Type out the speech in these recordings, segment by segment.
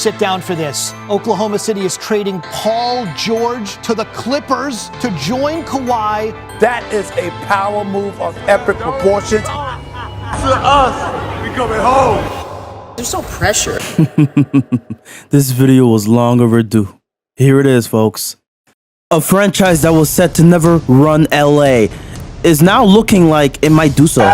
Sit down for this. Oklahoma City is trading Paul George to the Clippers to join Kawhi. That is a power move of epic proportions. To us, we coming home. There's no pressure. This video was long overdue. Here it is, folks. A franchise that was set to never run LA is now looking like it might do so.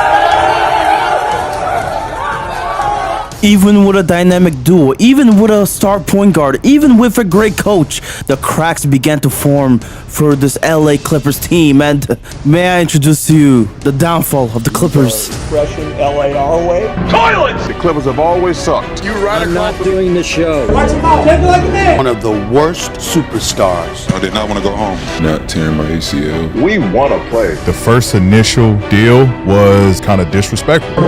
Even with a dynamic duo, even with a star point guard, even with a great coach, the cracks began to form for this LA Clippers team. And may I introduce to you the downfall of the Clippers. Rushing LA our way. Toilets! The Clippers have always sucked. You right I'm not doing the show. Watch him out. Take it like a man. One of the worst superstars. I did not want to go home. Not tearing my ACL. We want to play. The first initial deal was kind of disrespectful.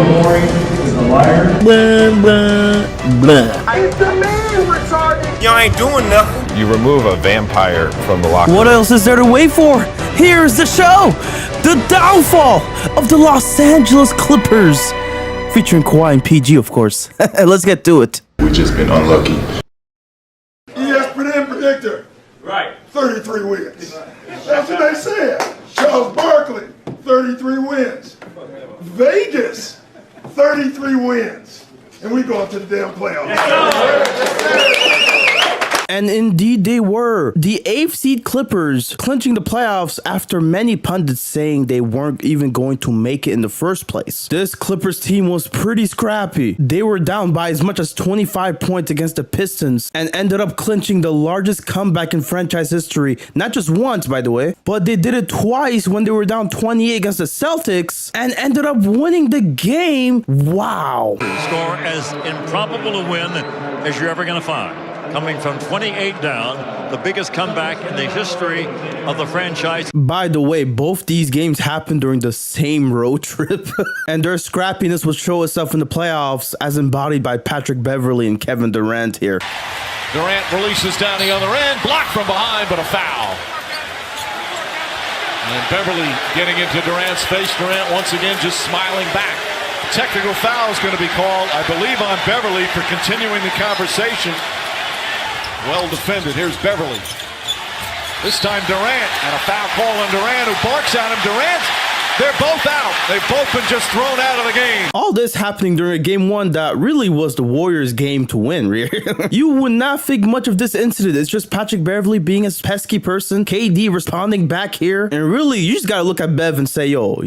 Y'all ain't doing nothing. You remove a vampire from the locker room. What else is there to wait for? Here's the show! The downfall of the Los Angeles Clippers! Featuring Kawhi and PG, of course. Let's get to it. We've just been unlucky. ESPN predictor. Right. 33 wins. That's what they said. Charles Barkley, 33 wins. Vegas, 33 wins. And we going to the damn playoffs. And indeed they were. The 8th seed Clippers clinching the playoffs after many pundits saying they weren't even going to make it in the first place. This Clippers team was pretty scrappy. They were down by as much as 25 points against the Pistons and ended up clinching the largest comeback in franchise history. Not just once, by the way, but they did it twice when they were down 28 against the Celtics and ended up winning the game. Wow. Score as improbable a win as you're ever going to find. Coming from 28 down, the biggest comeback in the history of the franchise. By the way, both these games happened during the same road trip. And their scrappiness would show itself in the playoffs as embodied by Patrick Beverley and Kevin Durant here. Durant releases down the other end, blocked from behind, but a foul. And Beverley getting into Durant's face. Durant once again just smiling back. Technical foul is going to be called, I believe, on Beverley for continuing the conversation. Well defended. Here's Beverley. This time Durant, and a foul call on Durant, who barks at him. Durant, they're both out. They've both been just thrown out of the game. All this happening during game one that really was the Warriors' game to win. You would not think much of this incident. It's just Patrick Beverley being a pesky person, KD responding back here, and really you just gotta look at Bev and say, yo,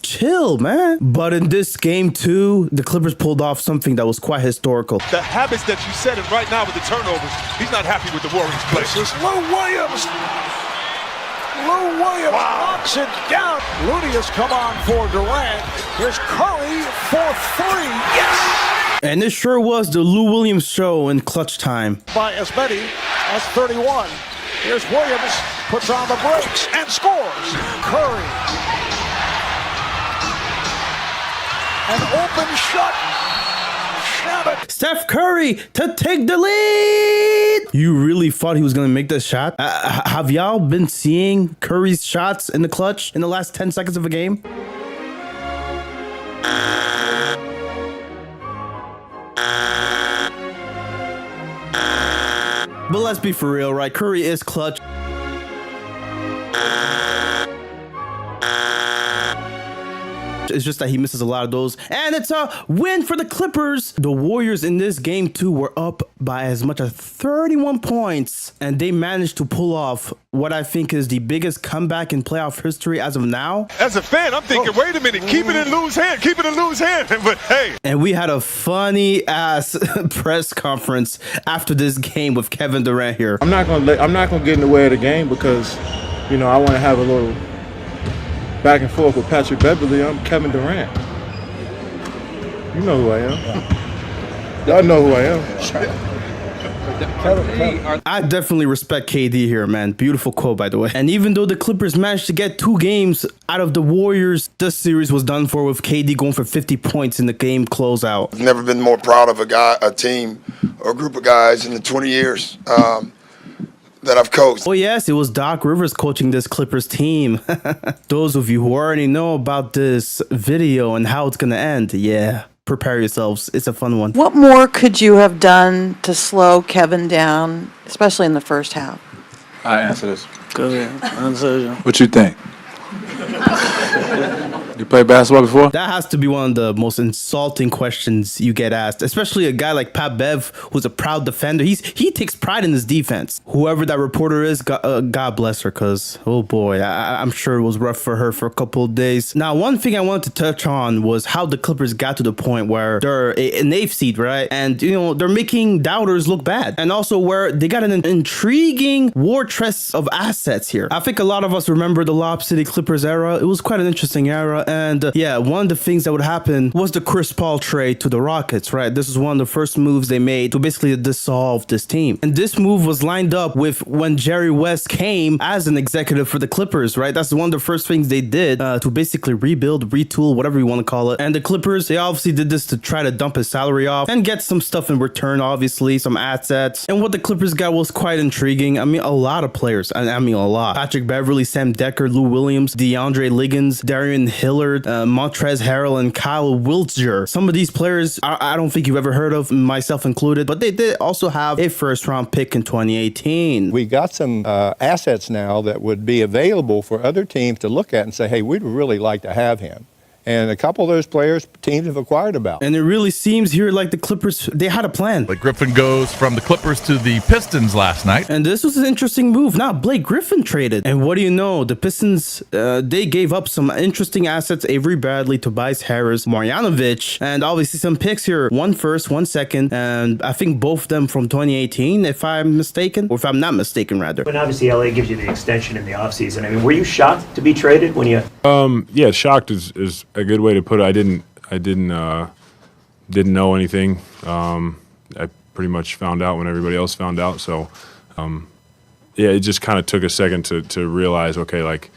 chill, man. But in this game too, the Clippers pulled off something that was quite historical. The habits that you said, and right now with the turnovers, he's not happy with the Warriors play. This is Lou Williams. Lou Williams knocks it down. Looney has come on for Durant. Here's Curry for three. Yes! And it sure was the Lou Williams show in clutch time. By as many as 31. Here's Williams, puts on the brakes and scores. Curry. An open shot. Steph Curry to take the lead. You really thought he was going to make that shot? Have y'all been seeing Curry's shots in the clutch in the last 10 seconds of a game? But let's be for real, right? Curry is clutch. It's just that he misses a lot of those. And it's a win for the Clippers. The Warriors in this game too were up by as much as 31 points. And they managed to pull off what I think is the biggest comeback in playoff history as of now. As a fan, I'm thinking, wait a minute, keep it in Lou's hand, keep it in Lou's hand. But hey. And we had a funny ass press conference after this game with Kevin Durant here. I'm not gonna get in the way of the game because, you know, I want to have a little back and forth with Patrick Beverley. I'm Kevin Durant. You know who I am. Y'all know who I am. I definitely respect KD here, man. Beautiful quote, by the way. And even though the Clippers managed to get 2 games out of the Warriors, this series was done for with KD going for 50 points in the game closeout. I've never been more proud of a team, or a group of guys in the 20 years that I've coached. Oh yes, it was Doc Rivers coaching this Clippers team. Those of you who already know about this video and how it's gonna end, yeah. prepare yourselves. It's a fun one. What more could you have done to slow Kevin down, especially in the first half? I answer this. Go ahead. Answer. What you think? You played basketball before? That has to be one of the most insulting questions you get asked, especially a guy like Pat Bev, who's a proud defender. He takes pride in his defense. Whoever that reporter is, God bless her, because, oh boy, I'm sure it was rough for her for a couple of days. Now, one thing I wanted to touch on was how the Clippers got to the point where they're an 8th seed, right? And, they're making doubters look bad. And also where they got an intriguing war chest of assets here. I think a lot of us remember the Lob City Clippers era. It was quite an interesting era. And one of the things that would happen was the Chris Paul trade to the Rockets, right? This is one of the first moves they made to basically dissolve this team. And this move was lined up with when Jerry West came as an executive for the Clippers, right? That's one of the first things they did to basically rebuild, retool, whatever you want to call it. And the Clippers, they obviously did this to try to dump his salary off and get some stuff in return, obviously, some assets. And what the Clippers got was quite intriguing. I mean, a lot of players. I mean, a lot. Patrick Beverley, Sam Decker, Lou Williams, DeAndre Liggins, Darian Hillard, Montrezl Harrell, and Kyle Wiltjer. Some of these players I don't think you've ever heard of, myself included, but they did also have a first-round pick in 2018. We got some assets now that would be available for other teams to look at and say, hey, we'd really like to have him. And a couple of those players teams have acquired about. And it really seems here like the Clippers, they had a plan. Blake Griffin goes from the Clippers to the Pistons last night. And this was an interesting move. Now, Blake Griffin traded. And what do you know? The Pistons, they gave up some interesting assets. Avery Bradley, Tobias Harris, Marjanovic, and obviously some picks here. 1 first, 1 second. And I think both of them from 2018, if I'm mistaken. Or if I'm not mistaken, rather. When obviously LA gives you the extension in the offseason. I mean, were you shocked to be traded when you... Yeah, shocked is a good way to put it. I didn't know anything. I pretty much found out when everybody else found out. So, it just kind of took a second to realize, okay, like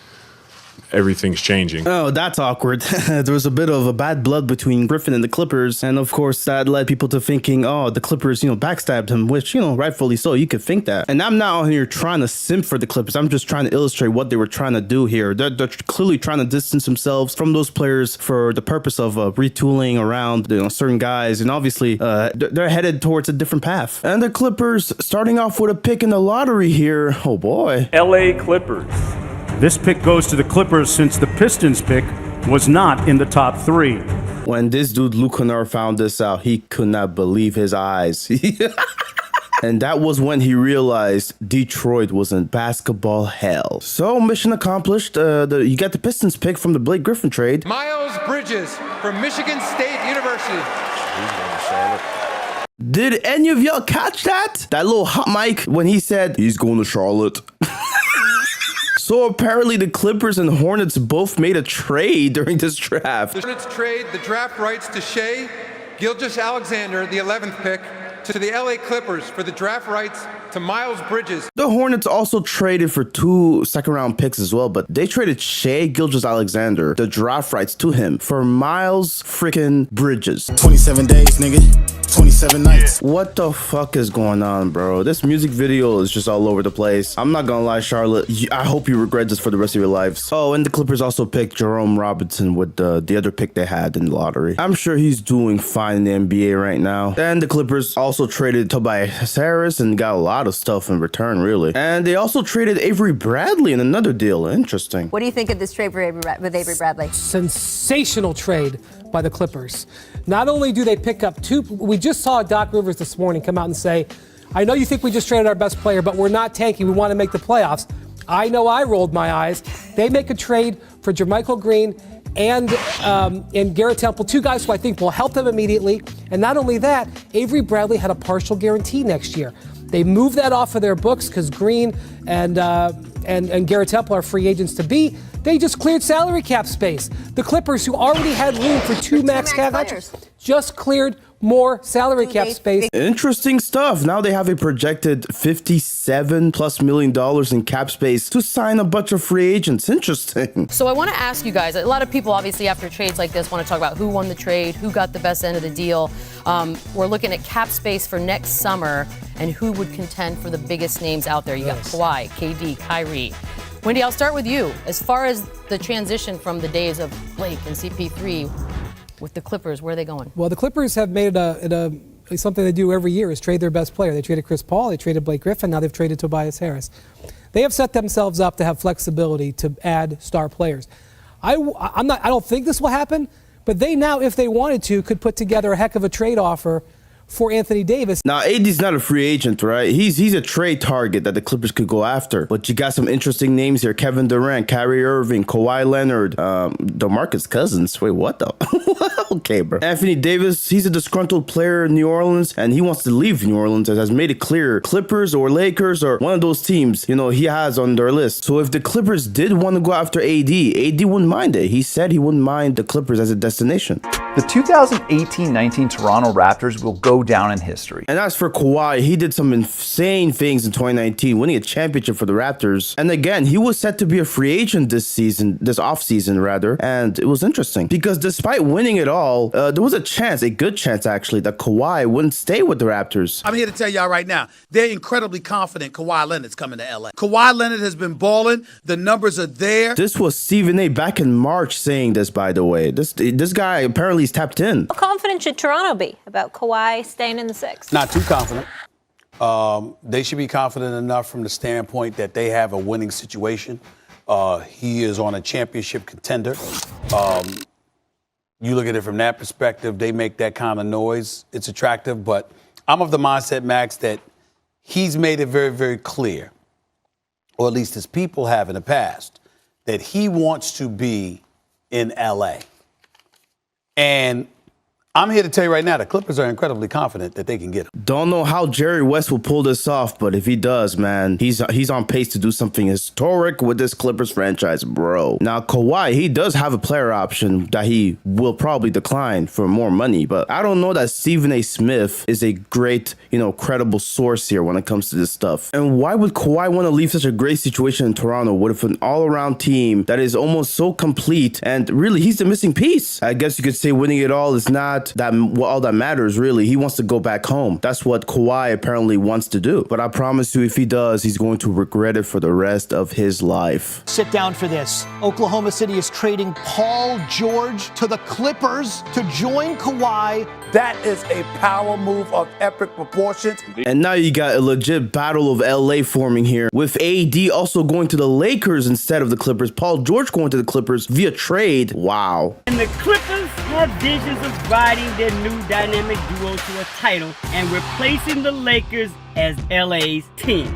everything's changing. Oh, that's awkward. There was a bit of a bad blood between Griffin and the Clippers. And of course, that led people to thinking, oh, the Clippers, backstabbed him, which, rightfully so. You could think that. And I'm not out here trying to simp for the Clippers. I'm just trying to illustrate what they were trying to do here. They're clearly trying to distance themselves from those players for the purpose of retooling around, certain guys. And obviously, they're headed towards a different path. And the Clippers starting off with a pick in the lottery here. Oh, boy. LA Clippers. This pick goes to the Clippers since the Pistons pick was not in the top 3. When this dude, Luke Kennard, found this out, he could not believe his eyes. And that was when he realized Detroit was in basketball hell. So, mission accomplished. You got the Pistons pick from the Blake Griffin trade. Miles Bridges from Michigan State University. Did any of y'all catch that? That little hot mic when he said, he's going to Charlotte. So apparently the Clippers and Hornets both made a trade during this draft. The Hornets trade the draft rights to Shai Gilgeous-Alexander, the 11th pick, to the LA Clippers for the draft rights to Miles Bridges. The Hornets also traded for 2 second-round picks as well, but they traded Shai Gilgeous-Alexander, the draft rights to him, for Miles freaking Bridges. 27 days, nigga. 27 nights. What the fuck is going on, bro? This music video is just all over the place. I'm not gonna lie, Charlotte. I hope you regret this for the rest of your lives. Oh, and the Clippers also picked Jerome Robinson with the other pick they had in the lottery. I'm sure he's doing fine in the NBA right now. Then the Clippers also traded Tobias Harris and got a lot of stuff in return, really. And they also traded Avery Bradley in another deal. Interesting. With this trade for Avery Bradley? Sensational trade by the Clippers. Not only do they pick up 2, we just saw Doc Rivers this morning come out and say, I know you think we just traded our best player, but we're not tanking. We want to make the playoffs. I know I rolled my eyes. They make a trade for Jermichael Green and Garrett Temple, 2 guys who I think will help them immediately. And not only that, Avery Bradley had a partial guarantee next year. They moved that off of their books because Green and Garrett Temple are free agents to be. They just cleared salary cap space. The Clippers, who already had room for 2 max cap options, just cleared more salary cap space. Interesting stuff. Now they have a projected $57+ million in cap space to sign a bunch of free agents. Interesting. So I want to ask you guys, a lot of people obviously after trades like this want to talk about who won the trade, who got the best end of the deal. We're looking at cap space for next summer and who would contend for the biggest names out there. You got Kawhi, KD, Kyrie. Wendy, I'll start with you. As far as the transition from the days of Blake and CP3, with the Clippers, where are they going? Well, the Clippers have made it something they do every year is trade their best player. They traded Chris Paul, they traded Blake Griffin, now they've traded Tobias Harris. They have set themselves up to have flexibility to add star players. I don't think this will happen, but they now, if they wanted to, could put together a heck of a trade offer for Anthony Davis. Now, AD's not a free agent, right? He's a trade target that the Clippers could go after. But you got some interesting names here. Kevin Durant, Kyrie Irving, Kawhi Leonard, DeMarcus Cousins. Wait, what the? Okay, bro. Anthony Davis, he's a disgruntled player in New Orleans, and he wants to leave New Orleans, and has made it clear. Clippers or Lakers or one of those teams, he has on their list. So if the Clippers did want to go after AD wouldn't mind it. He said he wouldn't mind the Clippers as a destination. The 2018-19 Toronto Raptors will go down in history. And as for Kawhi, he did some insane things in 2019, winning a championship for the Raptors. And again, he was set to be a free agent this offseason rather. And it was interesting because despite winning it all, there was a good chance actually, that Kawhi wouldn't stay with the Raptors. I'm here to tell y'all right now, they're incredibly confident Kawhi Leonard's coming to LA. Kawhi Leonard has been balling. The numbers are there. This was Stephen A. back in March saying this, by the way. This guy apparently is tapped in. How confident should Toronto be about Kawhi staying in the six? Not too confident. They should be confident enough from the standpoint that they have a winning situation. He is on a championship contender. You look at it from that perspective, they make that kind of noise. It's attractive, but I'm of the mindset, Max, that he's made it very, very clear, or at least his people have in the past, that he wants to be in L.A. And I'm here to tell you right now, the Clippers are incredibly confident that they can get him. Don't know how Jerry West will pull this off, but if he does, man, he's on pace to do something historic with this Clippers franchise, bro. Now, Kawhi, he does have a player option that he will probably decline for more money, but I don't know that Stephen A. Smith is a great, credible source here when it comes to this stuff. And why would Kawhi want to leave such a great situation in Toronto with an all-around team that is almost so complete? And really, he's the missing piece. I guess you could say winning it all is not all that matters, really. He wants to go back home. That's what Kawhi apparently wants to do. But I promise you, if he does, he's going to regret it for the rest of his life. Sit down for this. Oklahoma City is trading Paul George to the Clippers to join Kawhi. That is a power move of epic proportions. And now you got a legit battle of LA forming here, with AD also going to the Lakers instead of the Clippers. Paul George going to the Clippers via trade. Wow. And the Clippers have visions of riding their new dynamic duo to a title and replacing the Lakers as LA's team.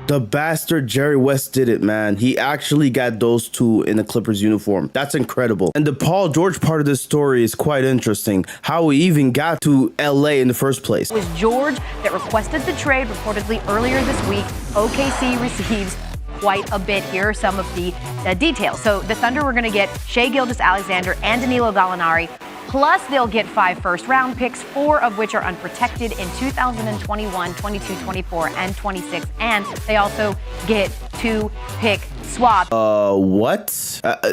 The bastard Jerry West did it, man. He actually got those two in the Clippers uniform. That's incredible. And the Paul George part of this story is quite interesting. How he even got to LA in the first place. It was George that requested the trade reportedly earlier this week. OKC receives quite a bit. Here are some of the details. So the Thunder were going to get Shai Gilgeous-Alexander and Danilo Gallinari. Plus, they'll get 5 first-round picks, 4 of which are unprotected in 2021, 22, 24, and 26. And they also get 2 pick swaps. What?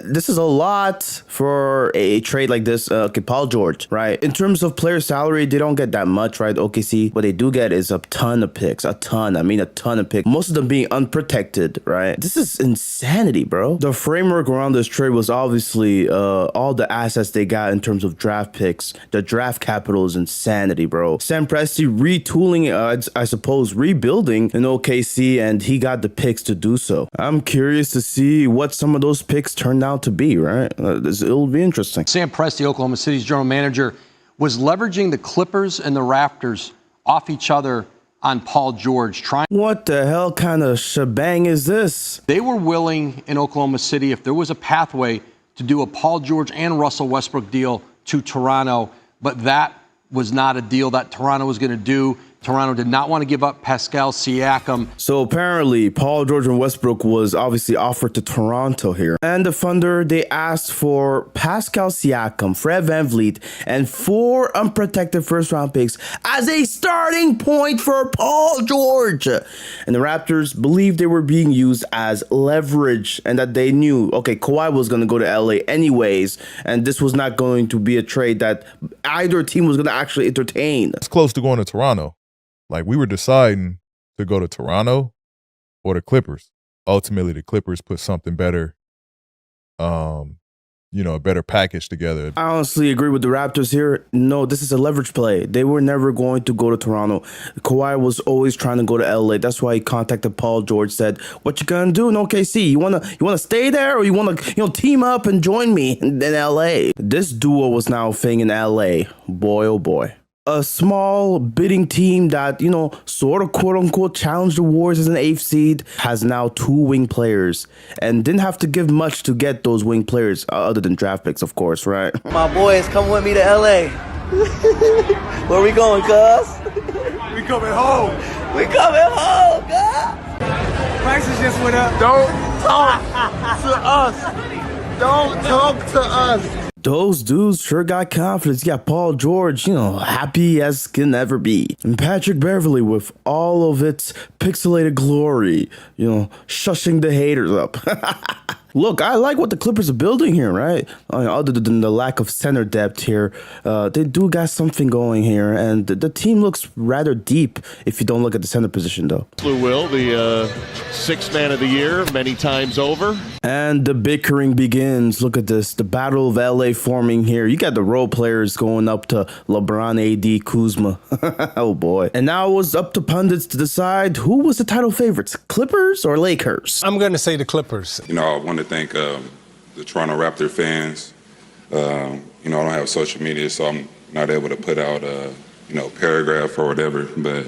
This is a lot for a trade like this. Okay, Paul George, right? In terms of player salary, they don't get that much, right? OKC, what they do get is a ton of picks. A ton. I mean, a ton of picks. Most of them being unprotected, right? This is insanity, bro. The framework around this trade was obviously all the assets they got in terms of draft picks. The draft capital is insanity, bro. Sam Presti retooling, I suppose, rebuilding in OKC, and he got the picks to do so. I'm curious to see what some of those picks turned out to be, right? It'll be interesting. Sam Presti, Oklahoma City's general manager, was leveraging the Clippers and the Raptors off each other on Paul George. What the hell kind of shebang is this? They were willing in Oklahoma City, if there was a pathway, to do a Paul George and Russell Westbrook deal to Toronto, but that was not a deal that Toronto was going to do. Toronto did not want to give up Pascal Siakam. So apparently, Paul George and Westbrook was obviously offered to Toronto here. And the Thunder, they asked for Pascal Siakam, Fred VanVleet, and 4 unprotected first-round picks as a starting point for Paul George. And the Raptors believed they were being used as leverage and that they knew, okay, Kawhi was going to go to LA anyways, and this was not going to be a trade that either team was going to actually entertain. It's close to going to Toronto. Like, we were deciding to go to Toronto or the Clippers. Ultimately, the Clippers put something better, a better package together. I honestly agree with the Raptors here. No, this is a leverage play. They were never going to go to Toronto. Kawhi was always trying to go to LA. That's why he contacted Paul George, said, "What you gonna do in OKC? You wanna stay there, or you wanna team up and join me in LA?" This duo was now a thing in LA. Boy, oh boy. A small bidding team that, sort of quote-unquote challenged the Warriors as an 8th seed has now 2 wing players and didn't have to give much to get those wing players, other than draft picks, of course, right? My boys, come with me to LA. Where we going, cuz? We coming home. We coming home, cuz. Prices just went up. Don't talk to us. Don't talk to us. Those dudes sure got confidence. You got Paul George, happy as can ever be. And Patrick Beverley with all of its pixelated glory, shushing the haters up. Look, I like what the Clippers are building here, right? Other than the lack of center depth here, they do got something going here, and the team looks rather deep if you don't look at the center position, though. Lou Will, the 6th man of the year, many times over. And the bickering begins. Look at this, the Battle of LA forming here. You got the role players going up to LeBron, AD, Kuzma. Oh boy. And now it was up to pundits to decide who was the title favorites, Clippers or Lakers? I'm going to say the Clippers. I want to thank the Toronto Raptor fans. I don't have social media, so I'm not able to put out a paragraph or whatever, but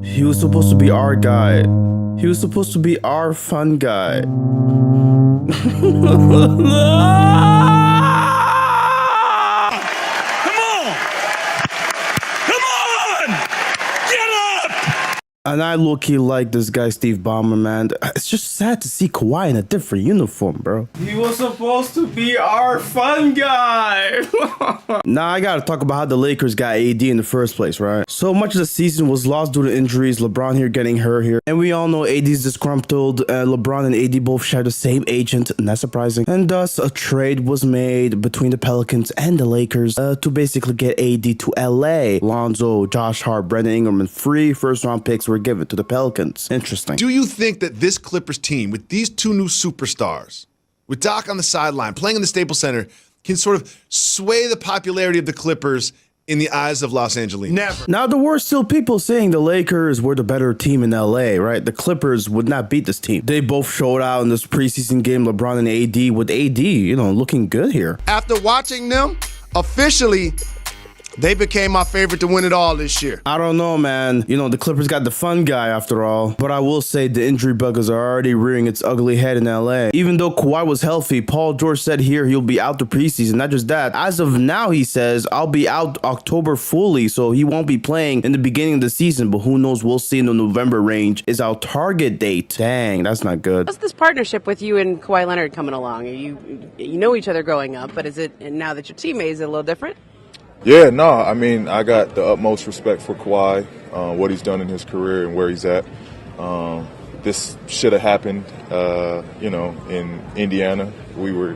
he was supposed to be our guy. He was supposed to be our fun guy. And I low-key like this guy, Steve Ballmer, man. It's just sad to see Kawhi in a different uniform, bro. He was supposed to be our fun guy. Now, I gotta talk about how the Lakers got AD in the first place, right? So much of the season was lost due to injuries. LeBron here getting hurt here. And we all know AD's disgruntled. LeBron and AD both share the same agent. Not surprising. And thus, a trade was made between the Pelicans and the Lakers to basically get AD to LA. Lonzo, Josh Hart, Brandon Ingram, and 3 first-round picks were given to the Pelicans. Interesting. Do you think that this Clippers team, with these 2 new superstars, with Doc on the sideline, playing in the Staples Center, can sort of sway the popularity of the Clippers in the eyes of Los Angeles? Never. Now, there were still people saying the Lakers were the better team in LA, right? The Clippers would not beat this team. They both showed out in this preseason game, LeBron and AD, with AD, looking good here. After watching them, officially, they became my favorite to win it all this year. I don't know, man. The Clippers got the fun guy after all. But I will say the injury buggers are already rearing its ugly head in LA. Even though Kawhi was healthy, Paul George said here he'll be out the preseason. Not just that. As of now, he says, I'll be out October fully, so he won't be playing in the beginning of the season. But who knows? We'll see in the November range is our target date. Dang, that's not good. How's this partnership with you and Kawhi Leonard coming along? You know each other growing up, but is it, and now that you're teammates, is it a little different? Yeah, no, I got the utmost respect for Kawhi, what he's done in his career and where he's at. This should have happened, in Indiana. We were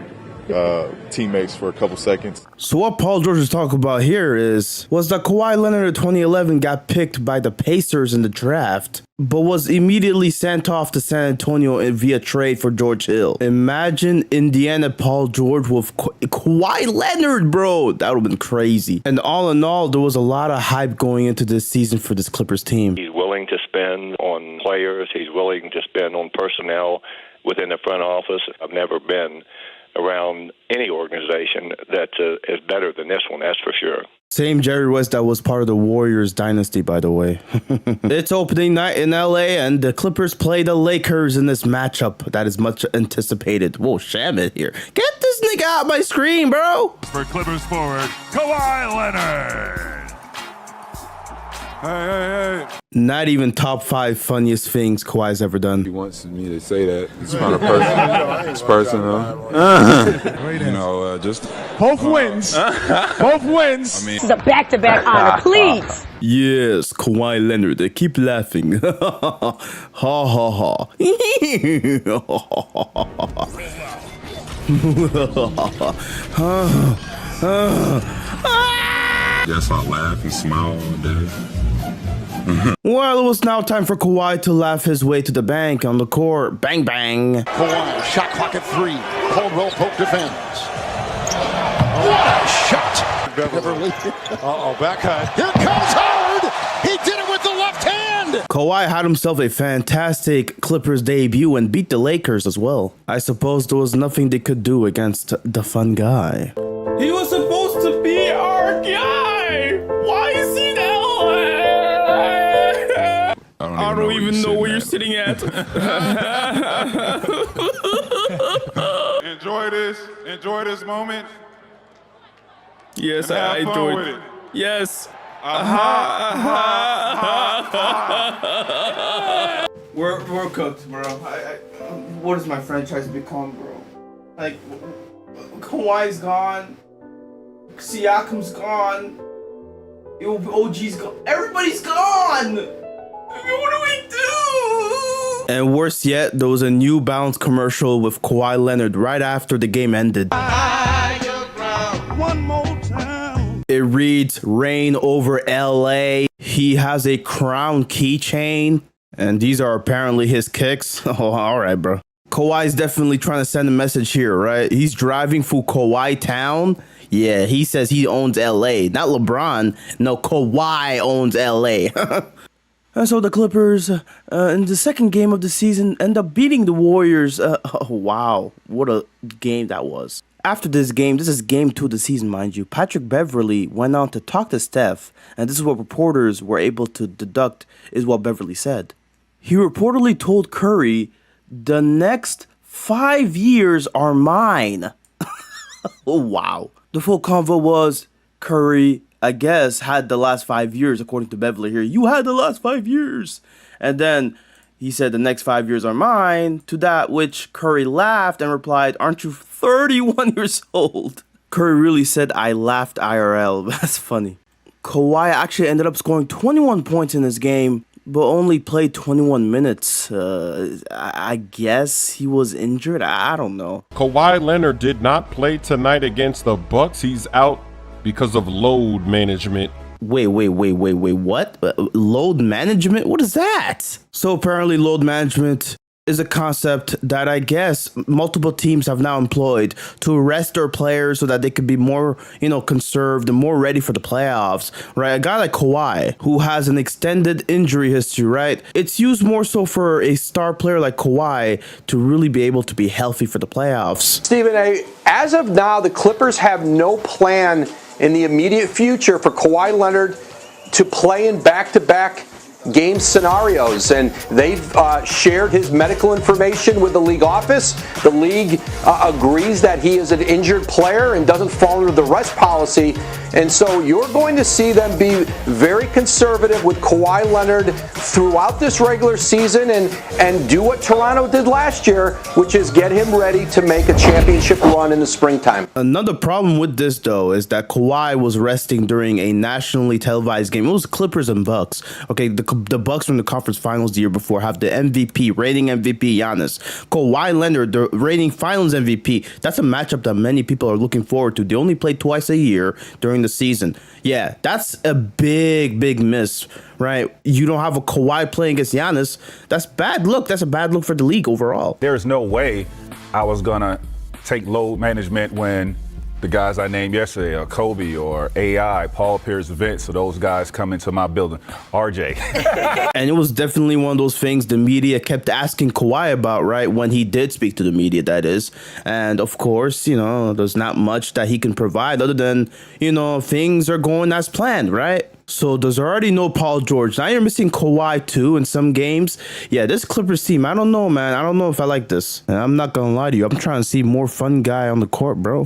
teammates for a couple seconds. So what Paul George is talking about here was that Kawhi Leonard in 2011 got picked by the Pacers in the draft, but was immediately sent off to San Antonio via trade for George Hill. Imagine Indiana Paul George with Kawhi Leonard, bro. That would have been crazy. And all in all, there was a lot of hype going into this season for this Clippers team. He's willing to spend on players. He's willing to spend on personnel within the front office. I've never been around any organization that is better than this one, that's for sure. Same Jerry West that was part of the Warriors dynasty, by the way. It's opening night in LA, and the Clippers play the Lakers in this matchup that is much anticipated. Whoa, Shamit here. Get this nigga out my screen, bro. For Clippers forward, Kawhi Leonard. Hey. Not even top 5 funniest things Kawhi's ever done. He wants me to say that. It's kind of personal. It's personal. Just both wins. Both wins. This is a back-to-back honor, please. Yes, Kawhi Leonard. They keep laughing. Ha ha ha. Yes, I laugh and smile all day. Well, it was now time for Kawhi to laugh his way to the bank on the court. Bang, bang. Kawhi, shot clock at 3. Caldwell poke defends. What a shot! Beverly. Uh-oh, backhand. Here comes Howard! He did it with the left hand! Kawhi had himself a fantastic Clippers debut and beat the Lakers as well. I suppose there was nothing they could do against the fun guy. He was supposed to be our guy! Why is he in LA? I don't even know where you're sitting at. Enjoy this moment. Yes, I enjoyed it. Yes. We're cooked, bro. What does my franchise become, bro? Like, Kawhi's gone. Siakam's gone. OG's gone. Everybody's gone! What do we do? And worse yet, there was a New Balance commercial with Kawhi Leonard right after the game ended. One more time. It reads, "Reign over LA." He has a crown keychain, and these are apparently his kicks. Oh, all right, bro. Kawhi's definitely trying to send a message here, right? He's driving through Kawhi-Town. Yeah, he says he owns LA. Not LeBron. No, Kawhi owns LA. And so the Clippers, in the second game of the season, end up beating the Warriors. Oh, wow. What a game that was. After this game, this is game 2 of the season, mind you, Patrick Beverley went on to talk to Steph, and this is what reporters were able to deduct is what Beverley said. He reportedly told Curry, "The next 5 years are mine." Oh, wow. The full convo was, Curry, I guess, had the last 5 years, according to Beverley here. You had the last 5 years. And then he said, "The next 5 years are mine." To that which Curry laughed and replied, "Aren't you 31 years old?" Curry really said, "I laughed IRL." That's funny. Kawhi actually ended up scoring 21 points in this game, but only played 21 minutes. I guess he was injured. I don't know. Kawhi Leonard did not play tonight against the Bucks. He's out because of load management. Wait, what? Load management? What is that? So apparently load management is a concept that I guess multiple teams have now employed to rest their players so that they could be more, conserved and more ready for the playoffs, right? A guy like Kawhi, who has an extended injury history, right? It's used more so for a star player like Kawhi to really be able to be healthy for the playoffs. Stephen A., as of now, the Clippers have no plan in the immediate future for Kawhi Leonard to play in back-to-back game scenarios, and they've shared his medical information with the league office. The league agrees that he is an injured player and doesn't fall under the rest policy, and so you're going to see them be very conservative with Kawhi Leonard throughout this regular season and do what Toronto did last year, which is get him ready to make a championship run in the springtime. Another problem with this, though, is that Kawhi was resting during a nationally televised game. It was Clippers and Bucks. Okay, the Bucks from the conference finals the year before have the MVP, reigning MVP Giannis. Kawhi Leonard, the reigning finals MVP. That's a matchup that many people are looking forward to. They only play twice a year during the season. Yeah, that's a big miss, right? You don't have a Kawhi playing against Giannis. That's bad look. That's a bad look for the league overall. There's no way I was going to take load management when the guys I named yesterday are Kobe or AI, Paul Pierce, Vince, so those guys come into my building. RJ. And it was definitely one of those things the media kept asking Kawhi about, right? When he did speak to the media, that is. And of course, there's not much that he can provide other than, things are going as planned, right? So there's already no Paul George. Now you're missing Kawhi too in some games. Yeah, this Clippers team, I don't know, man. I don't know if I like this. And I'm not gonna lie to you. I'm trying to see more fun guy on the court, bro.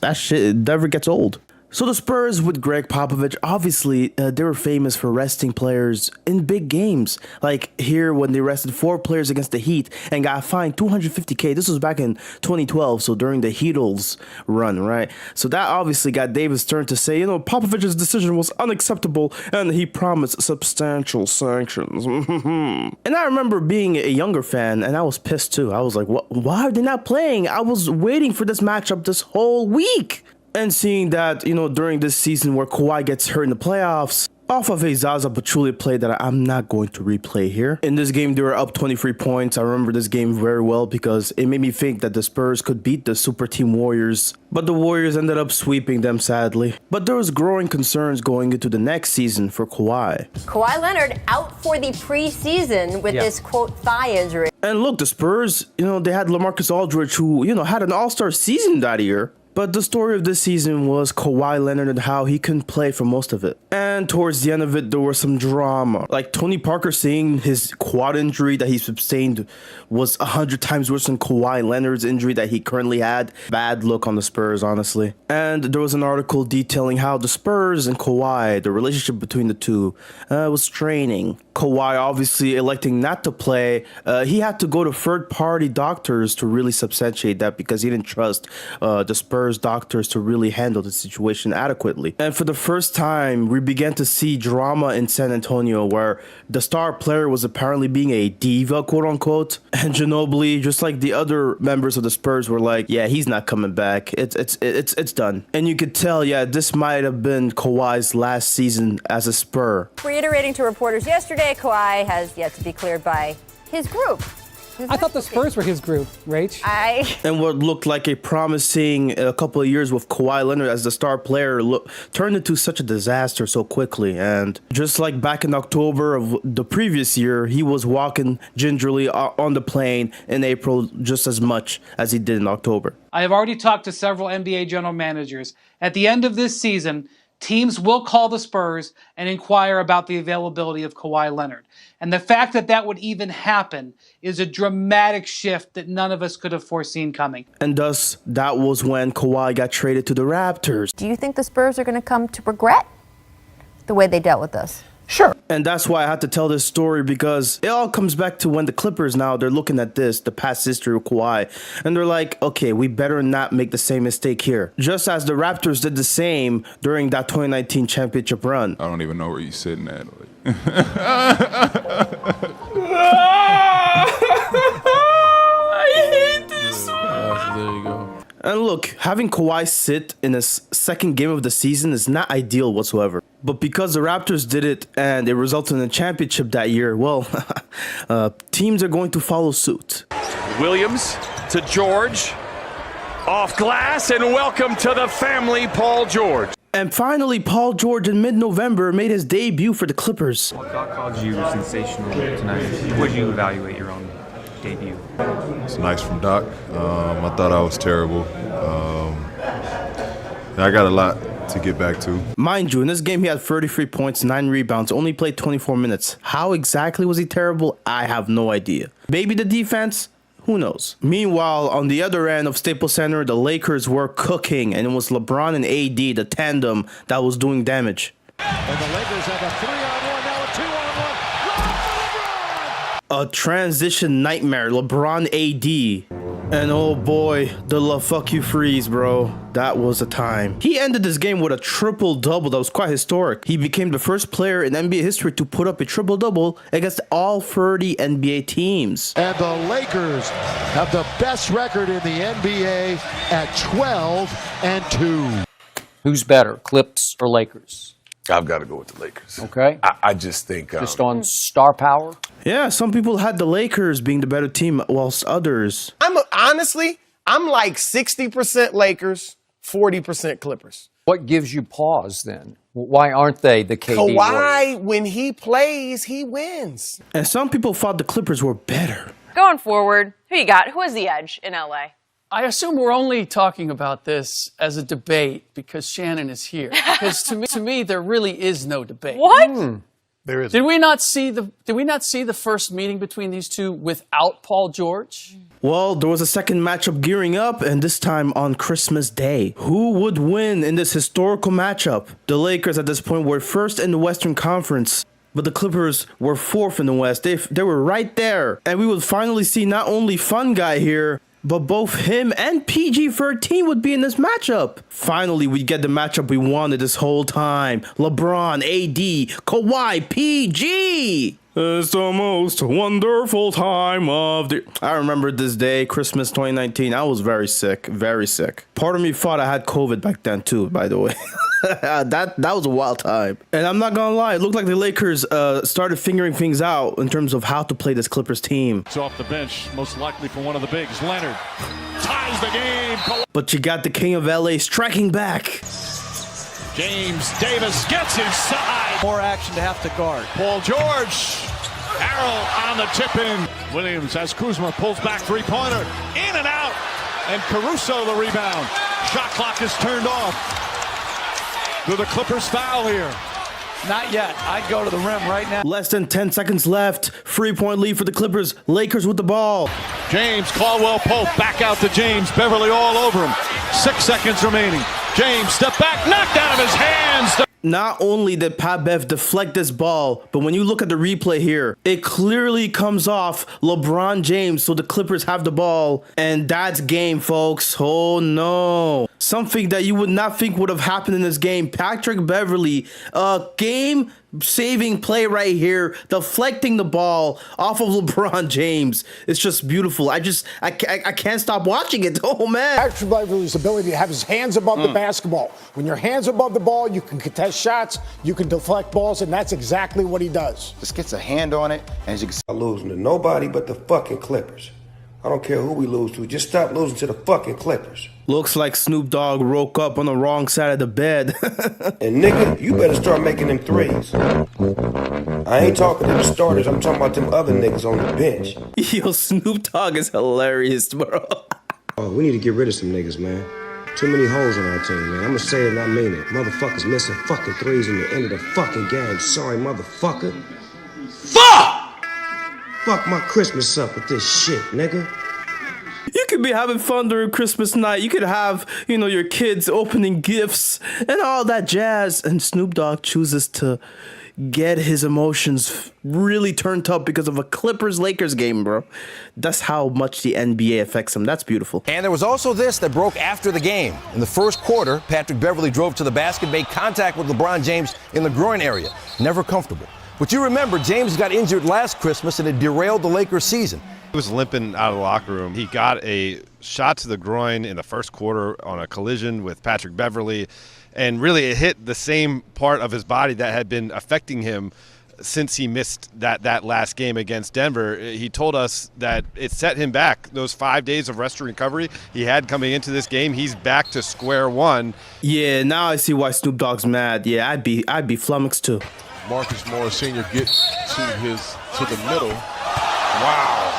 That shit, it never gets old. So the Spurs with Greg Popovich, obviously, they were famous for resting players in big games. Like here when they rested 4 players against the Heat and got fined $250K. This was back in 2012, so during the Heatles run, right? So that obviously got David Stern to say, Popovich's decision was unacceptable and he promised substantial sanctions. And I remember being a younger fan and I was pissed too. I was like, why are they not playing? I was waiting for this matchup this whole week. And seeing that, during this season where Kawhi gets hurt in the playoffs, off of a Zaza Pachulia play that I'm not going to replay here. In this game, they were up 23 points. I remember this game very well because it made me think that the Spurs could beat the Super Team Warriors, but the Warriors ended up sweeping them sadly. But there was growing concerns going into the next season for Kawhi. Kawhi Leonard out for the preseason with this, quote, thigh injury. And look, the Spurs, they had LaMarcus Aldridge who, had an all-star season that year. But the story of this season was Kawhi Leonard and how he couldn't play for most of it. And towards the end of it, there was some drama. Like Tony Parker saying his quad injury that he sustained was 100 times worse than Kawhi Leonard's injury that he currently had. Bad look on the Spurs, honestly. And there was an article detailing how the Spurs and Kawhi, the relationship between the two, was straining. Kawhi obviously electing not to play. He had to go to third-party doctors to really substantiate that because he didn't trust the Spurs doctors to really handle the situation adequately. And for the first time, we began to see drama in San Antonio where the star player was apparently being a diva, quote unquote. And Ginobili, just like the other members of the Spurs, were like, yeah, he's not coming back. It's done. And you could tell, yeah, this might have been Kawhi's last season as a Spur. Reiterating to reporters yesterday, Kawhi has yet to be cleared by his group. I thought the Spurs were his group, Rach. And what looked like a promising a couple of years with Kawhi Leonard as the star player turned into such a disaster so quickly. And just like back in October of the previous year, he was walking gingerly on the plane in April just as much as he did in October. I have already talked to several NBA general managers. At the end of this season, teams will call the Spurs and inquire about the availability of Kawhi Leonard. And the fact that that would even happen is a dramatic shift that none of us could have foreseen coming. And thus, that was when Kawhi got traded to the Raptors. Do you think the Spurs are going to come to regret the way they dealt with us? Sure. And that's why I had to tell this story, because it all comes back to when the Clippers now, they're looking at this, the past history of Kawhi, and they're like, okay, we better not make the same mistake here. Just as the Raptors did the same during that 2019 championship run. I don't even know where you're sitting at. I hate this one. There you go. And look, having Kawhi sit in his second game of the season is not ideal whatsoever. But because the Raptors did it and it resulted in a championship that year, well, teams are going to follow suit. Williams to George. Off glass, and welcome to the family, Paul George. And finally, Paul George in mid-November made his debut for the Clippers. What called you sensational tonight? Would you evaluate your own debut? It's nice from Doc. I thought I was terrible. I got a lot to get back to. Mind you, in this game he had 33 points, 9 rebounds, only played 24 minutes. How exactly was he terrible? I have no idea. Maybe the defense? Who knows? Meanwhile, on the other end of Staples Center, the Lakers were cooking, and it was LeBron and AD, the tandem, that was doing damage. And the Lakers have a 3-on-1, now a 2-on-1. A transition nightmare, LeBron AD. And oh boy, the fuck you freeze, bro. That was a time. He ended this game with a triple-double that was quite historic. He became the first player in NBA history to put up a triple-double against all 30 NBA teams. And the Lakers have the best record in the NBA at 12-2. Who's better, Clips or Lakers? I've got to go with the Lakers. Okay. I just think... Just on star power? Yeah, some people had the Lakers being the better team, whilst others... I'm like 60% Lakers, 40% Clippers. What gives you pause, then? Why aren't they the KD Kawhi, Warriors? when he plays, he wins. And some people thought the Clippers were better. Going forward, who you got? Who has the edge in LA? I assume we're only talking about this as a debate because Shannon is here. Because to me, there really is no debate. What? There is. Did we not see the first meeting between these two without Paul George? Well, there was a second matchup gearing up, and this time on Christmas Day. Who would win in this historical matchup? The Lakers at this point were first in the Western Conference, but the Clippers were fourth in the West. They were right there. And we would finally see not only Fun Guy here, but both him and PG-13 would be in this matchup. Finally, we get the matchup we wanted this whole time. LeBron, AD, Kawhi, PG. It's the most wonderful time of the... I remember this day, Christmas 2019. I was very sick, very sick. Part of me thought I had COVID back then too, by the way. that was a wild time. And I'm not gonna lie, it looked like the Lakers started figuring things out in terms of how to play this Clippers team. It's off the bench, most likely for one of the bigs. Leonard ties the game. But you got the King of LA striking back. James Davis gets inside. More action to have to guard. Paul George. Harrell on the tip-in. Williams as Kuzma pulls back three-pointer. In and out. And Caruso the rebound. Shot clock is turned off. Do the Clippers foul here? Not yet. I'd go to the rim right now. Less than 10 seconds left. 3-point lead for the Clippers. Lakers with the ball. James Caldwell Pope back out to James. Beverly all over him. 6 seconds remaining. James step back, knocked out of his hands. Not only did Pat Bev deflect this ball, but when you look at the replay here, it clearly comes off LeBron James, so the Clippers have the ball, and that's game, folks. Oh no. Something that you would not think would have happened in this game. Patrick Beverly, a game-saving play right here, deflecting the ball off of LeBron James. It's just beautiful. I can't stop watching it. Oh man. Patrick Beverly's ability to have his hands above the basketball. When your hands above the ball, you can contest shots, you can deflect balls, and that's exactly what he does. Just gets a hand on it, and as you can see, losing to nobody but the fucking Clippers. I don't care who we lose to. Just stop losing to the fucking Clippers. Looks like Snoop Dogg woke up on the wrong side of the bed. And nigga, you better start making them threes. I ain't talking to the starters. I'm talking about them other niggas on the bench. Yo, Snoop Dogg is hilarious, bro. Oh, we need to get rid of some niggas, man. Too many holes on our team, man. I'm gonna say it and I mean it. Motherfuckers missing fucking threes in the end of the fucking game. Sorry, motherfucker. Fuck! Fuck my Christmas up with this shit, nigga. You could be having fun during Christmas night. You could have, your kids opening gifts and all that jazz. And Snoop Dogg chooses to get his emotions really turned up because of a Clippers-Lakers game, bro. That's how much the NBA affects him. That's beautiful. And there was also this that broke after the game. In the first quarter, Patrick Beverly drove to the basket, made contact with LeBron James in the groin area. Never comfortable. But you remember, James got injured last Christmas and it derailed the Lakers season. He was limping out of the locker room. He got a shot to the groin in the first quarter on a collision with Patrick Beverly, and really it hit the same part of his body that had been affecting him since he missed that last game against Denver. He told us that it set him back. Those 5 days of rest and recovery he had coming into this game, he's back to square one. Yeah, now I see why Snoop Dogg's mad. Yeah, I'd be flummoxed too. Marcus Morris Sr. gets to the middle. Wow.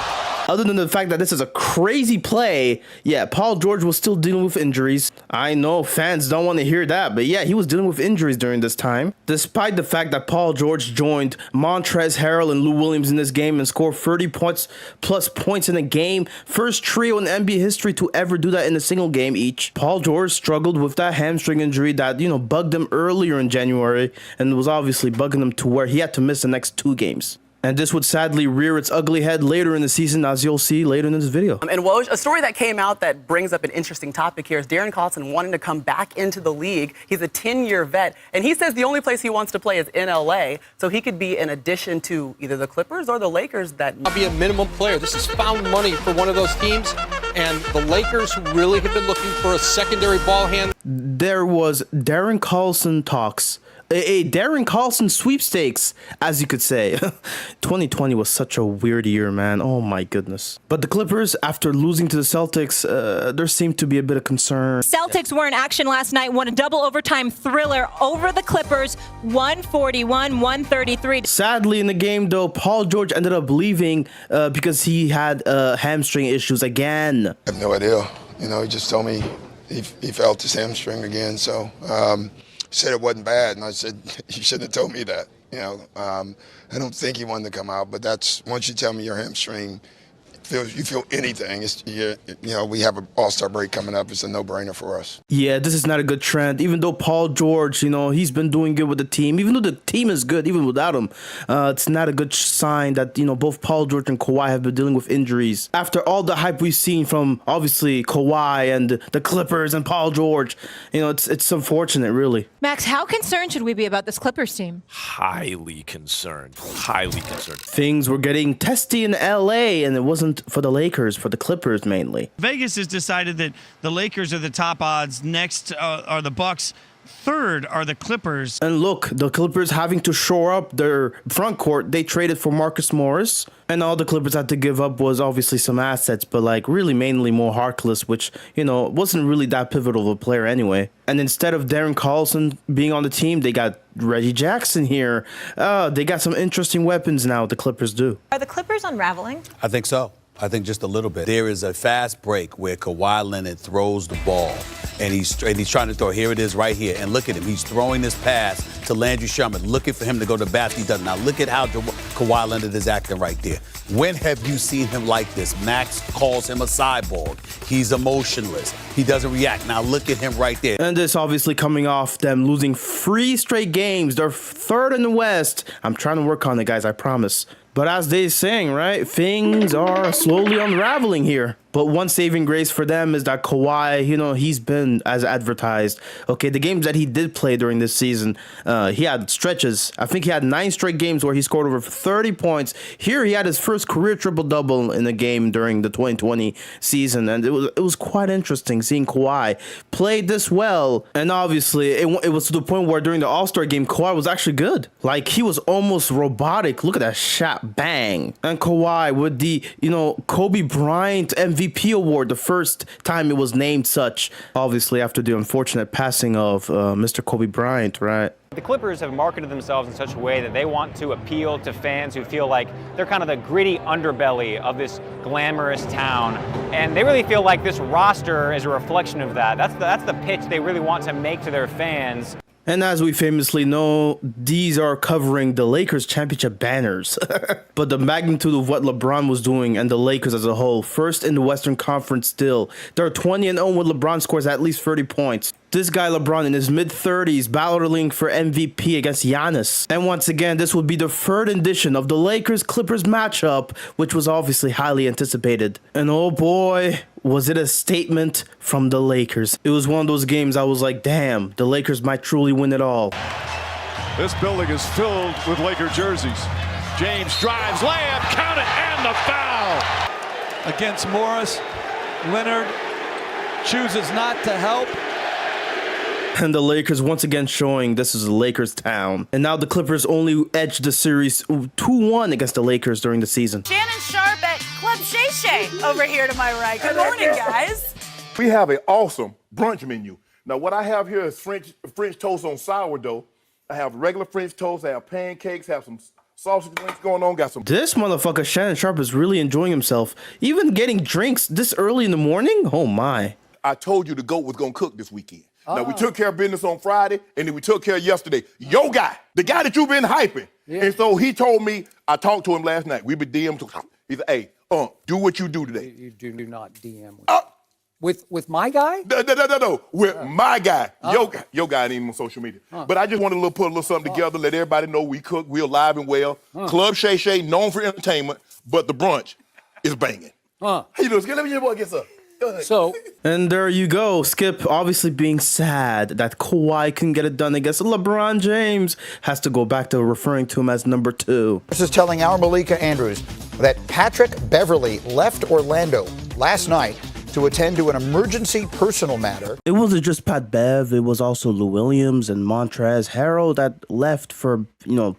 Other than the fact that this is a crazy play, yeah, Paul George was still dealing with injuries. I know fans don't want to hear that, but yeah, he was dealing with injuries during this time. Despite the fact that Paul George joined Montrezl Harrell and Lou Williams in this game and scored 30 plus points in a game, first trio in NBA history to ever do that in a single game each. Paul George struggled with that hamstring injury that, bugged him earlier in January and was obviously bugging him to where he had to miss the next 2 games. And this would sadly rear its ugly head later in the season, as you'll see later in this video. And Woj, a story that came out that brings up an interesting topic here is Darren Collison wanting to come back into the league. He's a 10-year vet, and he says the only place he wants to play is in LA, so he could be an addition to either the Clippers or the Lakers. I'll be a minimum player. This is found money for one of those teams, and the Lakers, who really have been looking for a secondary ball hand. There was Darren Collison talks. A Darren Collison sweepstakes, as you could say. 2020 was such a weird year, man. Oh my goodness. But the Clippers, after losing to the Celtics, there seemed to be a bit of concern. Celtics were in action last night, won a double overtime thriller over the Clippers, 141-133. Sadly, in the game, though, Paul George ended up leaving because he had hamstring issues again. I have no idea. He just told me he felt his hamstring again, so... said it wasn't bad, and I said, you shouldn't have told me that. I don't think he wanted to come out, but that's, once you tell me your hamstring, feel anything. We have an All-Star break coming up. It's a no-brainer for us. Yeah, this is not a good trend. Even though Paul George, he's been doing good with the team. Even though the team is good, even without him, it's not a good sign that, both Paul George and Kawhi have been dealing with injuries. After all the hype we've seen from, obviously, Kawhi and the Clippers and Paul George, it's unfortunate, really. Max, how concerned should we be about this Clippers team? Highly concerned. Highly concerned. Things were getting testy in LA, and it wasn't for the Lakers, for the Clippers mainly. Vegas has decided that the Lakers are the top odds. Next are the Bucks. Third are the Clippers. And look, the Clippers having to shore up their front court, they traded for Marcus Morris. And all the Clippers had to give up was obviously some assets, but really mainly Mo Harkless, which, wasn't really that pivotal of a player anyway. And instead of Darren Collison being on the team, they got Reggie Jackson here. They got some interesting weapons now, the Clippers do. Are the Clippers unraveling? I think so. I think just a little bit. There is a fast break where Kawhi Leonard throws the ball, and he's trying to throw. Here it is right here. And look at him. He's throwing this pass to Landry Shamet, looking for him to go to the basket. He doesn't. Now look at how Kawhi Leonard is acting right there. When have you seen him like this? Max calls him a cyborg. He's emotionless. He doesn't react. Now look at him right there. And this obviously coming off them losing 3 straight games. They're third in the West. I'm trying to work on it, guys, I promise. But as they're saying, right, things are slowly unraveling here. But one saving grace for them is that Kawhi, he's been as advertised. Okay, the games that he did play during this season, he had stretches. I think he had 9 straight games where he scored over 30 points. Here he had his first career triple-double in a game during the 2020 season. And it was quite interesting seeing Kawhi play this well. And obviously, it was to the point where during the All-Star game, Kawhi was actually good. Like, he was almost robotic. Look at that shot, bang. And Kawhi with the, Kobe Bryant MVP award, the first time it was named such, obviously after the unfortunate passing of Mr. Kobe Bryant, right? The Clippers have marketed themselves in such a way that they want to appeal to fans who feel like they're kind of the gritty underbelly of this glamorous town. And they really feel like this roster is a reflection of that. That's the pitch they really want to make to their fans. And as we famously know, these are covering the Lakers championship banners. But the magnitude of what LeBron was doing and the Lakers as a whole, first in the Western Conference still. They're 20-0 when LeBron scores at least 30 points. This guy LeBron in his mid-30s battling for MVP against Giannis. And once again, this would be the third edition of the Lakers-Clippers matchup, which was obviously highly anticipated. And oh boy, was it a statement from the Lakers. It was one of those games I was like, damn, the Lakers might truly win it all. This building is filled with Laker jerseys. James drives, layup, count it, and the foul. Against Morris, Leonard chooses not to help. And the Lakers once again showing this is a Lakers town. And now the Clippers only edged the series 2-1 against the Lakers during the season. Shannon Sharp at Club Shay Shay over here to my right. Good morning, guys. We have an awesome brunch menu. Now, what I have here is French toast on sourdough. I have regular French toast. I have pancakes, have some sausage links going on. Got some. This motherfucker, Shannon Sharp, is really enjoying himself. Even getting drinks this early in the morning? Oh, my. I told you the GOAT was going to cook this weekend. Now, we took care of business on Friday, and then we took care of yesterday. Your guy, the guy that you've been hyping. Yeah. And so he told me, I talked to him last night. We been DM. He said, hey, do what you do today. You do not DM with my guy? No. With my guy. Your guy ain't even on social media. But I just wanted to put a little something together, let everybody know we cook, we're alive and well. Club Shay Shay, known for entertainment, but the brunch is banging. How you doing, Skip? Let me hear what gets up. So, and there you go, Skip obviously being sad that Kawhi couldn't get it done against LeBron James, has to go back to referring to him as number 2. This is telling our Malika Andrews that Patrick Beverley left Orlando last night to attend to an emergency personal matter. It wasn't just Pat Bev, it was also Lou Williams and Montrezl Harrell that left for,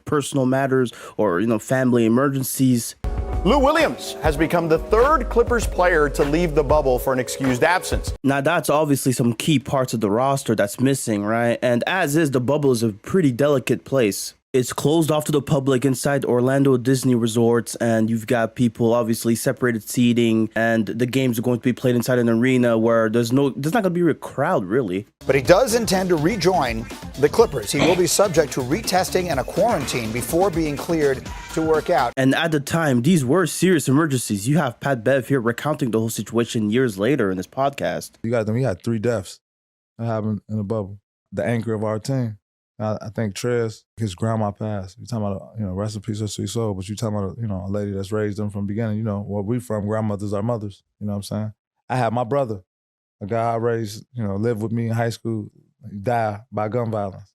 personal matters or, family emergencies. Lou Williams has become the 3rd Clippers player to leave the bubble for an excused absence. Now, that's obviously some key parts of the roster that's missing, right? And as is, the bubble is a pretty delicate place. It's closed off to the public inside Orlando Disney resorts, and you've got people obviously separated seating, and the games are going to be played inside an arena where there's not going to be a crowd really. But he does intend to rejoin the Clippers. He will be subject to retesting and a quarantine before being cleared to work out. And at the time, these were serious emergencies. You have Pat Bev here recounting the whole situation years later in this podcast. We had 3 deaths that happened in the bubble. The anchor of our team. I think Trez, his grandma passed. You're talking about, rest in peace, her sweet soul, but you're talking about, a lady that's raised them from the beginning. Where we from, grandmothers are mothers. You know what I'm saying? I had my brother, a guy I raised, lived with me in high school, he died by gun violence.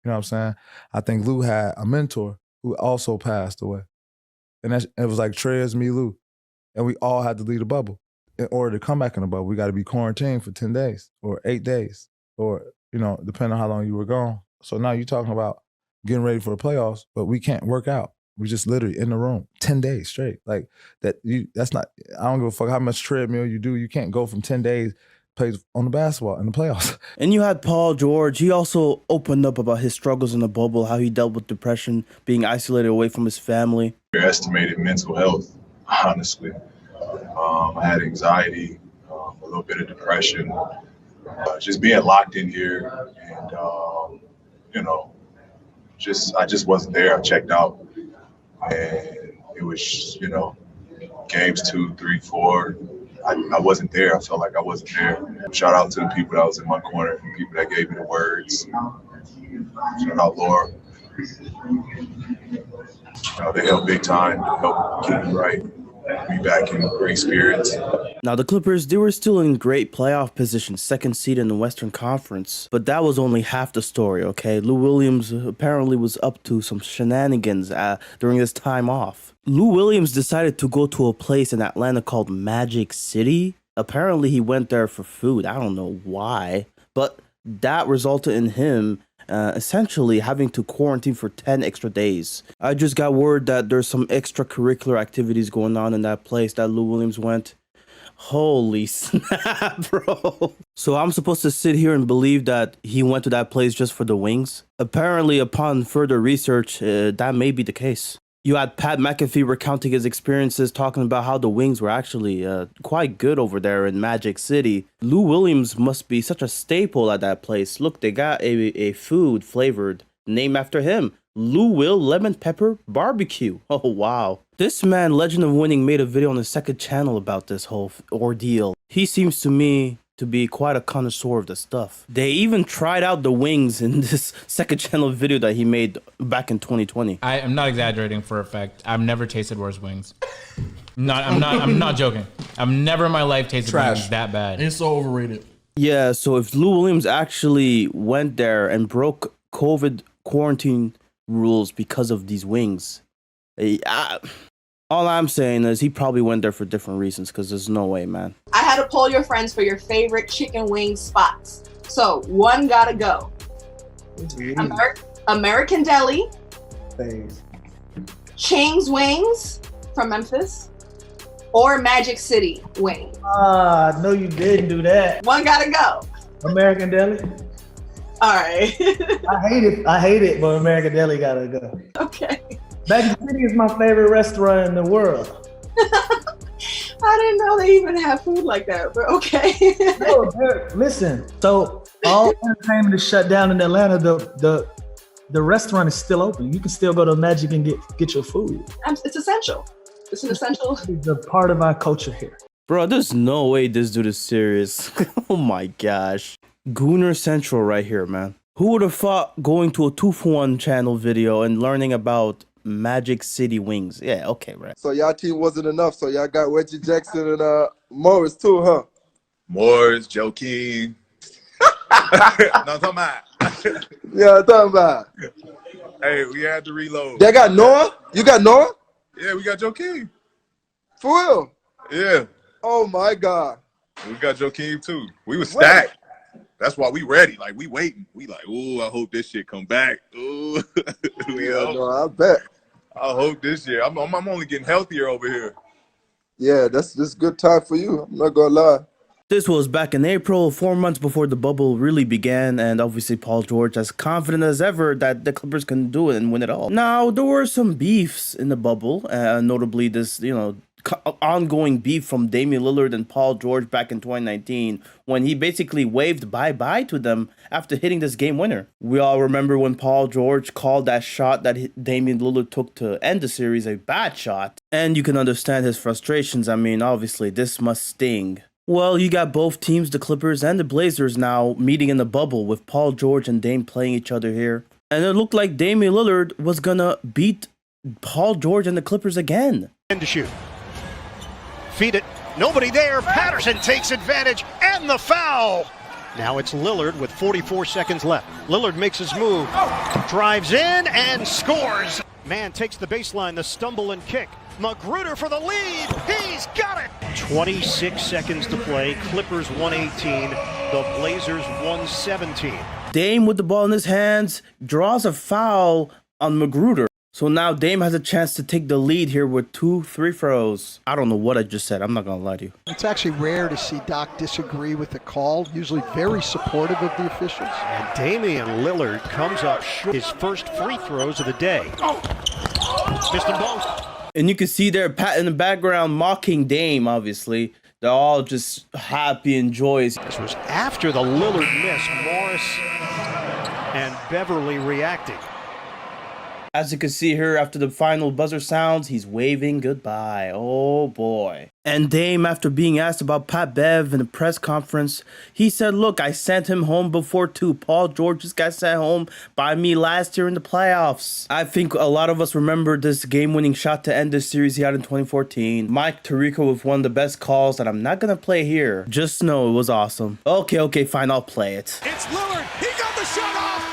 You know what I'm saying? I think Lou had a mentor who also passed away. And it was like Trez, me, Lou. And we all had to leave the bubble. In order to come back in the bubble, we got to be quarantined for 10 days or 8 days or, depending on how long you were gone. So now you're talking about getting ready for the playoffs, but we can't work out. We just literally in the room 10 days straight. Like that's not, I don't give a fuck how much treadmill you do. You can't go from 10 days plays on the basketball in the playoffs. And you had Paul George. He also opened up about his struggles in the bubble, how he dealt with depression, being isolated away from his family. Estimated mental health, honestly. I had anxiety, a little bit of depression, just being locked in here and, I just wasn't there. I checked out, and it was, games 2, 3, 4. I wasn't there. I felt like I wasn't there. Shout out to the people that was in my corner, the people that gave me the words. Shout out Laura. They helped big time to help keep me right, be back in great spirits. Now, the Clippers, they were still in great playoff position, second seed in the Western Conference. But that was only half the story, okay? Lou Williams apparently was up to some shenanigans during his time off. Lou Williams decided to go to a place in Atlanta called Magic City. Apparently, he went there for food. I don't know why. But that resulted in him essentially having to quarantine for 10 extra days. I just got word that there's some extracurricular activities going on in that place that Lou Williams went. Holy snap, bro. So I'm supposed to sit here and believe that he went to that place just for the wings? Apparently, upon further research, that may be the case. You had Pat McAfee recounting his experiences, talking about how the wings were actually quite good over there in Magic City. Lou Williams must be such a staple at that place. Look, they got a food flavored, named after him. Lou Will Lemon Pepper Barbecue. Oh, wow. This man, Legend of Winning, made a video on his second channel about this whole ordeal. He seems to me to be quite a connoisseur of the stuff. They even tried out the wings in this second channel video that he made back in 2020. I am not exaggerating for a fact. I've never tasted worse wings. I'm not joking. I've never in my life tasted wings that bad. It's so overrated. Yeah, so if Lou Williams actually went there and broke COVID quarantine rules because of these wings, all I'm saying is he probably went there for different reasons, because there's no way, man. I had to poll your friends for your favorite chicken wing spots. So one gotta go. American Deli, Ching's Wings from Memphis, or Magic City Wings. No, you didn't do that. One gotta go. American Deli. All right. I hate it, but American Deli gotta go. Okay. Magic City is my favorite restaurant in the world. I didn't know they even have food like that, but okay. No, listen. So all entertainment is shut down in Atlanta. The restaurant is still open. You can still go to Magic and get your food. It's essential. It's an essential. It's a part of our culture here. Bro, there's no way this dude is serious. Oh my gosh. Gooner Central right here, man. Who would have thought going to a 2-for-1 channel video and learning about Magic City wings? Yeah, okay, right. So y'all team wasn't enough, so y'all got Reggie Jackson and Morris too, huh? Morris, Joakim. No, I'm talking about. Yeah, I'm talking about. Hey, we had to reload. They got Noah? You got Noah? Yeah, we got Joakim. For real? Yeah. Oh my God. We got Joakim too. We was stacked. That's why we ready. Like, we waiting. We like, ooh, I hope this shit come back. Ooh. Yeah, no, I bet. I hope this year. I'm only getting healthier over here. Yeah, this good time for you. I'm not gonna lie. This was back in April, 4 months before the bubble really began, and obviously Paul George as confident as ever that the Clippers can do it and win it all. Now, there were some beefs in the bubble, notably this, ongoing beef from Damian Lillard and Paul George back in 2019 when he basically waved bye-bye to them after hitting this game winner. We all remember when Paul George called that shot that Damian Lillard took to end the series a bad shot, and you can understand his frustrations. I mean, obviously, this must sting. Well, you got both teams, the Clippers and the Blazers, now meeting in the bubble with Paul George and Dame playing each other here. And it looked like Damian Lillard was gonna beat Paul George and the Clippers again. To shoot. Feed it. Nobody there. Patterson takes advantage and the foul. Now it's Lillard with 44 seconds left. Lillard makes his move. Drives in and scores. Man takes the baseline, the stumble and kick. Magruder for the lead. He's got it. 26 seconds to play. Clippers 118. The Blazers 117. Dame with the ball in his hands draws a foul on Magruder. So now Dame has a chance to take the lead here with 2 free throws. I don't know what I just said. I'm not going to lie to you. It's actually rare to see Doc disagree with the call. Usually very supportive of the officials. And Damian Lillard comes up short. His first free throws of the day. Missed them both. And you can see there Pat in the background mocking Dame, obviously. They're all just happy and joyous. This was after the Lillard miss. Morris and Beverly reacting. As you can see here, after the final buzzer sounds, he's waving goodbye. Oh boy. And Dame, after being asked about Pat Bev in the press conference, he said, look, I sent him home before too. Paul George just got sent home by me last year in the playoffs. I think a lot of us remember this game-winning shot to end this series he had in 2014. Mike Tirico with one of the best calls that I'm not going to play here. Just know it was awesome. Okay, fine, I'll play it. It's Lillard. He got the shot off.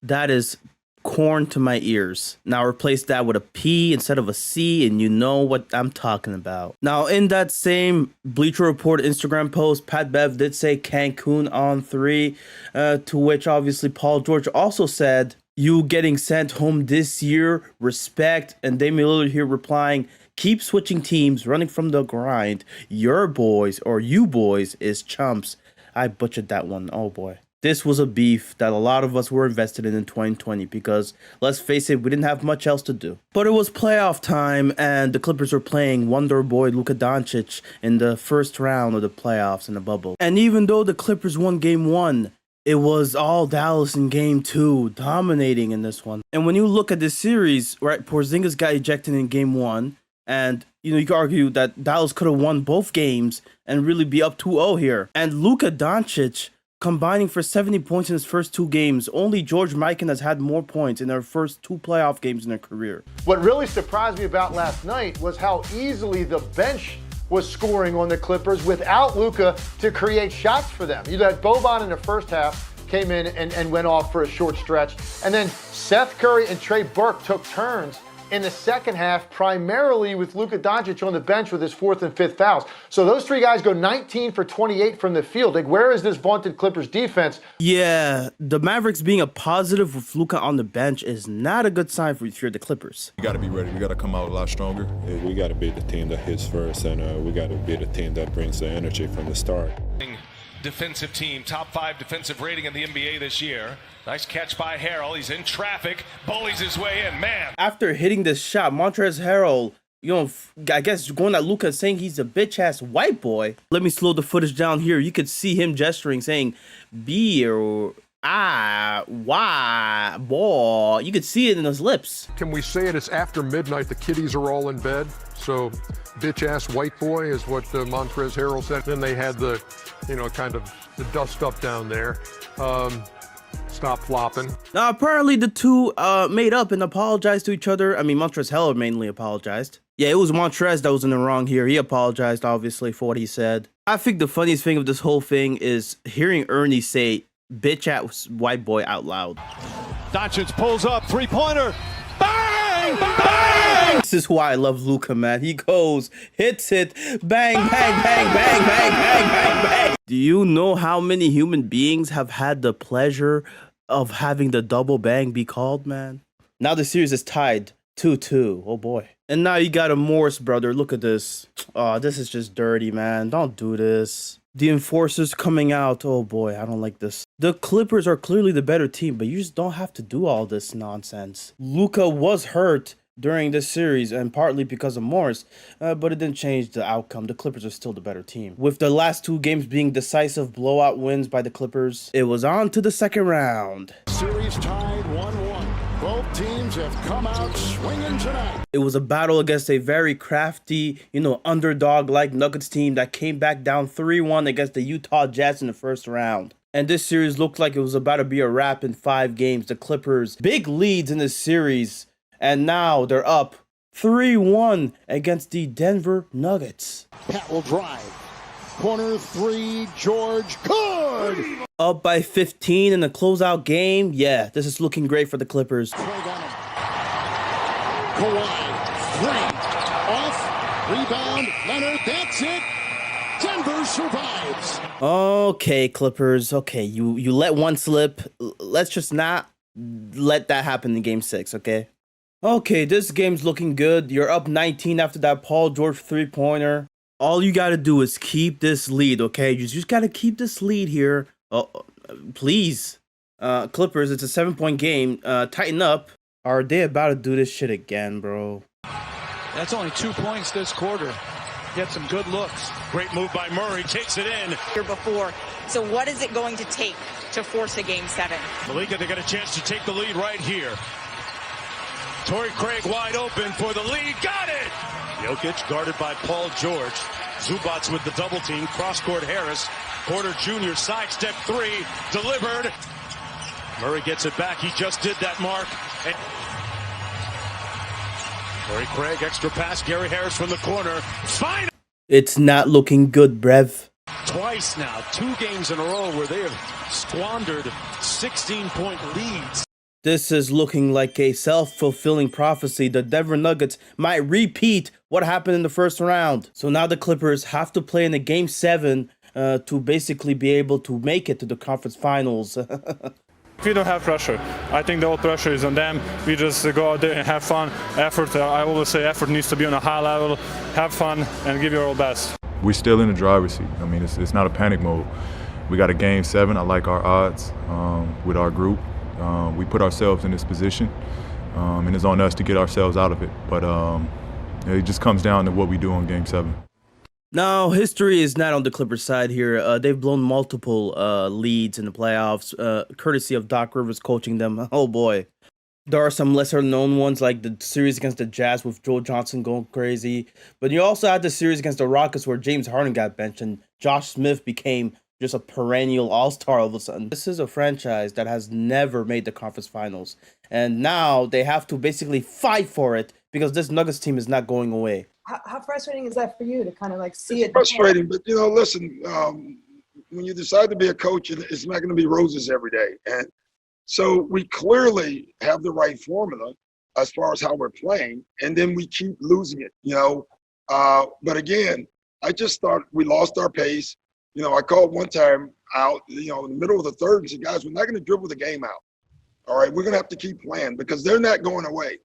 That is corn to my ears. Now replace that with a P instead of a C and you know what I'm talking about. Now in that same Bleacher Report Instagram post, Pat Bev did say Cancun on 3, to which obviously Paul George also said, you getting sent home this year, respect. And Damian Lillard here replying, keep switching teams, running from the grind. Your boys or you boys is chumps. I butchered that one. Oh boy. This was a beef that a lot of us were invested in 2020 because, let's face it, we didn't have much else to do. But it was playoff time and the Clippers were playing Wonder Boy Luka Doncic in the first round of the playoffs in the bubble. And even though the Clippers won game 1, it was all Dallas in game 2, dominating in this one. And when you look at this series, right, Porzingis got ejected in game 1 and you could argue that Dallas could have won both games and really be up 2-0 here. And Luka Doncic combining for 70 points in his first 2 games. Only George Mikan has had more points in their first 2 playoff games in their career. What really surprised me about last night was how easily the bench was scoring on the Clippers without Luka to create shots for them. You had Boban in the first half, came in and went off for a short stretch. And then Seth Curry and Trey Burke took turns in the second half, primarily with Luka Doncic on the bench with his 4th and 5th fouls. So those 3 guys go 19 for 28 from the field. Like, where is this vaunted Clippers defense? Yeah, the Mavericks being a positive with Luka on the bench is not a good sign if you're the Clippers. We got to be ready. We got to come out a lot stronger. We got to be the team that hits first, and we got to be the team that brings the energy from the start. Defensive team, top 5 defensive rating in the NBA this year. Nice catch by Harrell. He's in traffic, bullies his way in. Man. After hitting this shot, Montrezl Harrell, I guess going at Luka saying he's a bitch-ass white boy. Let me slow the footage down here. You could see him gesturing, saying, B or I, why, boy. You could see it in his lips. Can we say it? It's after midnight. The kiddies are all in bed. So, bitch-ass white boy is what Montrezl Harrell said. Then they had the, kind of the dust up down there. Stop flopping. Now, apparently the two made up and apologized to each other. I mean, Montrezl Harrell mainly apologized. Yeah, it was Montrez that was in the wrong here. He apologized, obviously, for what he said. I think the funniest thing of this whole thing is hearing Ernie say, bitch-ass white boy out loud. Doncic pulls up, 3-pointer. Bang! Bang! This is why I love Luka, man. He goes, hits it, bang, bang, bang, bang, bang, bang, bang, bang. Do you know how many human beings have had the pleasure of having the double bang be called, man? Now the series is tied 2-2. Oh boy. And now you got a Morris brother. Look at this. Oh, this is just dirty, man. Don't do this. The enforcers coming out. Oh boy, I don't like this. The Clippers are clearly the better team, but you just don't have to do all this nonsense. Luka was hurt during this series, and partly because of Morris, but it didn't change the outcome. The Clippers are still the better team. With the last 2 games being decisive blowout wins by the Clippers, it was on to the second round. Series tied 1-1. Both teams have come out swinging tonight. It was a battle against a very crafty, underdog-like Nuggets team that came back down 3-1 against the Utah Jazz in the first round. And this series looked like it was about to be a wrap in 5 games. The Clippers, big leads in this series, and now they're up 3-1 against the Denver Nuggets. Pat will drive. Corner 3, George, good! Up by 15 in the closeout game. Yeah, this is looking great for the Clippers. Kawhi, 3, off, rebound, Leonard, that's it. Denver survives. Okay, Clippers. Okay, you let one slip. Let's just not let that happen in game 6, okay? Okay, this game's looking good. You're up 19 after that Paul George 3-pointer. All you gotta do is keep this lead, okay? You just gotta keep this lead here. Oh, please. Clippers, it's a 7-point game. Tighten up. Are they about to do this shit again, bro? That's only 2 points this quarter. Get some good looks. Great move by Murray, takes it in. Here before. So what is it going to take to force a game 7? Malika, they got a chance to take the lead right here. Torrey Craig wide open for the lead. Got it! Jokic guarded by Paul George. Zubats with the double team. Cross-court Harris. Porter Jr. sidestep 3. Delivered. Murray gets it back. He just did that, Mark. And Torrey Craig, extra pass. Gary Harris from the corner. Final! It's not looking good, Brev. Twice now. 2 games in a row where they have squandered 16-point leads. This is looking like a self-fulfilling prophecy. The Denver Nuggets might repeat what happened in the first round. So now the Clippers have to play in the game 7 to basically be able to make it to the conference finals. We don't have pressure. I think the whole pressure is on them. We just go out there and have fun. Effort, I always say effort needs to be on a high level. Have fun and give your all best. We're still in the driver's seat. I mean, it's not a panic mode. We got a game 7. I like our odds with our group. We put ourselves in this position, and it's on us to get ourselves out of it. But it just comes down to what we do on Game 7. Now, history is not on the Clippers side here. They've blown multiple leads in the playoffs, courtesy of Doc Rivers coaching them. Oh, boy. There are some lesser-known ones, like the series against the Jazz with Joe Johnson going crazy. But you also had the series against the Rockets where James Harden got benched and Josh Smith became just a perennial all-star all of a sudden. This is a franchise that has never made the conference finals. And now they have to basically fight for it because this Nuggets team is not going away. How frustrating is that for you to kind of like see it? Frustrating, but listen, when you decide to be a coach, it's not going to be roses every day. And so we clearly have the right formula as far as how we're playing, and then we keep losing it, But again, I just thought we lost our pace. I called one time out, in the middle of the third and said, guys, we're not going to dribble the game out. All right, we're going to have to keep playing because they're not going away.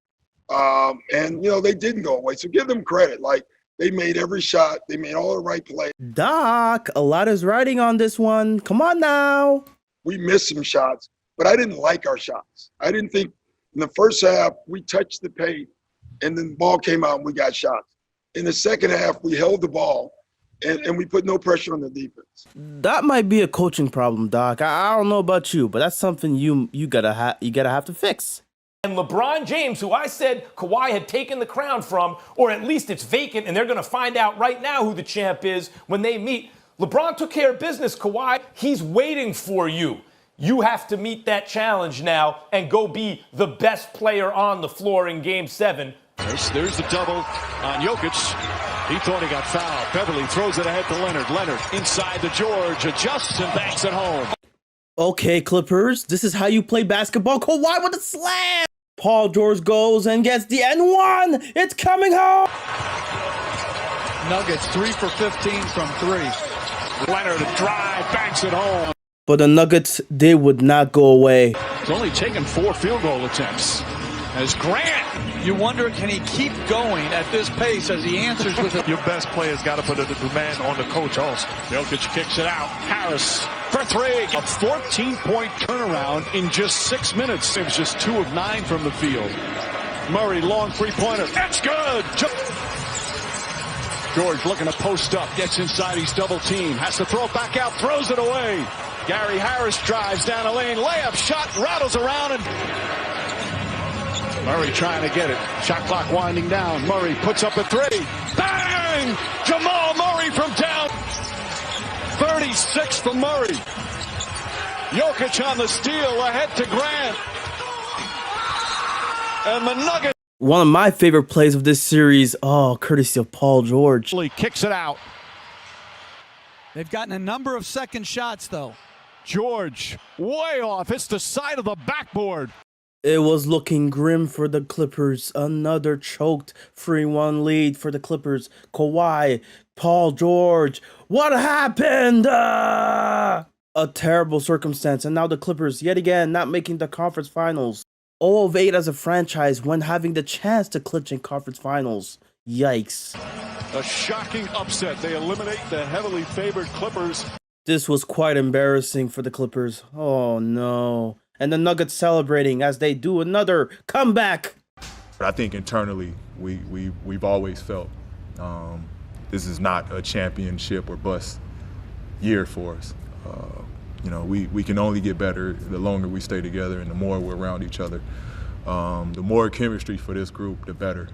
And they didn't go away. So give them credit. Like, they made every shot. They made all the right plays. Doc, a lot is riding on this one. Come on now. We missed some shots, but I didn't like our shots. I didn't think in the first half we touched the paint and then the ball came out and we got shots. In the second half, we held the ball. And we put no pressure on the defense. That might be a coaching problem, Doc. I don't know about you, but that's something you gotta have to fix. And LeBron James, who I said Kawhi had taken the crown from, or at least it's vacant, and they're going to find out right now who the champ is when they meet. LeBron took care of business, Kawhi. He's waiting for you. You have to meet that challenge now and go be the best player on the floor in Game 7. There's the double on Jokic. He thought he got fouled. Beverly throws it ahead to Leonard. Leonard inside the George, adjusts and banks it home. Okay, Clippers, this is how you play basketball. Kawhi with a slam. Paul George goes and gets the N1. It's coming home. Nuggets 3 for 15 from 3. Leonard drive, banks it home. But the Nuggets, they would not go away. He's only taken 4 field goal attempts. As Grant. You wonder, can he keep going at this pace as he answers with it? Your best player's got to put a demand on the coach also. Jokic kicks it out. Harris for three. A 14-point turnaround in just 6 minutes. It was just 2 of 9 from the field. Murray, long three-pointer. That's good. George looking to post up. Gets inside. He's double teamed. Has to throw it back out. Throws it away. Gary Harris drives down the lane. Layup shot. Rattles around and Murray trying to get it. Shot clock winding down. Murray puts up a three. Bang! Jamal Murray from down. 36 for Murray. Jokic on the steal ahead to Grant. And the Nuggets. One of my favorite plays of this series, courtesy of Paul George. He kicks it out. They've gotten a number of second shots, though. George, way off. It's the side of the backboard. It was looking grim for the Clippers. Another choked 3-1 lead for the Clippers. Kawhi, Paul George. What happened? A terrible circumstance. And now the Clippers, yet again, not making the conference finals. 0 of 8 as a franchise when having the chance to clinch in conference finals. Yikes. A shocking upset. They eliminate the heavily favored Clippers. This was quite embarrassing for the Clippers. Oh, no. And the Nuggets celebrating as they do another comeback. But I think internally, we've always felt this is not a championship or bust year for us. We can only get better the longer we stay together and the more we're around each other. The more chemistry for this group, the better.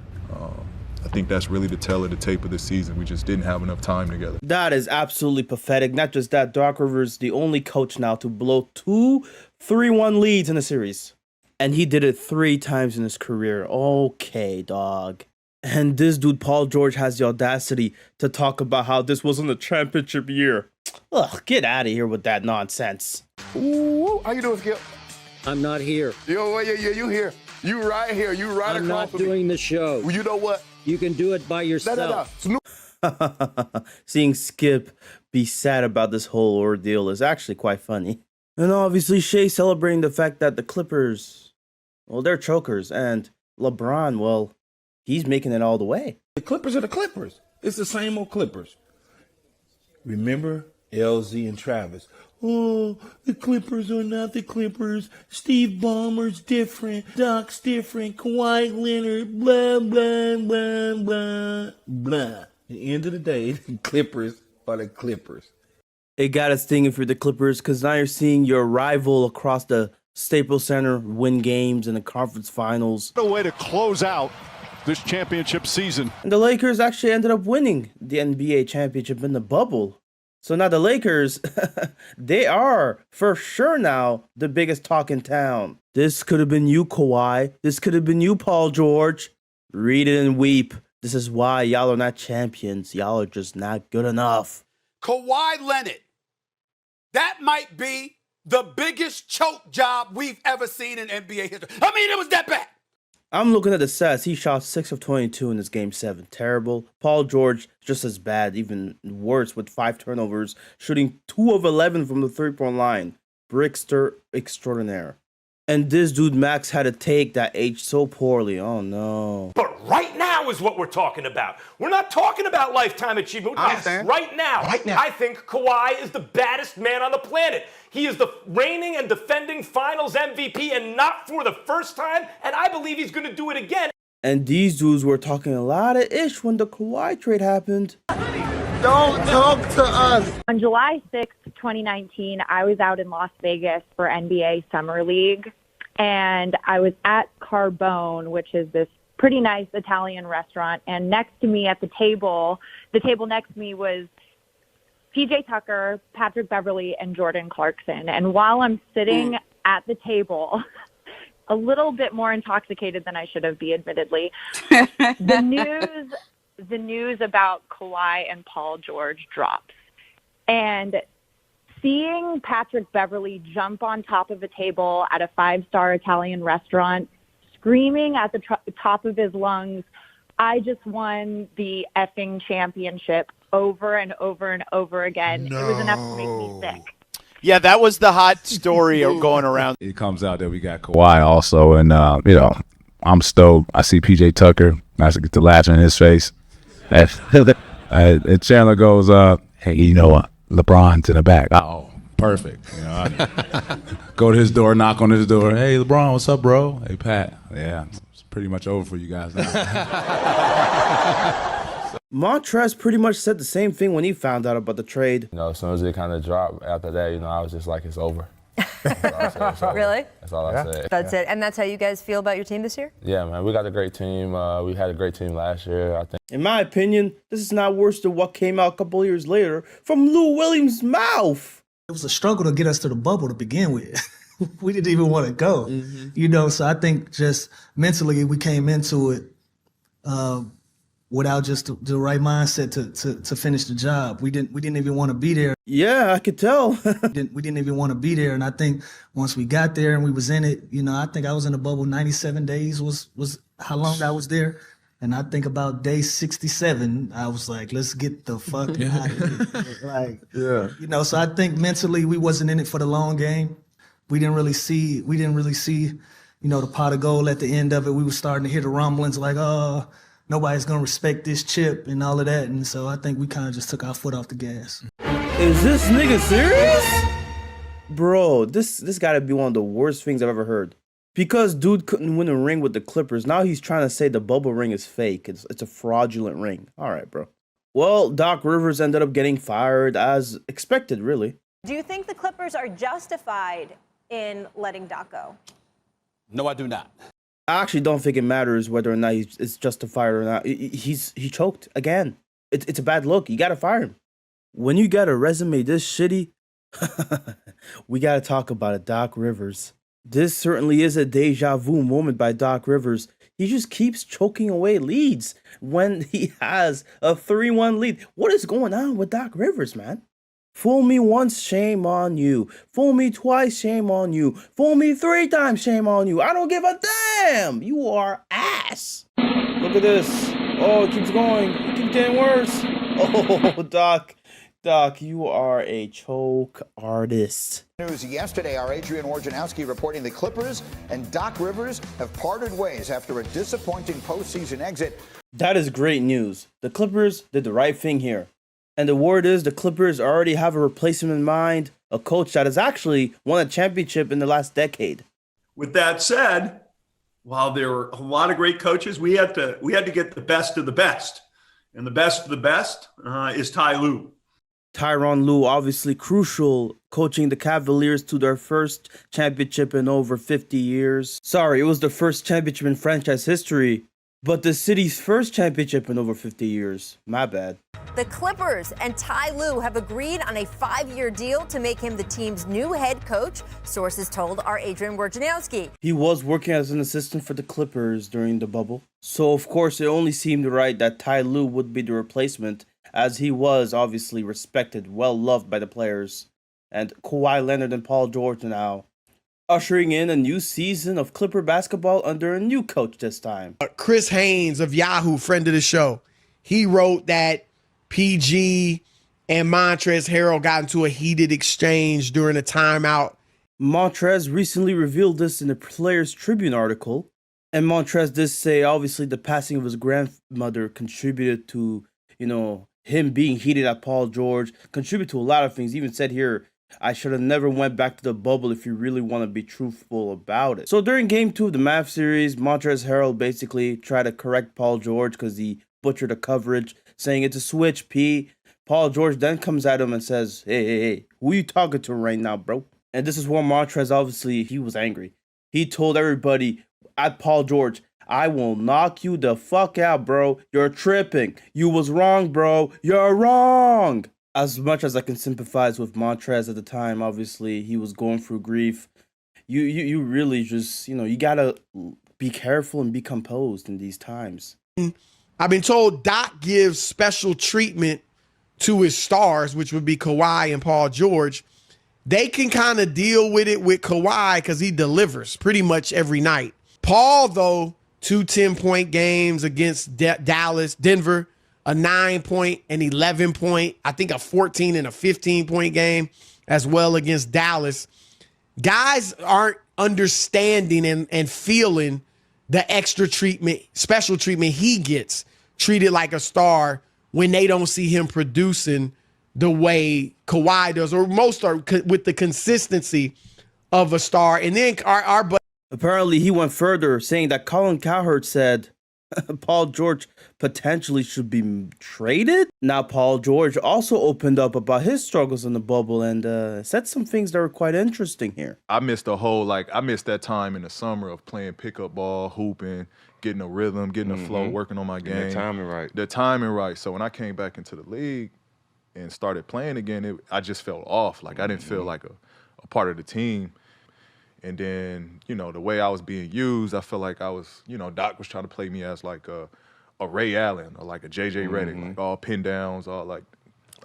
I think that's really the tell of the tape of the season. We just didn't have enough time together. That is absolutely pathetic. Not just that, Doc Rivers, the only coach now to blow 2 3-1 leads in a series. And he did it 3 times in his career. Okay, dog. And this dude, Paul George, has the audacity to talk about how this wasn't a championship year. Ugh, get out of here with that nonsense. Ooh, how you doing, Skip? I'm not here. Yo, you here. You right here. You right I'm across not doing the show. Well, you know what? You can do it by yourself. Seeing Skip be sad about this whole ordeal is actually quite funny. And obviously Shea celebrating the fact that the Clippers, well, they're chokers. And LeBron, well, he's making it all the way. The Clippers are the Clippers. It's the same old Clippers. Remember LZ and Travis? Oh, the Clippers are not the Clippers. Steve Ballmer's different. Doc's different. Kawhi Leonard, blah, blah, blah, blah, blah. At the end of the day, the Clippers are the Clippers. It got us thinking for the Clippers because now you're seeing your rival across the Staples Center win games in the conference finals. What a way to close out this championship season. And the Lakers actually ended up winning the NBA championship in the bubble. So now the Lakers, they are for sure now the biggest talk in town. This could have been you, Kawhi. This could have been you, Paul George. Read it and weep. This is why y'all are not champions. Y'all are just not good enough. Kawhi Leonard. That might be the biggest choke job we've ever seen in NBA history. I mean, it was that bad. I'm looking at the stats. He shot 6 of 22 in this game 7. Terrible. Paul George, just as bad, even worse with 5 turnovers, shooting 2 of 11 from the 3-point line. Brickster extraordinaire. And this dude, Max, had a take that aged so poorly. Oh, no. But right now is what we're talking about. We're not talking about lifetime achievement. Right now. I think Kawhi is the baddest man on the planet. He is the reigning and defending finals MVP, and not for the first time, and I believe he's going to do it again. And these dudes were talking a lot of ish when the Kawhi trade happened. Don't talk to us. On July 6th, 2019, I was out in Las Vegas for NBA Summer League, and I was at Carbone, which is this pretty nice Italian restaurant, and next to me at the table next to me was PJ Tucker, Patrick Beverley, and Jordan Clarkson. And while I'm sitting at the table, a little bit more intoxicated than I should have been, admittedly, the news about Kawhi and Paul George drops. And seeing Patrick Beverley jump on top of a table at a 5-star Italian restaurant, screaming at the top of his lungs, I just won the effing championship over and over and over again. No. It was enough to make me sick. Yeah, that was the hot story going around. It comes out that we got Kawhi also, and I'm stoked. I see PJ Tucker. I get the laughter in his face. And Chandler goes, hey, you know, LeBron's in the back. Oh, perfect. You know, I go to his door, knock on his door. Hey, LeBron, what's up, bro? Hey, Pat. Yeah, it's pretty much over for you guys now. Montrez pretty much said the same thing when he found out about the trade. You know, as soon as it kind of dropped after that, you know, I was just like, it's over. Really? That's all I said. That's it. And that's how you guys feel about your team this year? Yeah, man, we got a great team. We had a great team last year, I think. In my opinion, this is not worse than what came out a couple of years later from Lou Williams' mouth. It was a struggle to get us to the bubble to begin with. We didn't even want to go, you know, so I think just mentally we came into it without just the right mindset to finish the job. We didn't even want to be there. Yeah, I could tell. we didn't even want to be there, and I think once we got there and we was in it, you know, I think I was in the bubble 97 days was how long I was there. And I think about day 67, I was like, let's get the fuck out of here. Like, yeah. You know, so I think mentally we wasn't in it for the long game. We didn't really see, you know, the pot of gold at the end of it. We were starting to hear the rumblings like, oh, nobody's going to respect this chip and all of that. And so I think we kind of just took our foot off the gas. Is this nigga serious? Bro, this got to be one of the worst things I've ever heard. Because dude couldn't win a ring with the Clippers, now he's trying to say the bubble ring is fake. It's a fraudulent ring. All right, bro. Well, Doc Rivers ended up getting fired as expected, really. Do you think the Clippers are justified in letting Doc go? No, I do not. I actually don't think it matters whether or not it's justified or not. He choked again. It's a bad look. You got to fire him. When you got a resume this shitty, we got to talk about it, Doc Rivers. This certainly is a deja vu moment by Doc Rivers. He just keeps choking away leads when he has a 3-1 lead. What is going on with Doc Rivers, man? Fool me once, shame on you. Fool me twice, shame on you. Fool me 3 times, shame on you. I don't give a damn. You are ass. Look at this. Oh, it keeps going. It keeps getting worse. Oh, Doc, you are a choke artist. News yesterday, our Adrian Wojnarowski reporting the Clippers and Doc Rivers have parted ways after a disappointing postseason exit. That is great news. The Clippers did the right thing here. And the word is the Clippers already have a replacement in mind, a coach that has actually won a championship in the last decade. With that said, while there were a lot of great coaches, we had to get the best of the best. And the best of the best is Ty Lue. Tyronn Lue, obviously crucial, coaching the Cavaliers to their first championship in over 50 years. Sorry, it was the first championship in franchise history, but the city's first championship in over 50 years. My bad. The Clippers and Ty Lue have agreed on a 5-year deal to make him the team's new head coach, sources told our Adrian Wojnarowski. He was working as an assistant for the Clippers during the bubble, so of course it only seemed right that Ty Lue would be the replacement, as he was obviously respected, well-loved by the players. And Kawhi Leonard and Paul George now ushering in a new season of Clipper basketball under a new coach this time. Chris Haynes of Yahoo, friend of the show, he wrote that PG and Montrezl Harrell got into a heated exchange during a timeout. Montrez recently revealed this in a Players Tribune article. And Montrez did say, obviously, the passing of his grandmother contributed to, him being heated at Paul George, contributed to a lot of things. He even said here, I should have never went back to the bubble if you really want to be truthful about it. So during Game 2 of the Mavs series, Montrezl Harrell basically tried to correct Paul George because he butchered the coverage, saying it's a switch, P. Paul George then comes at him and says, hey, who you talking to right now, bro? And this is where Montrez, obviously, he was angry. He told everybody at Paul George, I will knock you the fuck out, bro. You're tripping. You was wrong, bro. You're wrong. As much as I can sympathize with Montrez at the time, obviously, he was going through grief. You really just, you gotta be careful and be composed in these times. I've been told Doc gives special treatment to his stars, which would be Kawhi and Paul George. They can kind of deal with it with Kawhi because he delivers pretty much every night. Paul, though, 2 10-point games against Dallas, Denver, a 9-point and 11-point, I think a 14 and a 15-point game as well against Dallas. Guys aren't understanding and feeling the extra treatment, special treatment he gets, treated like a star when they don't see him producing the way Kawhi does, or most are with the consistency of a star. And then our apparently he went further, saying that Colin Cowherd said Paul George potentially should be traded. Now, Paul George also opened up about his struggles in the bubble and said some things that were quite interesting here. I missed I missed that time in the summer of playing pickup ball, hooping, getting a rhythm, getting a flow, working on my game. The timing right. The timing right. So when I came back into the league and started playing again, I just felt off. Like I didn't feel like a part of the team. And then, you know, the way I was being used, I felt like I was, you know, Doc was trying to play me as like a Ray Allen or like a JJ Redick, like all pin downs, all like,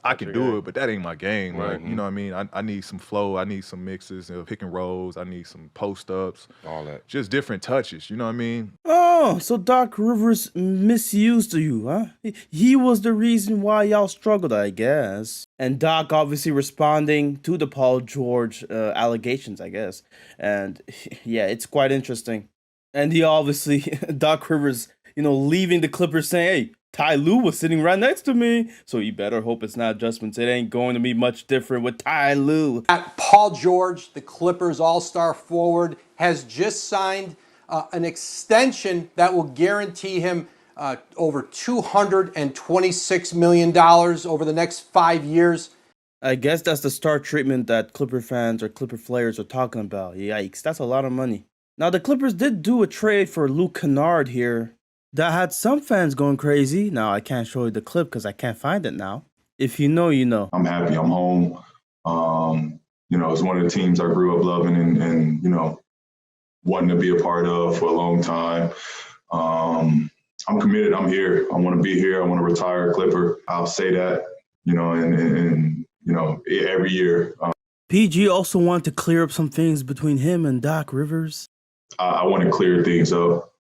I can do it, but that ain't my game, right? You know what I mean? I need some flow, I need some mixes, pick and rolls, I need some post-ups. All that. Just different touches, you know what I mean? Oh, so Doc Rivers misused you, huh? He was the reason why y'all struggled, I guess. And Doc obviously responding to the Paul George allegations, I guess. And yeah, it's quite interesting. And he obviously, Doc Rivers, you know, leaving the Clippers saying, hey, Ty Lue was sitting right next to me, so you better hope it's not adjustments. It ain't going to be much different with Ty Lue. Paul George, the Clippers all-star forward, has just signed an extension that will guarantee him over $226 million over the next 5 years. I guess that's the star treatment that Clipper fans or Clipper players are talking about. Yikes, that's a lot of money. Now, the Clippers did do a trade for Luke Kennard here that had some fans going crazy. Now, I can't show you the clip because I can't find it now. If you know, you know. I'm happy I'm home. You know, it's one of the teams I grew up loving and you know, wanting to be a part of for a long time. I'm committed. I'm here. I want to be here. I want to retire a Clipper. I'll say that, you know, and you know, every year. PG also wanted to clear up some things between him and Doc Rivers. I want to clear things up.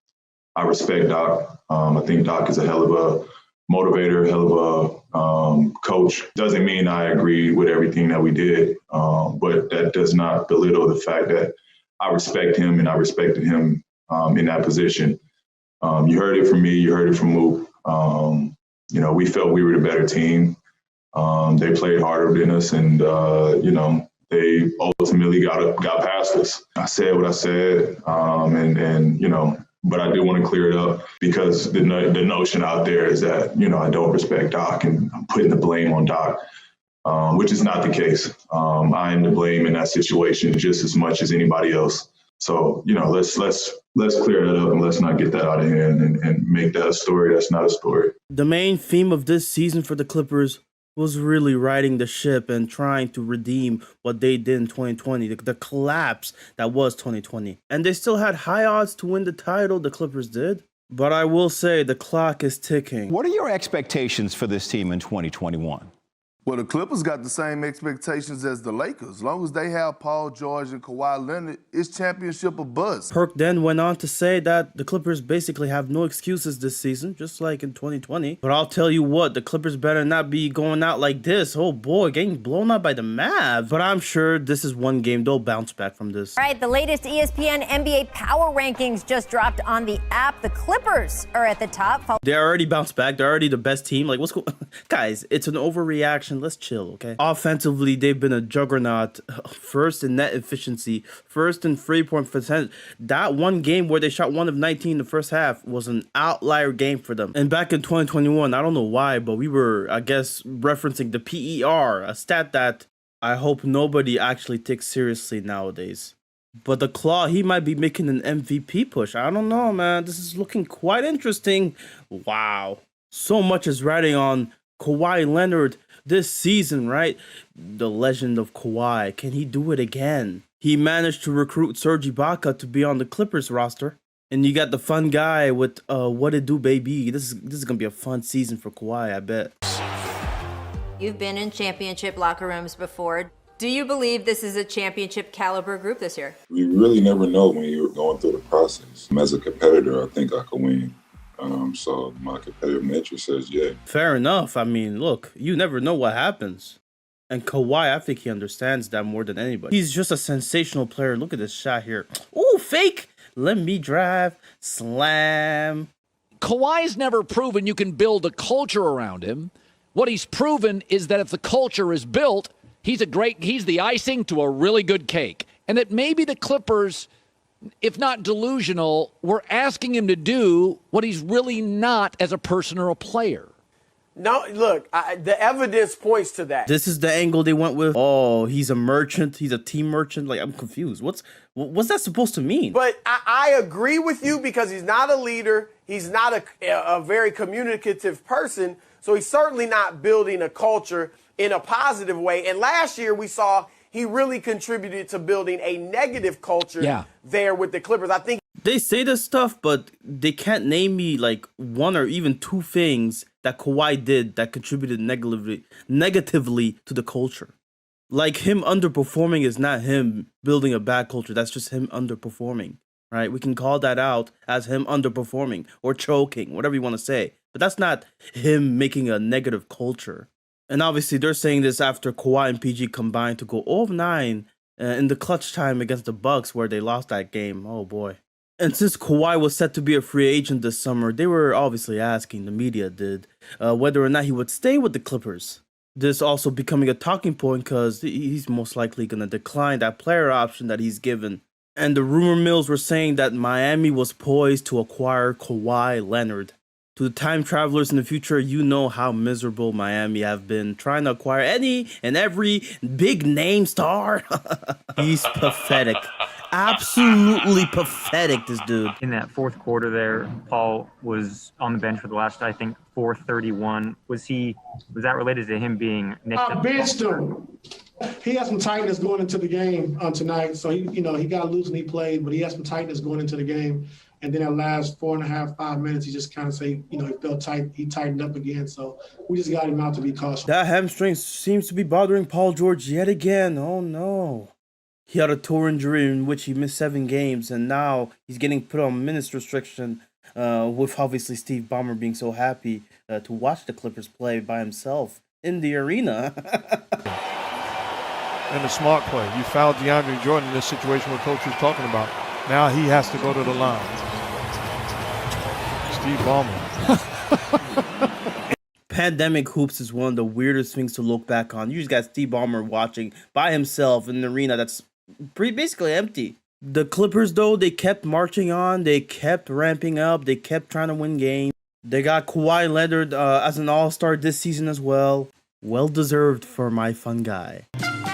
I respect Doc. I think Doc is a hell of a motivator, hell of a coach. Doesn't mean I agree with everything that we did, but that does not belittle the fact that I respect him and I respected him in that position. You heard it from me. You heard it from Mook. You know, we felt we were the better team. They played harder than us, and you know, they ultimately got past us. I said what I said, and you know. But I do want to clear it up because the notion out there is that, you know, I don't respect Doc and I'm putting the blame on Doc, which is not the case. I am to blame in that situation just as much as anybody else. So, you know, let's clear that up and let's not get that out of hand and make that a story that's not a story. The main theme of this season for the Clippers was really riding the ship and trying to redeem what they did in 2020, the collapse that was 2020. And they still had high odds to win the title, the Clippers did. But I will say the clock is ticking. What are your expectations for this team in 2021? Well, the Clippers got the same expectations as the Lakers. As long as they have Paul George and Kawhi Leonard, it's championship or bust. Perk then went on to say that the Clippers basically have no excuses this season, just like in 2020. But I'll tell you what, the Clippers better not be going out like this. Oh boy, getting blown out by the Mavs. But I'm sure this is one game. They'll bounce back from this. All right, the latest ESPN NBA power rankings just dropped on the app. The Clippers are at the top. They already bounced back. They're already the best team. Like, what's going on? Guys, it's an overreaction. Let's chill, okay? Offensively, they've been a juggernaut. First in net efficiency, first in three-point percentage. That one game where they shot 1 of 19 in the first half was an outlier game for them. And back in 2021, I don't know why, but we were, I guess, referencing the PER, a stat that I hope nobody actually takes seriously nowadays. But the Claw, he might be making an MVP push. I don't know, man. This is looking quite interesting. Wow. So much is riding on Kawhi Leonard this season, right? The legend of Kawhi. Can he do it again? He managed to recruit Serge Ibaka to be on the Clippers roster. And you got the fun guy with What It Do, Baby. This is going to be a fun season for Kawhi, I bet. You've been in championship locker rooms before. Do you believe this is a championship caliber group this year? You really never know when you're going through the process. As a competitor, I think I could win. So my competitive nature says, yeah. Fair enough. I mean, look, you never know what happens. And Kawhi, I think he understands that more than anybody. He's just a sensational player. Look at this shot here. Ooh, fake. Let me drive. Slam. Kawhi's never proven you can build a culture around him. What he's proven is that if the culture is built, he's the icing to a really good cake. And that maybe the Clippers, if not delusional, were asking him to do what he's really not as a person or a player. No, look, the evidence points to that. This is the angle they went with. Oh, he's a merchant. He's a team merchant. Like, I'm confused. What's that supposed to mean? But I agree with you because he's not a leader. He's not a very communicative person. So he's certainly not building a culture in a positive way. And last year we saw he really contributed to building a negative culture there with the Clippers. I think they say this stuff, but they can't name me like one or even two things that Kawhi did that contributed negatively to the culture. Like him underperforming is not him building a bad culture. That's just him underperforming, right? We can call that out as him underperforming or choking, whatever you want to say. But that's not him making a negative culture. And obviously they're saying this after Kawhi and PG combined to go 0-9 in the clutch time against the Bucks where they lost that game. Oh boy. And since Kawhi was set to be a free agent this summer, they were obviously asking, the media did, whether or not he would stay with the Clippers. This also becoming a talking point because he's most likely going to decline that player option that he's given. And the rumor mills were saying that Miami was poised to acquire Kawhi Leonard. To the time travelers in the future, you know how miserable Miami have been trying to acquire any and every big name star. He's pathetic. Absolutely pathetic, this dude. In that fourth quarter there, Paul was on the bench for the last, I think, 4:31. Was that related to him being nicked up? Benched him. He had some tightness going into the game tonight. So, he got loose and he played, but he had some tightness going into the game. And then that last 4.5, 5 minutes, he just kind of he felt tight. He tightened up again. So we just got him out to be cautious. That hamstring seems to be bothering Paul George yet again. Oh, no. He had a toe injury in which he missed 7 games, and now he's getting put on minutes restriction with obviously Steve Ballmer being so happy to watch the Clippers play by himself in the arena. And a smart play. You fouled DeAndre Jordan in this situation what Coach was talking about. Now he has to go to the line. Steve Ballmer. Pandemic hoops is one of the weirdest things to look back on. You just got Steve Ballmer watching by himself in an arena that's basically empty. The Clippers, though, they kept marching on. They kept ramping up. They kept trying to win games. They got Kawhi Leonard as an all-star this season as well. Well-deserved for my fun guy.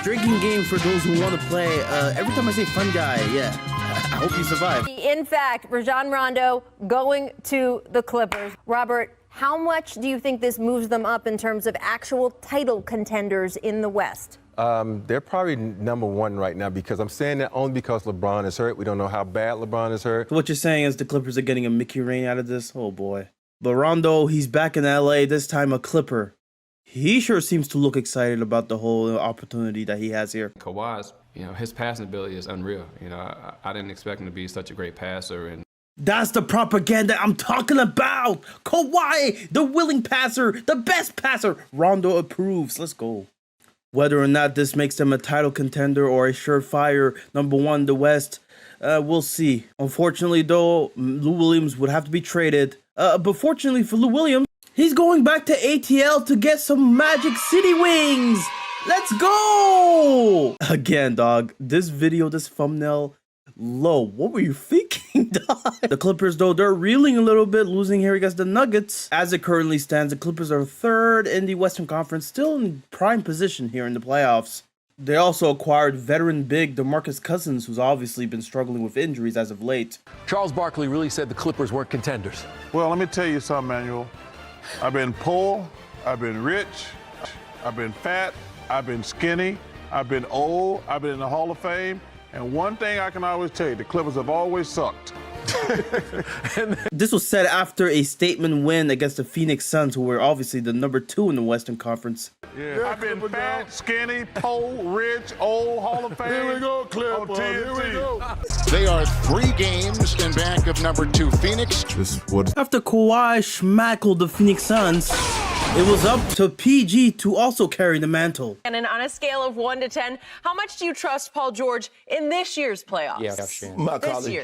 Drinking game for those who want to play. Every time I say fun guy, yeah, I hope you survive. In fact, Rajon Rondo going to the Clippers. Robert, how much do you think this moves them up in terms of actual title contenders in the West? They're probably number one right now because I'm saying that only because LeBron is hurt. We don't know how bad LeBron is hurt. So what you're saying is the Clippers are getting a Mickey Rain out of this? Oh, boy. But Rondo, he's back in L.A., this time a Clipper. He sure seems to look excited about the whole opportunity that he has here. Kawhi's, his passing ability is unreal. I didn't expect him to be such a great passer. And that's the propaganda I'm talking about. Kawhi, the willing passer, the best passer. Rondo approves. Let's go. Whether or not this makes them a title contender or a surefire number one in the West, we'll see. Unfortunately, though, Lou Williams would have to be traded. But fortunately for Lou Williams, he's going back to ATL to get some Magic City wings. Let's go. Again, dog, this video, this thumbnail, low. What were you thinking, dog? The Clippers, though, they're reeling a little bit, losing here against the Nuggets. As it currently stands, the Clippers are third in the Western Conference, still in prime position here in the playoffs. They also acquired veteran big DeMarcus Cousins, who's obviously been struggling with injuries as of late. Charles Barkley really said the Clippers weren't contenders. Well, let me tell you something, Manuel. I've been poor, I've been rich, I've been fat, I've been skinny, I've been old, I've been in the Hall of Fame, and one thing I can always tell you, the Clippers have always sucked. This was said after a statement win against the Phoenix Suns, who were obviously the number 2 in the Western Conference. Yeah, I've been fat, skinny, poor, rich, old, Hall of Fame. Here we go, Clippers. Here we go. They are 3 games in back of number 2 Phoenix. After Kawhi schmackled the Phoenix Suns, It was up to PG to also carry the mantle. And on a scale of 1 to 10, how much do you trust Paul George in this year's playoffs? Yeah,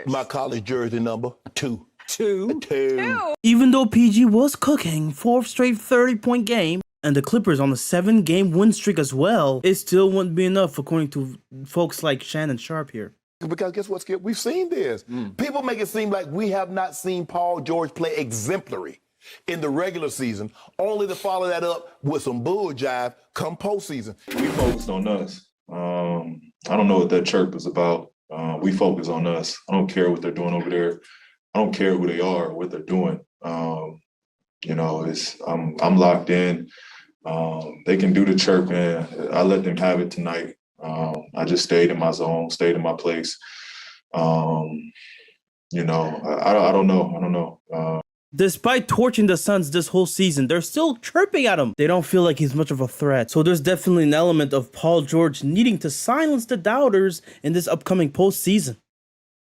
my college jersey number 2. 2. Even though PG was cooking, 4th straight 30-point game, and the Clippers on a 7-game win streak as well, it still wouldn't be enough according to folks like Shannon Sharp here. Because guess what, Skip? We've seen this. People make it seem like we have not seen Paul George play exemplary in the regular season, only to follow that up with some bull jive come postseason. We focused on us. I don't know what that chirp is about. We focus on us. I don't care what they're doing over there. I don't care who they are, what they're doing. You know, I'm locked in. They can do the chirp, and I let them have it tonight. I just stayed in my zone, stayed in my place. You know, I don't know. Despite torching the Suns this whole season, they're still chirping at him. They don't feel like he's much of a threat. So there's definitely an element of Paul George needing to silence the doubters in this upcoming postseason.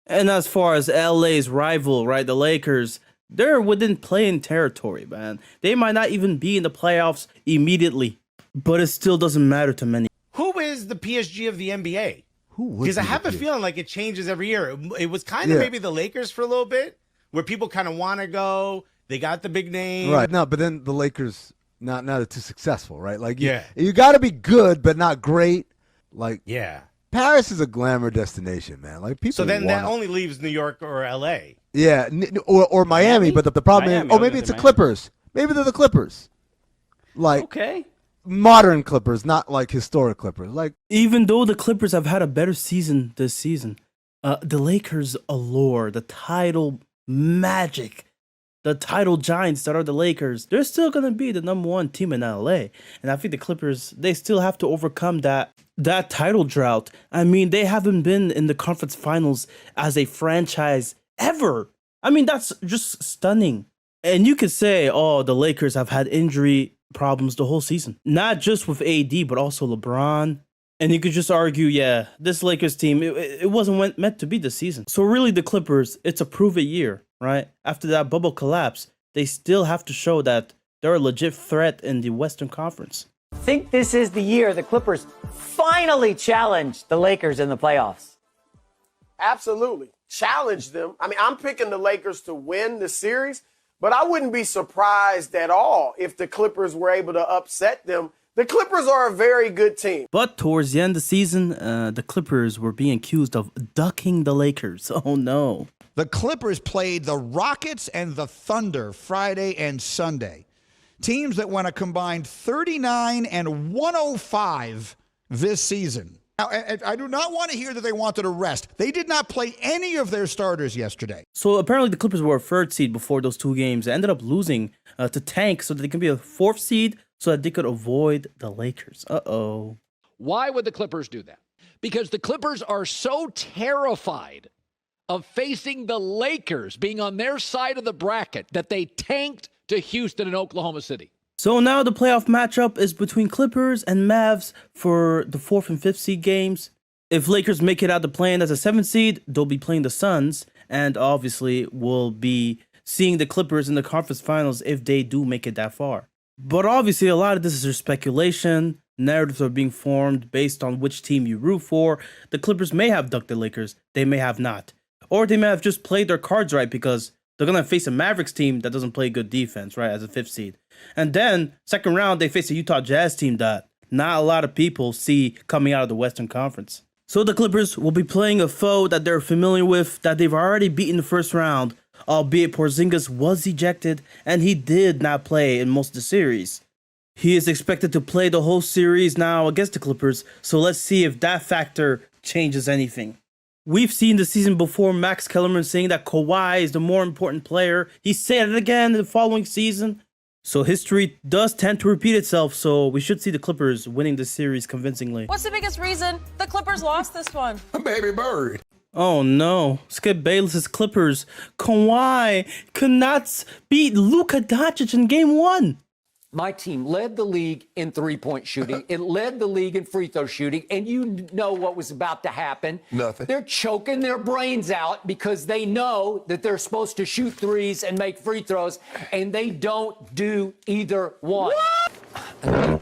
And as far as LA's rival, right, the Lakers, they're within play-in territory, man. They might not even be in the playoffs immediately, but it still doesn't matter to many. Who is the PSG of the NBA? Because I have a feeling like it changes every year. It was kind of maybe the Lakers for a little bit, where people kind of want to go. They got the big name. Right. No, but then the Lakers not too successful, right? Like you got to be good but not great. Like Paris is a glamour destination, man. Like people. So then that only leaves New York or LA. Yeah, or Miami, but the problem is, maybe it's the Clippers. Maybe they're the Clippers. Like modern Clippers, not like historic Clippers. Like even though the Clippers have had a better season this season, the Lakers' allure, the title magic, the title giants that are the Lakers, they're still going to be the number one team in LA. And I think the Clippers, they still have to overcome that title drought. I mean, they haven't been in the conference finals as a franchise ever. I mean, that's just stunning. And you could say, oh, the Lakers have had injury problems the whole season. Not just with AD, but also LeBron. And you could just argue, yeah, this Lakers team, it wasn't meant to be this season. So really the Clippers, it's a prove it year, right? After that bubble collapse, they still have to show that they're a legit threat in the Western Conference. I think this is the year the Clippers finally challenge the Lakers in the playoffs. Absolutely. Challenge them. I mean, I'm picking the Lakers to win the series, but I wouldn't be surprised at all if the Clippers were able to upset them. The Clippers are a very good team. But towards the end of the season, the Clippers were being accused of ducking the Lakers. Oh, no. The Clippers played the Rockets and the Thunder Friday and Sunday. Teams that went a combined 39 and 105 this season. Now, I do not want to hear that they wanted to rest. They did not play any of their starters yesterday. So apparently the Clippers were a 3rd seed before those 2 games. They ended up losing to tank so that they can be a 4th seed so that they could avoid the Lakers. Uh-oh. Why would the Clippers do that? Because the Clippers are so terrified of facing the Lakers being on their side of the bracket that they tanked to Houston and Oklahoma City. So now the playoff matchup is between Clippers and Mavs for the 4th and 5th seed games. If Lakers make it out the play-in as a 7th seed, they'll be playing the Suns, and obviously we'll be seeing the Clippers in the conference finals if they do make it that far. But obviously a lot of this is just speculation. Narratives are being formed based on which team you root for. The Clippers may have ducked the Lakers, they may have not. Or they may have just played their cards right because they're going to face a Mavericks team that doesn't play good defense, right, as a 5th seed. And then, second round, they face a Utah Jazz team that not a lot of people see coming out of the Western Conference. So the Clippers will be playing a foe that they're familiar with, that they've already beaten the first round, albeit Porzingis was ejected, and he did not play in most of the series. He is expected to play the whole series now against the Clippers, so let's see if that factor changes anything. We've seen the season before Max Kellerman saying that Kawhi is the more important player. He said it again in the following season. So history does tend to repeat itself, so we should see the Clippers winning the series convincingly. What's the biggest reason the Clippers lost this one? A baby bird. Oh no, Skip Bayless's Clippers. Kawhi could not beat Luka Doncic in game 1. My team led the league in three-point shooting. It led the league in free throw shooting. And you know what was about to happen. Nothing. They're choking their brains out because they know that they're supposed to shoot threes and make free throws, and they don't do either one. What?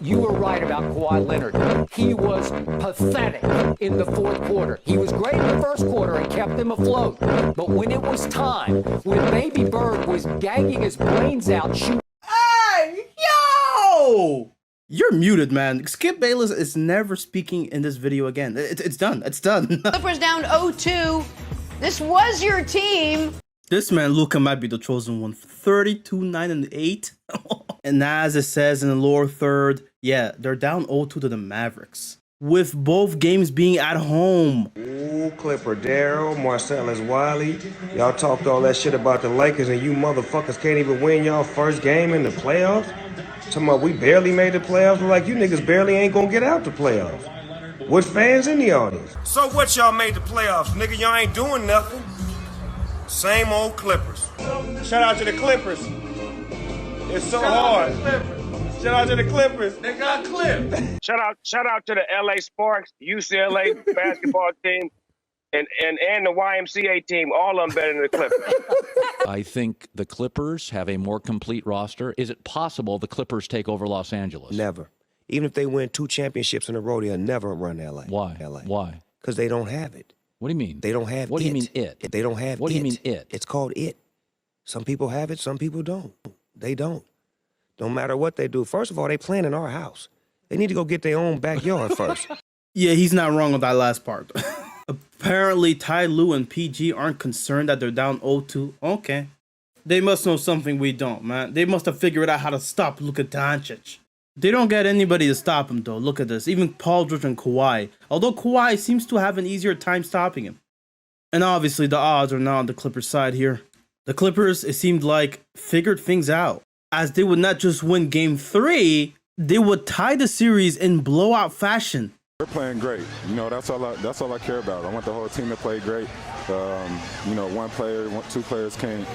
You were right about Kawhi Leonard. He was pathetic in the fourth quarter. He was great in the first quarter and kept them afloat. But when it was time, when Baby Bird was gagging his brains out, shooting. Hey, yo! You're muted, man. Skip Bayless is never speaking in this video again. It's done. It's done. Clippers down 0-2. This was your team. This man, Luka, might be the chosen one. 32-9-8. And as it says in the lower third, yeah, they're down 0-2 to the Mavericks, with both games being at home. Ooh, Clipper Darryl, Marcellus Wiley. Y'all talked all that shit about the Lakers, and you motherfuckers can't even win y'all first game in the playoffs? Talking about we barely made the playoffs? Like you niggas barely ain't gonna get out the playoffs. With fans in the audience. So what y'all made the playoffs? Nigga, y'all ain't doing nothing. Same old Clippers. Shout out to the Clippers. It's so hard. Shout out to the Clippers. They got clipped. Shout out to the LA Sparks, UCLA basketball team, and the YMCA team. All of them better than the Clippers. I think the Clippers have a more complete roster. Is it possible the Clippers take over Los Angeles? Never. Even if they win 2 championships in a row, they'll never run LA. Why? LA. Why? Because they don't have it. What do you mean? They don't have What it. do you mean it? They don't have it. What do you mean it? It's called it. Some people have it, some people don't. They don't. No matter what they do. First of all, they playing in our house. They need to go get their own backyard first. Yeah, he's not wrong on that last part. Apparently, Ty Lue and PG aren't concerned that they're down 0-2. Okay. They must know something we don't, man. They must have figured out how to stop Luka Doncic. They don't get anybody to stop him, though. Look at this. Even Paul George and Kawhi. Although Kawhi seems to have an easier time stopping him. And obviously, the odds are now on the Clippers' side here. The Clippers, it seemed like, figured things out, as they would not just win Game 3, they would tie the series in blowout fashion. They're playing great. You know, that's all I care about. I want the whole team to play great. You know, two players can't.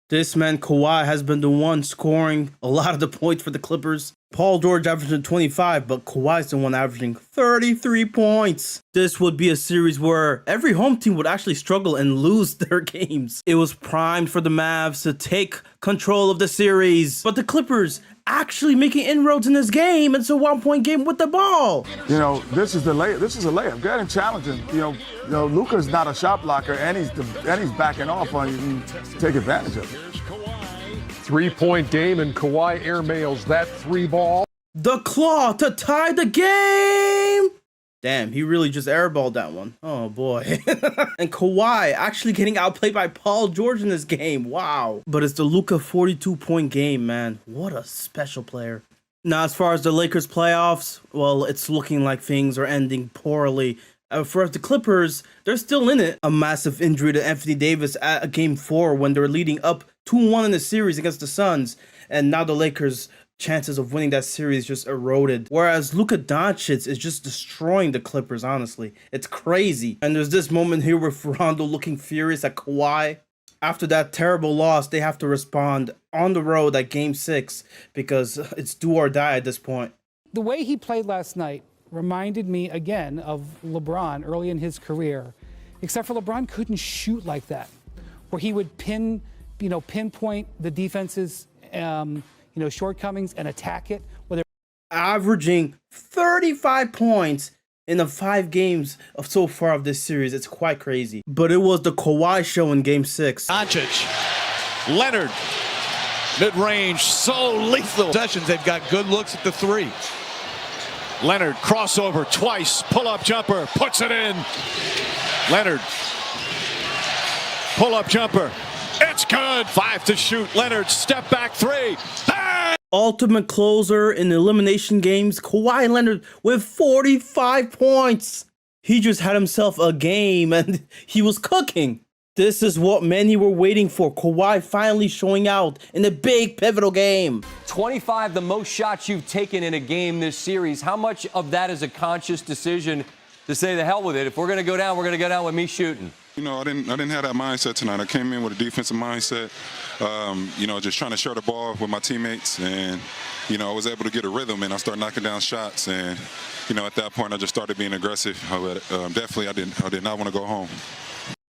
This man, Kawhi, has been the one scoring a lot of the points for the Clippers. Paul George averaging 25, but Kawhi's the one averaging 33 points. This would be a series where every home team would actually struggle and lose their games. It was primed for the Mavs to take control of the series, but the Clippers actually making inroads in this game. It's a 1-point game with the ball. You know, this is a layup. Good and challenging. You know, Luka's not a shot blocker, and he's backing off on you. You take advantage of it. 3-point game, and Kawhi airmails that 3-ball. The claw to tie the game. Damn, he really just airballed that one. Oh, boy. And Kawhi actually getting outplayed by Paul George in this game. Wow. But it's the Luka 42-point game, man. What a special player. Now, as far as the Lakers playoffs, well, it's looking like things are ending poorly. For the Clippers, they're still in it. A massive injury to Anthony Davis at Game 4 when they're leading up 2-1 in the series against the Suns. And now the Lakers' chances of winning that series just eroded. Whereas Luka Doncic is just destroying the Clippers, honestly. It's crazy. And there's this moment here with Rondo looking furious at Kawhi. After that terrible loss, they have to respond on the road at Game 6 because it's do or die at this point. The way he played last night reminded me again of LeBron early in his career, except for LeBron couldn't shoot like that, where he would pinpoint the defense's shortcomings and attack it. Averaging 35 points in the 5 games of so far of this series. It's quite crazy. But it was the Kawhi show in Game 6. Doncic, Leonard, mid-range, so lethal. Possessions, they've got good looks at the 3. Leonard, crossover twice, pull-up jumper, puts it in. Leonard, pull-up jumper, it's good. 5 to shoot. Leonard, step back 3. Bang! Ultimate closer in elimination games, Kawhi Leonard with 45 points. He just had himself a game and he was cooking. This is what many were waiting for. Kawhi finally showing out in a big pivotal game. 25, the most shots you've taken in a game this series. How much of that is a conscious decision to say the hell with it? If we're going to go down, we're going to go down with me shooting. You know, I didn't have that mindset tonight. I came in with a defensive mindset, just trying to share the ball with my teammates. And, I was able to get a rhythm and I started knocking down shots. And, at that point, I just started being aggressive. Definitely, I did not want to go home.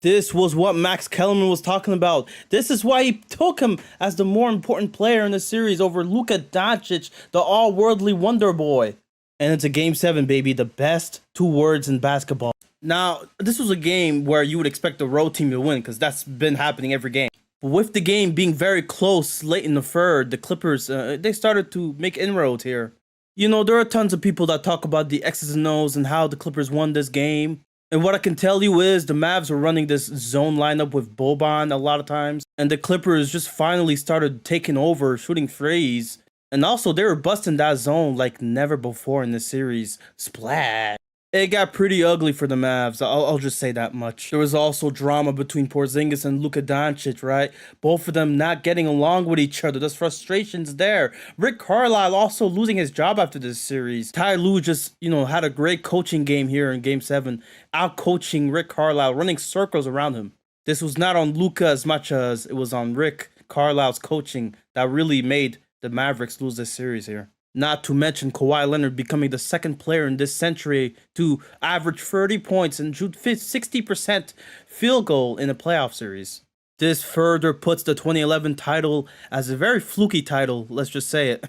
This was what Max Kellerman was talking about. This is why he took him as the more important player in the series over Luka Doncic, the all-worldly wonder boy. And it's a Game 7, baby. The best 2 words in basketball. Now, this was a game where you would expect the road team to win because that's been happening every game. But with the game being very close late in the third, the Clippers, they started to make inroads here. You know, there are tons of people that talk about the X's and O's and how the Clippers won this game. And what I can tell you is the Mavs were running this zone lineup with Boban a lot of times. And the Clippers just finally started taking over, shooting threes. And also, they were busting that zone like never before in this series. Splash. It got pretty ugly for the Mavs. I'll just say that much. There was also drama between Porzingis and Luka Doncic, right? Both of them not getting along with each other. There's frustrations there. Rick Carlisle also losing his job after this series. Ty Lue just, had a great coaching game here in Game 7. Out-coaching Rick Carlisle, running circles around him. This was not on Luka as much as it was on Rick Carlisle's coaching that really made the Mavericks lose this series here. Not to mention Kawhi Leonard becoming the second player in this century to average 30 points and shoot 60% field goal in a playoff series. This further puts the 2011 title as a very fluky title, let's just say it.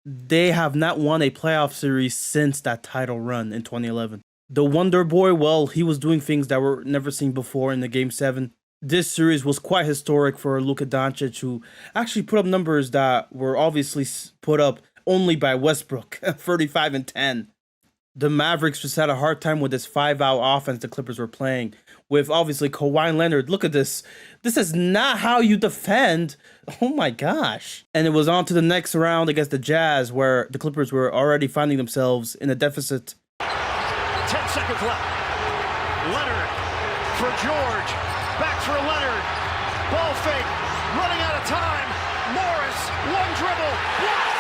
They have not won a playoff series since that title run in 2011. The Wonder Boy, well, he was doing things that were never seen before in the Game 7. This series was quite historic for Luka Doncic, who actually put up numbers that were obviously put up only by Westbrook, 35 and 10. The Mavericks just had a hard time with this 5-out offense the Clippers were playing, with obviously Kawhi Leonard. Look at this. This is not how you defend. Oh my gosh. And it was on to the next round against the Jazz, where the Clippers were already finding themselves in a deficit. 10 seconds left. Leonard for George. Back for Leonard. Ball fake. Running out of time. Morris. One dribble. Blocked.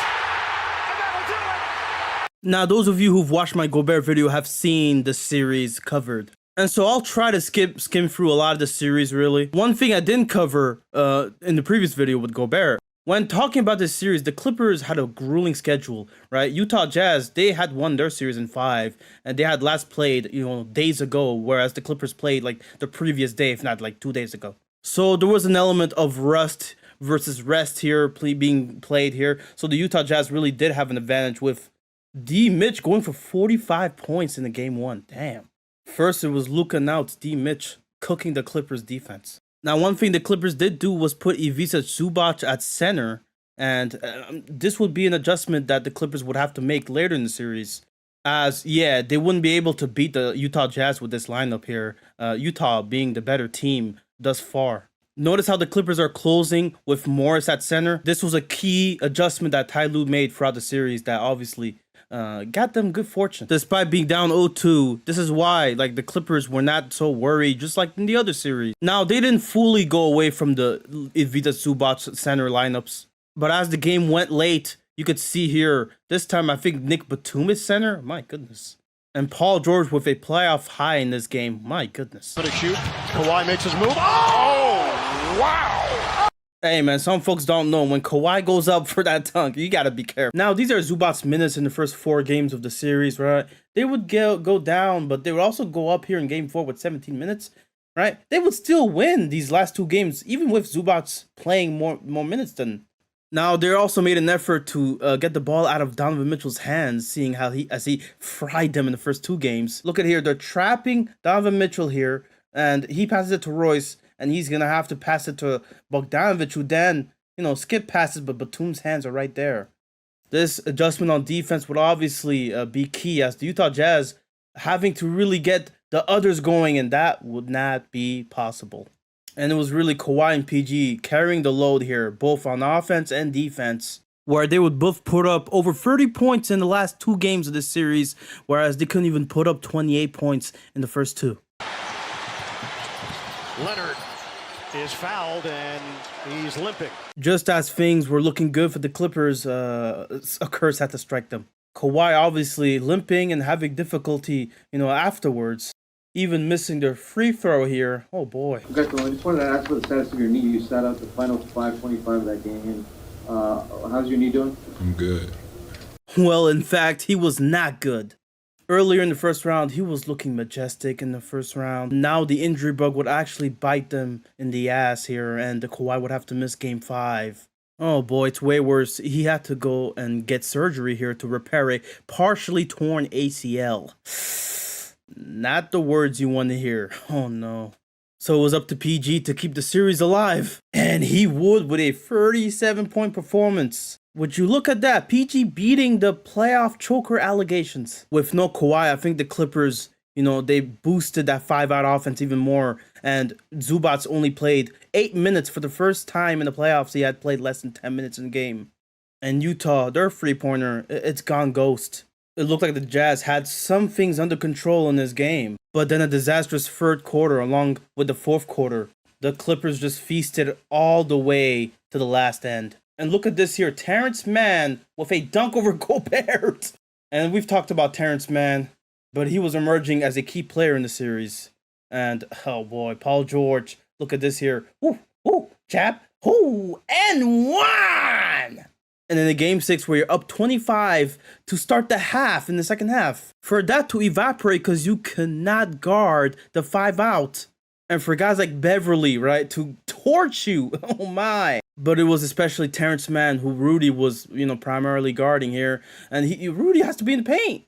Now, those of you who've watched my Gobert video have seen the series covered. And so I'll try to skim through a lot of the series, really. One thing I didn't cover in the previous video with Gobert, when talking about this series, the Clippers had a grueling schedule, right? Utah Jazz, they had won their series in 5, and they had last played, days ago, whereas the Clippers played like the previous day, if not like 2 days ago. So there was an element of rust versus rest here being played here. So the Utah Jazz really did have an advantage with D. Mitch going for 45 points in the Game 1. Damn. First, it was Luka, now it's D. Mitch cooking the Clippers defense. Now, one thing the Clippers did do was put Ivica Zubac at center, and this would be an adjustment that the Clippers would have to make later in the series. As, yeah, they wouldn't be able to beat the Utah Jazz with this lineup here, Utah being the better team thus far. Notice how the Clippers are closing with Morris at center. This was a key adjustment that Ty Lue made throughout the series that obviously got them good fortune. Despite being down 0-2, this is why the Clippers were not so worried, just like in the other series. Now, they didn't fully go away from the Ivica Zubac center lineups, but as the game went late, you could see here, this time I think Nick Batum is center. My goodness. And Paul George with a playoff high in this game. My goodness. For the shoot, Kawhi makes his move. Oh, wow. Hey, man, some folks don't know. When Kawhi goes up for that dunk, you got to be careful. Now, these are Zubac's minutes in the first 4 games of the series, right? They would go down, but they would also go up here in Game 4 with 17 minutes, right? They would still win these last 2 games, even with Zubac playing more minutes than. Now, they also made an effort to get the ball out of Donovan Mitchell's hands, seeing how he fried them in the first 2 games. Look at here. They're trapping Donovan Mitchell here, and he passes it to Royce. And he's going to have to pass it to Bogdanovic, who then, skip passes, but Batum's hands are right there. This adjustment on defense would obviously be key, as the Utah Jazz having to really get the others going, and that would not be possible. And it was really Kawhi and PG carrying the load here, both on offense and defense, where they would both put up over 30 points in the last 2 games of this series, whereas they couldn't even put up 28 points in the first 2. Leonard is fouled and he's limping. Just as things were looking good for the Clippers, a curse had to strike them. Kawhi obviously limping and having difficulty, afterwards. Even missing their free throw here. Oh boy. Okay, so I just wanted to ask for the status of your knee. You sat out the final 5:25 of that game. How's your knee doing? I'm good. Well, in fact, he was not good. Earlier in the first round, he was looking majestic in the first round. Now the injury bug would actually bite them in the ass here, and the Kawhi would have to miss game 5. Oh boy, it's way worse. He had to go and get surgery here to repair a partially torn ACL. Not the words you want to hear. Oh no. So it was up to PG to keep the series alive. And he would with a 37-point performance. Would you look at that? PG beating the playoff choker allegations. With no Kawhi, I think the Clippers, they boosted that 5-out offense even more. And Zubats only played 8 minutes for the first time in the playoffs. He had played less than 10 minutes in the game. And Utah, their three-pointer, it's gone ghost. It looked like the Jazz had some things under control in this game. But then a disastrous third quarter along with the fourth quarter. The Clippers just feasted all the way to the last end. And look at this here. Terrence Mann with a dunk over Gobert. And we've talked about Terrence Mann, but he was emerging as a key player in the series. And, oh boy, Paul George. Look at this here. Woo, woo, jab, whoo, and one! And in the game 6 where you're up 25 to start the half in the second half. For that to evaporate because you cannot guard the 5-out. And for guys like Beverly, right, to torch you. Oh my. But it was especially Terrence Mann who Rudy was, primarily guarding here. And Rudy has to be in the paint.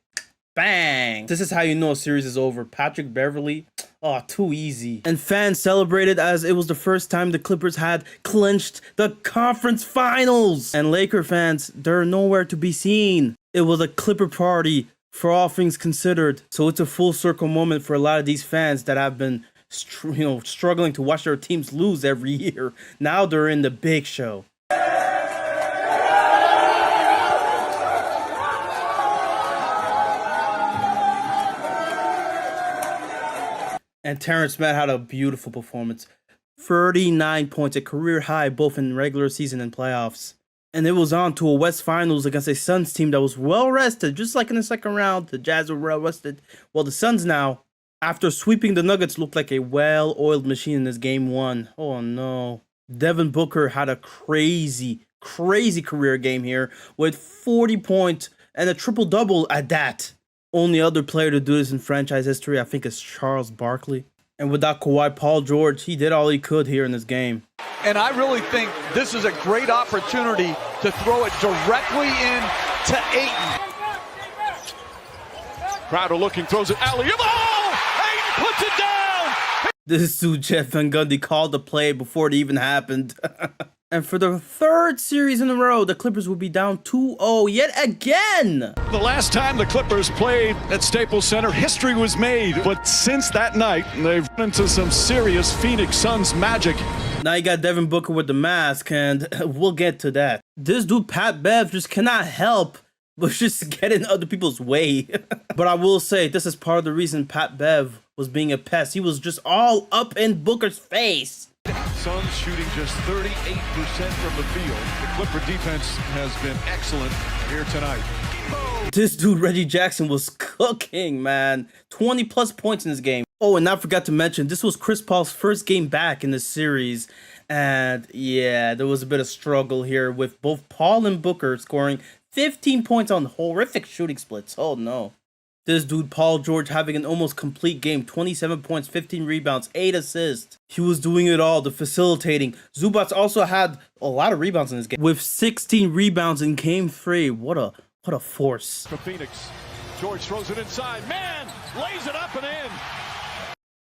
Bang. This is how you know a series is over. Patrick Beverly. Oh, too easy. And fans celebrated as it was the first time the Clippers had clinched the conference finals. And Laker fans, they're nowhere to be seen. It was a Clipper party for all things considered. So it's a full circle moment for a lot of these fans that have been struggling to watch their teams lose every year. Now they're in the big show. And Terrence Mann had a beautiful performance. 39 points, a career high both in regular season and playoffs. And it was on to a West Finals against a Suns team that was well rested. Just like in the second round, the Jazz were well rested. Well, the Suns now, after sweeping the Nuggets, looked like a well-oiled machine in this game 1. Oh no. Devin Booker had a crazy career game here with 40 points and a triple-double at that. Only other player to do this in franchise history, I think, is Charles Barkley. And without Kawhi, Paul George, he did all he could here in this game. And I really think this is a great opportunity to throw it directly in to Ayton. Crowder looking, throws it alley. Oh! Ayton puts it down! This dude, Jeff Van Gundy, called the play before it even happened. And for the third series in a row, the Clippers will be down 2-0 yet again. The last time the Clippers played at Staples Center, history was made. But since that night, they've run into some serious Phoenix Suns magic. Now you got Devin Booker with the mask, and we'll get to that. This dude, Pat Bev, just cannot help but just get in other people's way. But I will say, this is part of the reason Pat Bev was being a pest. He was just all up in Booker's face. Suns shooting just 38% from the field. The Clipper defense has been excellent here tonight. This dude, Reggie Jackson, was cooking, man. 20-plus points in this game. Oh, and I forgot to mention, this was Chris Paul's first game back in the series. And yeah, there was a bit of struggle here with both Paul and Booker scoring 15 points on horrific shooting splits. Oh, no. This dude, Paul George, having an almost complete game. 27 points, 15 rebounds, 8 assists. He was doing it all, the facilitating. Zubats also had a lot of rebounds in this game. With 16 rebounds in game 3. What a force. For Phoenix, George throws it inside. Man, lays it up and in.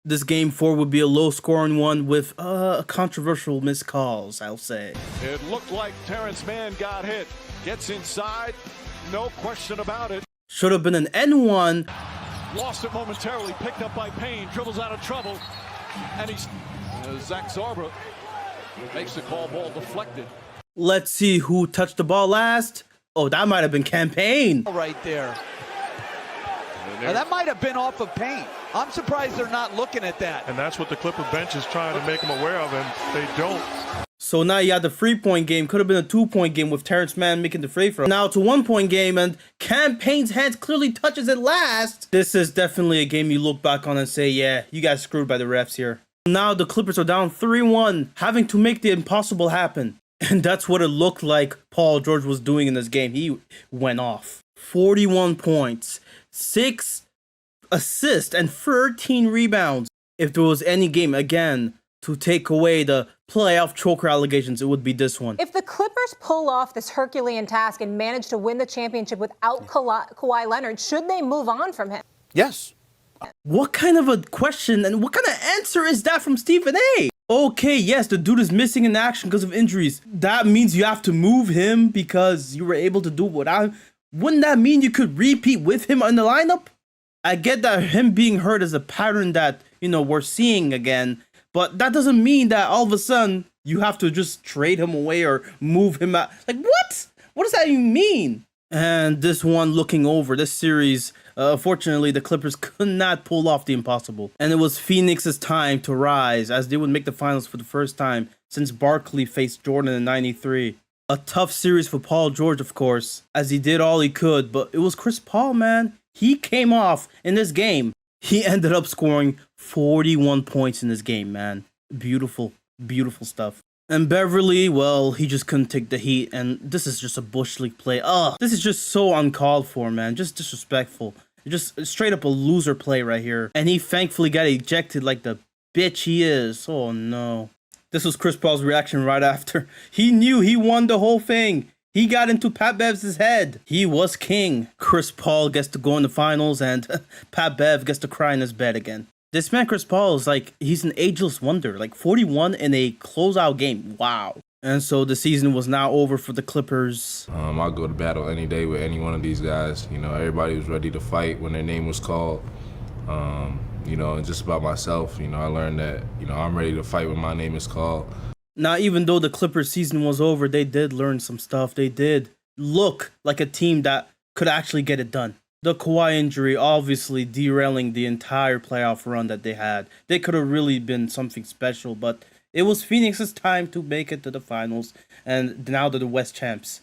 This game 4 would be a low-scoring one with controversial missed calls, I'll say. It looked like Terrence Mann got hit. Gets inside, no question about it. Should have been an N1. Lost it momentarily, picked up by Payne, dribbles out of trouble. And he's Zach Zarba makes the call, ball deflected. Let's see who touched the ball last. Oh, that might have been Campaign. Right there. Now, that might have been off of Payne. I'm surprised they're not looking at that. And that's what the Clipper bench is trying to make them aware of, and they don't. So now you had the 3-point game. Could have been a 2-point game with Terrence Mann making the free throw. Now it's a 1-point game, and Campaign's hands clearly touches it last. This is definitely a game you look back on and say, yeah, you got screwed by the refs here. Now the Clippers are down 3-1, having to make the impossible happen. And that's what it looked like Paul George was doing in this game. He went off. 41 points, 6 assists and 13 rebounds. If there was any game, again, to take away the playoff choker allegations, it would be this one. If the Clippers pull off this Herculean task and manage to win the championship without Kawhi Leonard, should they move on from him? Yes. What kind of a question and what kind of answer is that from Stephen A? Okay, yes, the dude is missing in action because of injuries. That means you have to move him because you were able to do it without him. Wouldn't that mean you could repeat with him in the lineup? I get that him being hurt is a pattern that, we're seeing again. But that doesn't mean that all of a sudden you have to just trade him away or move him out. Like, what? What does that even mean? And this one, looking over this series, fortunately, the Clippers could not pull off the impossible. And it was Phoenix's time to rise as they would make the finals for the first time since Barkley faced Jordan in '93. A tough series for Paul George, of course, as he did all he could. But it was Chris Paul, man. He came off in this game. He ended up scoring 41 points in this game, man. Beautiful, beautiful stuff. And Beverly, well, he just couldn't take the heat. And this is just a Bush League play. This is just so uncalled for, man. Just disrespectful. Just straight up a loser play right here. And he thankfully got ejected like the bitch he is. Oh, no. This was Chris Paul's reaction right after. He knew he won the whole thing. He got into Pat Bev's head. He was king. Chris Paul gets to go in the finals and Pat Bev gets to cry in his bed again. This man, Chris Paul, is like, he's an ageless wonder. Like 41 in a closeout game. Wow. And so the season was now over for the Clippers. I'll go to battle any day with any one of these guys. Everybody was ready to fight when their name was called. And just about myself, I learned that, I'm ready to fight when my name is called. Now, even though the Clippers season was over, they did learn some stuff. They did look like a team that could actually get it done. The Kawhi injury obviously derailing the entire playoff run that they had. They could have really been something special, but it was Phoenix's time to make it to the finals, and now they're the West champs.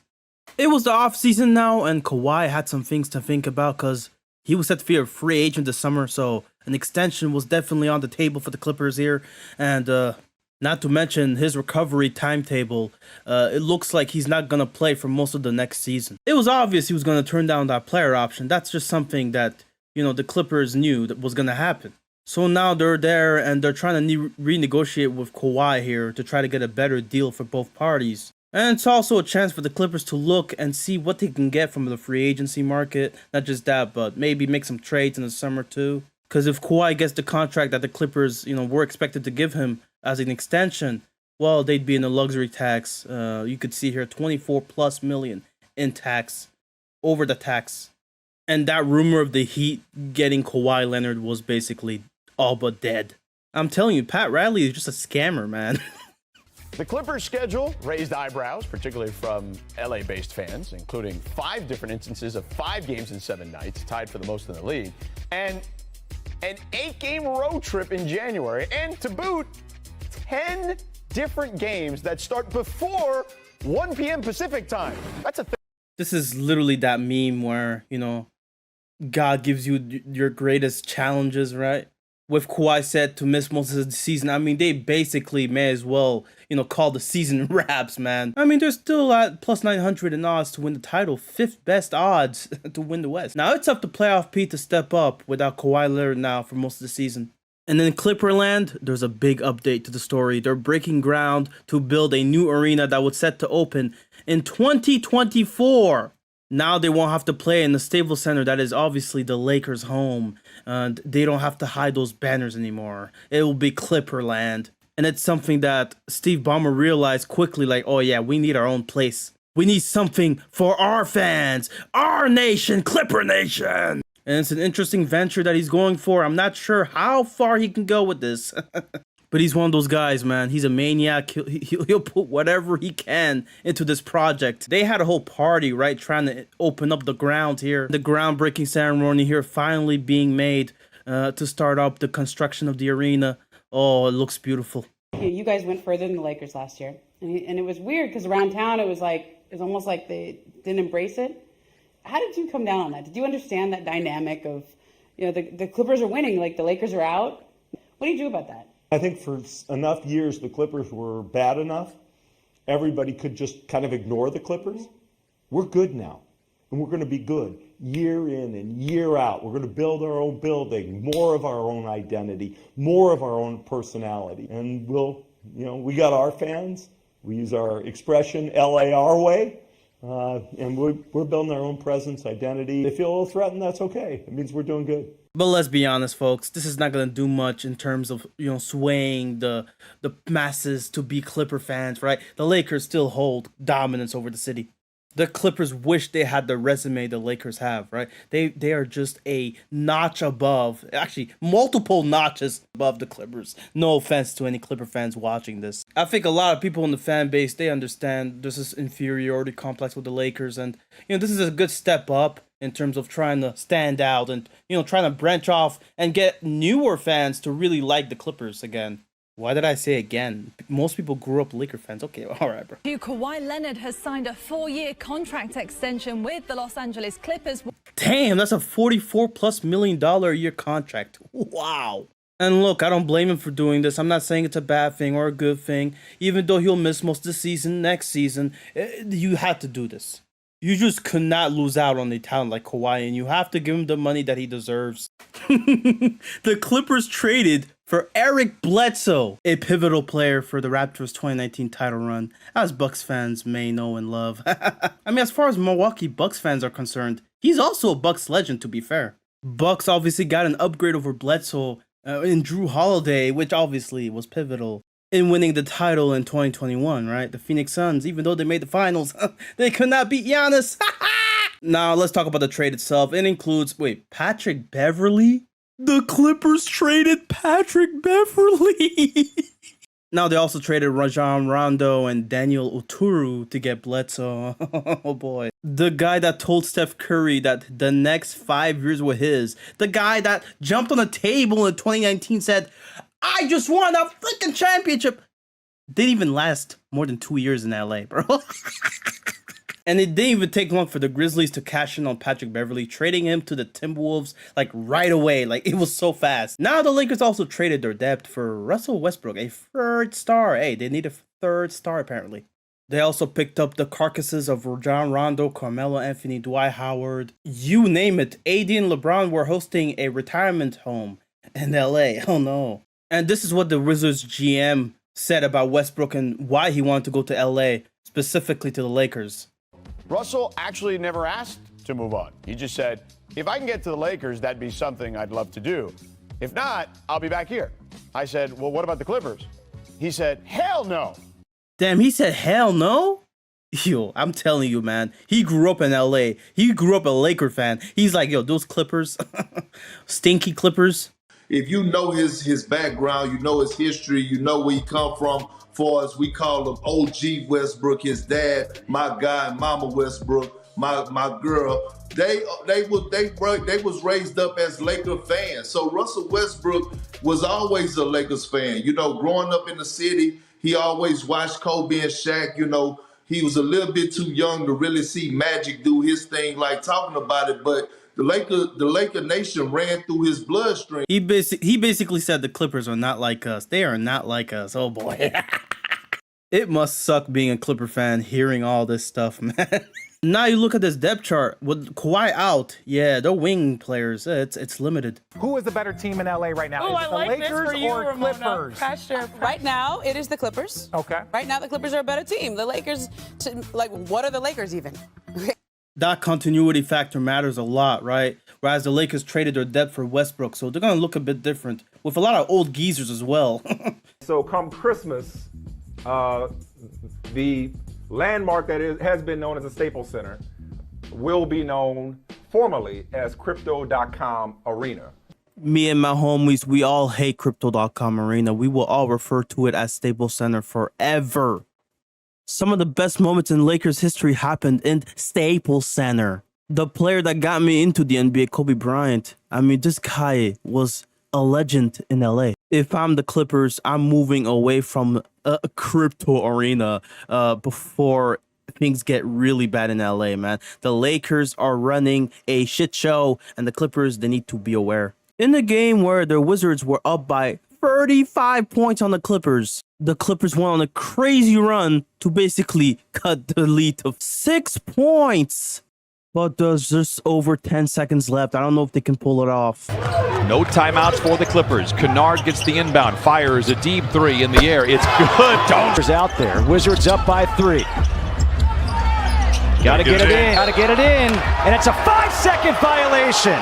It was the offseason now, and Kawhi had some things to think about because he was set to be a free agent this summer, so an extension was definitely on the table for the Clippers here, and not to mention his recovery timetable. It looks like he's not going to play for most of the next season. It was obvious he was going to turn down that player option. That's just something that, the Clippers knew that was going to happen. So now they're there and they're trying to renegotiate with Kawhi here to try to get a better deal for both parties. And it's also a chance for the Clippers to look and see what they can get from the free agency market. Not just that, but maybe make some trades in the summer too. Because if Kawhi gets the contract that the Clippers, were expected to give him as an extension, well, they'd be in a luxury tax. You could see here $24+ million in tax, over the tax. And that rumor of the Heat getting Kawhi Leonard was basically all but dead. I'm telling you, Pat Riley is just a scammer, man. The Clippers' schedule raised eyebrows, particularly from LA-based fans, including 5 different instances of 5 games in 7 nights, tied for the most in the league, and an 8-game road trip in January, and to boot, 10 different games that start before 1 p.m. Pacific time. That's a thing. This is literally that meme where, God gives you your greatest challenges, right? With Kawhi said to miss most of the season, I mean, they basically may as well, call the season wraps, man. I mean, they're still at plus 900 in odds to win the title, 5th best odds to win the West. Now, it's up to playoff Pete to step up without Kawhi Leonard now for most of the season. And in Clipperland, there's a big update to the story. They're breaking ground to build a new arena that was set to open in 2024. Now they won't have to play in the Staples Center that is obviously the Lakers' home. And they don't have to hide those banners anymore. It will be Clipperland. And it's something that Steve Ballmer realized quickly, like, oh yeah, we need our own place. We need something for our fans, our nation, Clipper Nation. And it's an interesting venture that he's going for. I'm not sure how far he can go with this. But he's one of those guys, man. He's a maniac. He'll put whatever he can into this project. They had a whole party, right, trying to open up the ground here. The groundbreaking ceremony here finally being made to start up the construction of the arena. Oh, it looks beautiful. You guys went further than the Lakers last year. And it was weird because around town it was almost like they didn't embrace it. How did you come down on that? Did you understand that dynamic of, the Clippers are winning, like the Lakers are out? What do you do about that? I think for enough years the Clippers were bad enough, everybody could just kind of ignore the Clippers. We're good now. and we're going to be good year in and year out. We're going to build our own building, more of our own identity, more of our own personality. And we got our fans. We use our expression, LA our way. And we're building our own presence, identity. If they feel a little threatened, that's okay. It means we're doing good. But let's be honest, folks. This is not gonna do much in terms of swaying the masses to be Clipper fans, right? The Lakers still hold dominance over the city. The Clippers wish they had the resume the Lakers have, right? They are just a notch above, actually multiple notches above the Clippers. No offense to any Clipper fans watching this. I think a lot of people in the fan base, they understand this is inferiority complex with the Lakers, and this is a good step up in terms of trying to stand out and trying to branch off and get newer fans to really like the Clippers again. Why did I say again? Most people grew up Laker fans. Okay, all right, bro. Kawhi Leonard has signed a 4-year contract extension with the Los Angeles Clippers. Damn, that's a $44+ million a year contract. Wow. And look, I don't blame him for doing this. I'm not saying it's a bad thing or a good thing. Even though he'll miss most of the season, next season, you had to do this. You just could not lose out on a talent like Kawhi, and you have to give him the money that he deserves. The Clippers traded for Eric Bledsoe, a pivotal player for the Raptors' 2019 title run, as Bucks fans may know and love. I mean, as far as Milwaukee Bucks fans are concerned, he's also a Bucks legend, to be fair. Bucks obviously got an upgrade over Bledsoe in Drew Holiday, which obviously was pivotal in winning the title in 2021, right? The Phoenix Suns, even though they made the finals, they could not beat Giannis. Now, let's talk about the trade itself. It includes, Patrick Beverley? The Clippers traded Patrick Beverley. Now, they also traded Rajon Rondo and Daniel Oturu to get Bledsoe. Oh, boy. The guy that told Steph Curry that the next 5 years were his. The guy that jumped on a table in 2019 said, I just won a freaking championship. Didn't even last more than 2 years in LA, bro. And it didn't even take long for the Grizzlies to cash in on Patrick Beverley, trading him to the Timberwolves right away. It was so fast. Now the Lakers also traded their depth for Russell Westbrook, a third star. Hey, they need a third star apparently. They also picked up the carcasses of Rajon Rondo, Carmelo Anthony, Dwight Howard. You name it. AD and LeBron were hosting a retirement home in LA. Oh no. And this is what the Wizards GM said about Westbrook and why he wanted to go to LA, specifically to the Lakers. Russell actually never asked to move on. He just said, if I can get to the Lakers, that'd be something I'd love to do. If not, I'll be back here. I said, well, what about the Clippers? He said, hell no. Damn, he said hell no? Yo, I'm telling you, man. He grew up in LA. He grew up a Laker fan. He's like, yo, those Clippers, stinky Clippers. If you know his background, you know his history, you know where he come from. For us, we call him OG Westbrook, his dad, my guy, Mama Westbrook, my girl. They was raised up as Laker fans. So Russell Westbrook was always a Lakers fan. Growing up in the city, he always watched Kobe and Shaq. He was a little bit too young to really see Magic do his thing, talking about it, but the Laker Nation ran through his bloodstream. He basically said the Clippers are not like us. They are not like us. Oh boy. It must suck being a Clipper fan hearing all this stuff, man. Now you look at this depth chart with Kawhi out. Yeah, they're wing players. It's limited. Who is the better team in LA right now? Oh, is it the Lakers or Clippers? Pressure. Right now, it is the Clippers. Okay. Right now, the Clippers are a better team. The Lakers, what are the Lakers even? That continuity factor matters a lot, right? Whereas the Lakers traded their depth for Westbrook, so they're going to look a bit different with a lot of old geezers as well. So come Christmas, the landmark that has been known as the Staples Center will be known formally as Crypto.com Arena. Me and my homies, we all hate Crypto.com Arena. We will all refer to it as Staples Center forever. Some of the best moments in Lakers history happened in Staples Center. The player that got me into the NBA, Kobe Bryant. I mean, this guy was a legend in LA. If I'm the Clippers, I'm moving away from a crypto arena before things get really bad in LA, man. The Lakers are running a shit show, and the Clippers, they need to be aware. In the game where the Wizards were up by 35 points on the Clippers went on a crazy run to basically cut the lead of 6 points. But there's just over 10 seconds left. I don't know if they can pull it off. No timeouts for the Clippers. Kennard gets the inbound, fires a deep three in the air. It's good. Don's out there. Wizards up by 3. Got to get it in. Got to get it in. And it's a 5-second violation.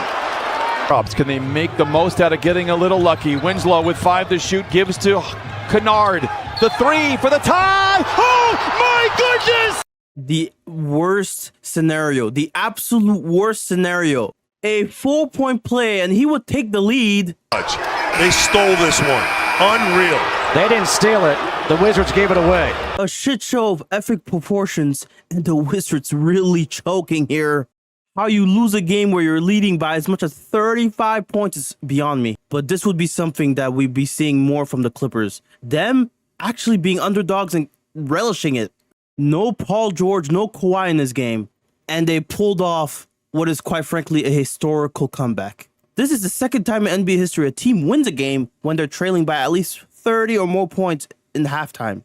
Can they make the most out of getting a little lucky? Winslow with 5 to shoot, gives to Kennard. The 3 for the tie. Oh, my goodness! The worst scenario, the absolute worst scenario. A 4-point play, and he would take the lead. They stole this one. Unreal. They didn't steal it. The Wizards gave it away. A shit show of epic proportions, and the Wizards really choking here. How you lose a game where you're leading by as much as 35 points is beyond me. But this would be something that we'd be seeing more from the Clippers. Them actually being underdogs and relishing it. No Paul George, no Kawhi in this game. And they pulled off what is quite frankly a historical comeback. This is the second time in NBA history a team wins a game when they're trailing by at least 30 or more points in halftime.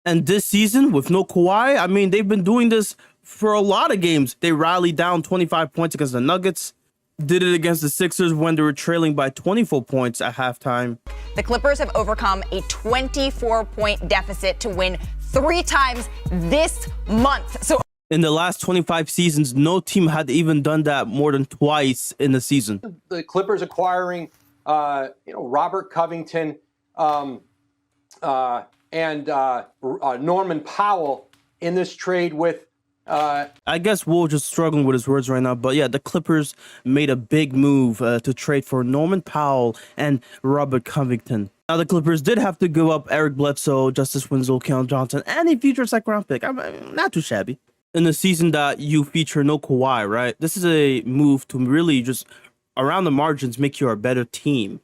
And this season, with no Kawhi, I mean, they've been doing this for a lot of games. They rallied down 25 points against the Nuggets. Did it against the Sixers when they were trailing by 24 points at halftime. The Clippers have overcome a 24-point deficit to win 3 times this month. So in the last 25 seasons, no team had even done that more than twice in the season. The Clippers acquiring, Robert Covington and Norman Powell in this trade with. I guess Will just struggling with his words right now, but yeah, the Clippers made a big move to trade for Norman Powell and Robert Covington. Now, the Clippers did have to give up Eric Bledsoe, Justice Winslow, Keon Johnson, and a future second-round pick. I mean, not too shabby. In the season that you feature no Kawhi, right? This is a move to really just, around the margins, make you a better team.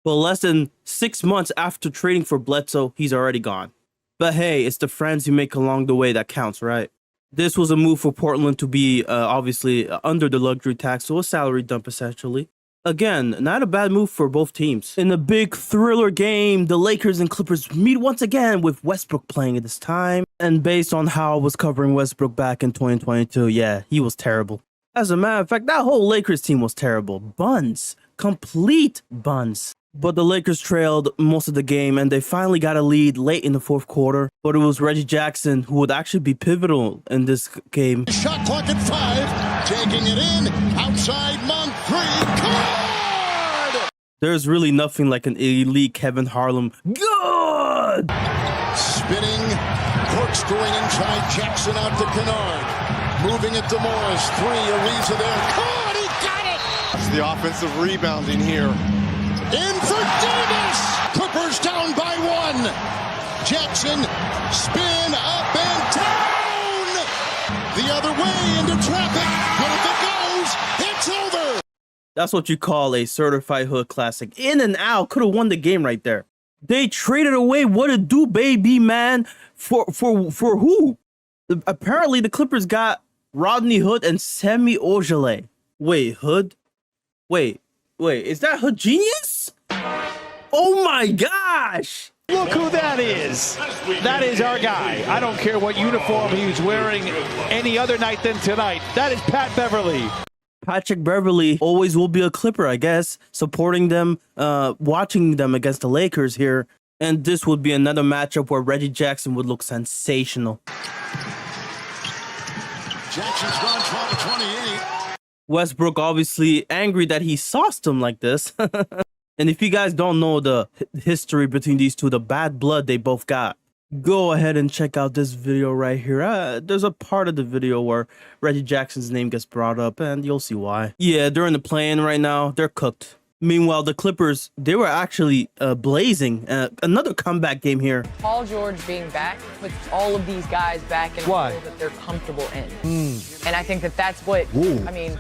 But less than 6 months after trading for Bledsoe, he's already gone. But hey, it's the friends you make along the way that counts, right? This was a move for Portland to be obviously under the luxury tax, so a salary dump essentially. Again, not a bad move for both teams. In a big thriller game, the Lakers and Clippers meet once again with Westbrook playing at this time. And based on how I was covering Westbrook back in 2022, yeah, he was terrible. As a matter of fact, that whole Lakers team was terrible. Buns. Complete buns. But the Lakers trailed most of the game, and they finally got a lead late in the fourth quarter. But it was Reggie Jackson who would actually be pivotal in this game. Shot clock at 5, taking it in, outside Monk 3, good! There's really nothing like an elite Kevin Harlan. Good! Spinning, corkscrewing inside, Jackson out to Kennard. Moving it to Morris, 3, Ariza there, good, he got it! It's the offensive rebounding here. In for Davis! Clippers down by 1. Jackson, spin up and down! The other way into traffic, but if it goes, it's over! That's what you call a certified hood classic. In and out, could have won the game right there. They traded away what it do, baby, man. For who? Apparently, the Clippers got Rodney Hood and Semi Ojeleye. Wait, Hood? Wait, is that Hood Genius? Oh my gosh! Look who that is. That is our guy. I don't care what uniform he was wearing any other night than tonight. That is Pat Beverly. Patrick Beverly always will be a Clipper, I guess, supporting them, watching them against the Lakers here. And this would be another matchup where Reggie Jackson would look sensational. Jackson's gone 12-28. Westbrook obviously angry that he sauced him like this. And if you guys don't know the history between these two, the bad blood they both got, go ahead and check out this video right here. There's a part of the video where Reggie Jackson's name gets brought up, and you'll see why. Yeah, during the play-in right now, they're cooked. Meanwhile, the Clippers, they were actually blazing. Another comeback game here. Paul George being back puts all of these guys back in a role that they're comfortable in. And I think that's what,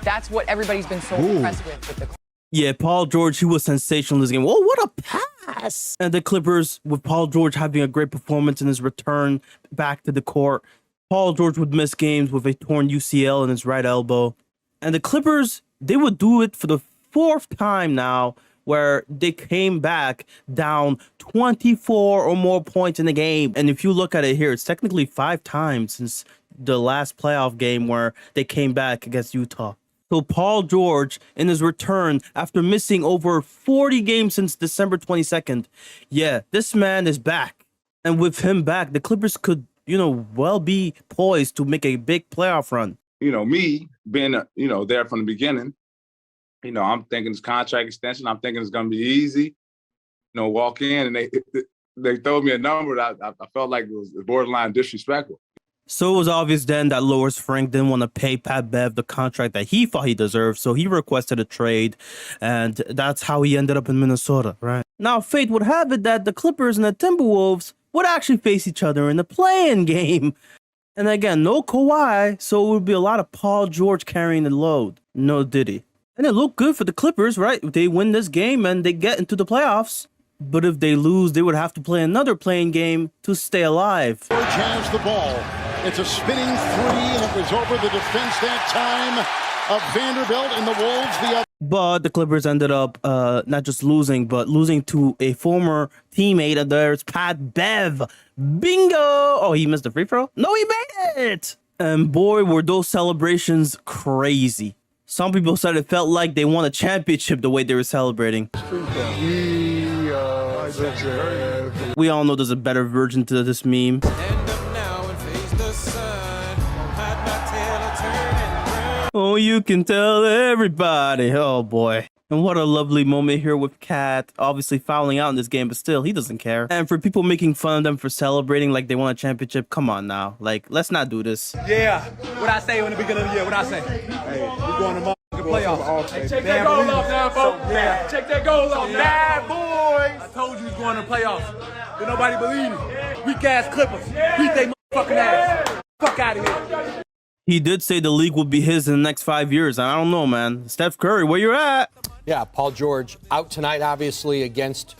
that's what everybody's been so impressed with the Clippers. Yeah, Paul George, he was sensational in this game. Whoa, what a pass! And the Clippers, with Paul George having a great performance in his return back to the court. Paul George would miss games with a torn UCL in his right elbow. And the Clippers, they would do it for the 4th time now where they came back down 24 or more points in the game. And if you look at it here, it's technically 5 times since the last playoff game where they came back against Utah. So Paul George, in his return after missing over 40 games since December 22nd, yeah, this man is back. And with him back, the Clippers could, well be poised to make a big playoff run. Me being, there from the beginning, I'm thinking it's contract extension. I'm thinking it's going to be easy. Walk in and they told me a number that I felt like it was borderline disrespectful. So it was obvious then that Loris Frank didn't want to pay Pat Bev the contract that he thought he deserved, so he requested a trade, and that's how he ended up in Minnesota, right? Now, fate would have it that the Clippers and the Timberwolves would actually face each other in the play-in game. And again, no Kawhi, so it would be a lot of Paul George carrying the load. No Diddy. And it looked good for the Clippers, right? They win this game and they get into the playoffs. But if they lose, they would have to play another play-in game to stay alive. George has the ball. It's a spinning 3, and it was over the defense that time of Vanderbilt and the Wolves. The other. But the Clippers ended up not just losing, but losing to a former teammate of theirs, Pat Bev. Bingo! Oh, he missed the free throw? No, he made it! And boy, were those celebrations crazy. Some people said it felt like they won a championship the way they were celebrating. We all know there's a better version to this meme. Oh, you can tell everybody. Oh, boy. And what a lovely moment here with Cat. Obviously fouling out in this game, but still, he doesn't care. And for people making fun of them for celebrating like they won a championship, come on now. Like, let's not do this. Yeah. What I say in the beginning of the year? What I say? Hey, we're going to playoffs. Hey, check that goal off now, folks. Yeah. Check that goal off. Bad boys. I told you he's going to playoffs. But nobody believed me. Weak ass Clippers. Beat they motherfucking ass. Fuck out of here. He did say the league will be his in the next 5 years. I don't know, man. Steph Curry, where you at? Yeah, Paul George out tonight, obviously, against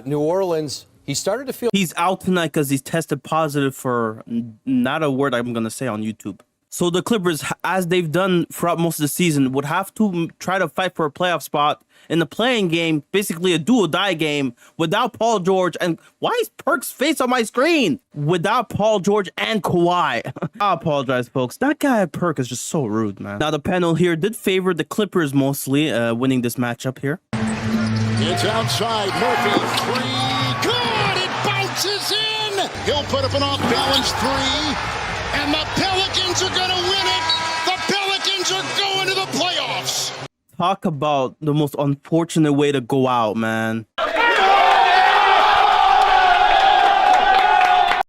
New Orleans. He started to feel... He's out tonight because he's tested positive for not a word I'm going to say on YouTube. So the Clippers, as they've done throughout most of the season, would have to try to fight for a playoff spot in the play-in game, basically a do-or-die game, without Paul George. And why is Perk's face on my screen? Without Paul George and Kawhi. I apologize, folks. That guy at Perk is just so rude, man. Now, the panel here did favor the Clippers mostly, winning this matchup here. It's outside. Murphy, 3. Good! It bounces in! He'll put up an off-balance 3. And the Pelicans are going to win it. The Pelicans are going to the playoffs. Talk about the most unfortunate way to go out, man.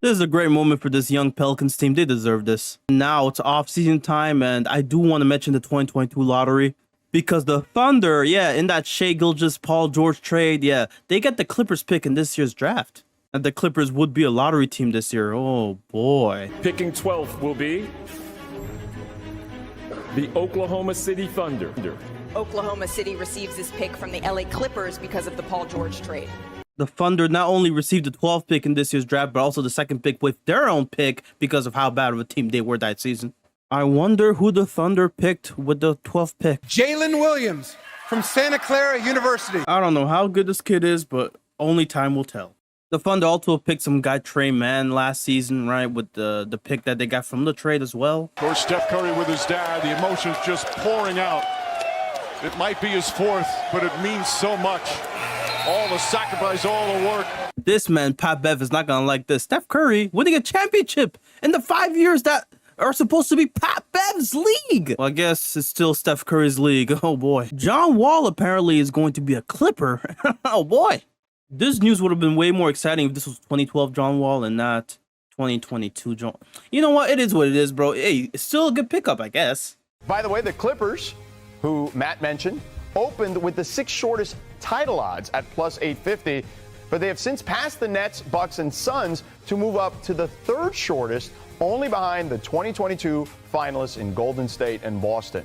This is a great moment for this young Pelicans team. They deserve this. Now it's off-season time, and I do want to mention the 2022 lottery. Because the Thunder, yeah, in that Shai Gilgeous-Paul George trade, yeah, they get the Clippers pick in this year's draft. And the Clippers would be a lottery team this year. Oh, boy. Picking 12th will be the Oklahoma City Thunder. Oklahoma City receives this pick from the LA Clippers because of the Paul George trade. The Thunder not only received the 12th pick in this year's draft, but also the second pick with their own pick because of how bad of a team they were that season. I wonder who the Thunder picked with the 12th pick. Jalen Williams from Santa Clara University. I don't know how good this kid is, but only time will tell. The Thunder also picked some guy, Trey Mann, last season, right, with the pick that they got from the trade as well. Of course, Steph Curry with his dad, the emotions just pouring out. It might be his 4th, but it means so much. All the sacrifice, all the work. This man, Pat Bev, is not going to like this. Steph Curry winning a championship in the 5 years that are supposed to be Pat Bev's league. Well, I guess it's still Steph Curry's league. Oh, boy. John Wall apparently is going to be a Clipper. Oh, boy. This news would have been way more exciting if this was 2012 John Wall and not 2022 John. You know what? It is what it is, bro. Hey, it's still a good pickup, I guess. By the way, the Clippers, who Matt mentioned, opened with the 6th shortest title odds at plus 850, but they have since passed the Nets, Bucks, and Suns to move up to the 3rd shortest, only behind the 2022 finalists in Golden State and Boston.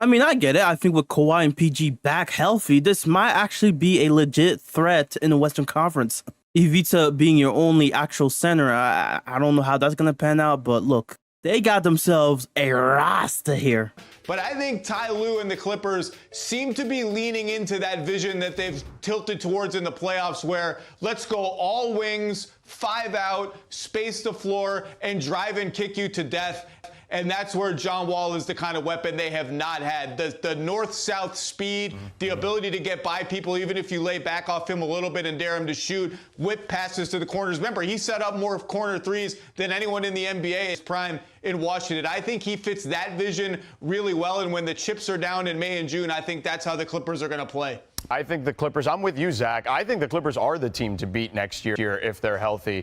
I mean, I get it. I think with Kawhi and PG back healthy, this might actually be a legit threat in the Western Conference. Ivica being your only actual center, I don't know how that's going to pan out, but look, they got themselves a roster here. But I think Ty Lue and the Clippers seem to be leaning into that vision that they've tilted towards in the playoffs, where let's go all wings, 5 out, space the floor, and drive and kick you to death. And that's where John Wall is the kind of weapon they have not had. The north-south speed, the ability to get by people even if you lay back off him a little bit and dare him to shoot, whip passes to the corners. Remember, he set up more corner threes than anyone in the NBA in his prime in Washington. I think he fits that vision really well, and when the chips are down in May and June, I think that's how the Clippers are going to play. I think the Clippers, I'm with you, Zach. I think the Clippers are the team to beat next year if they're healthy.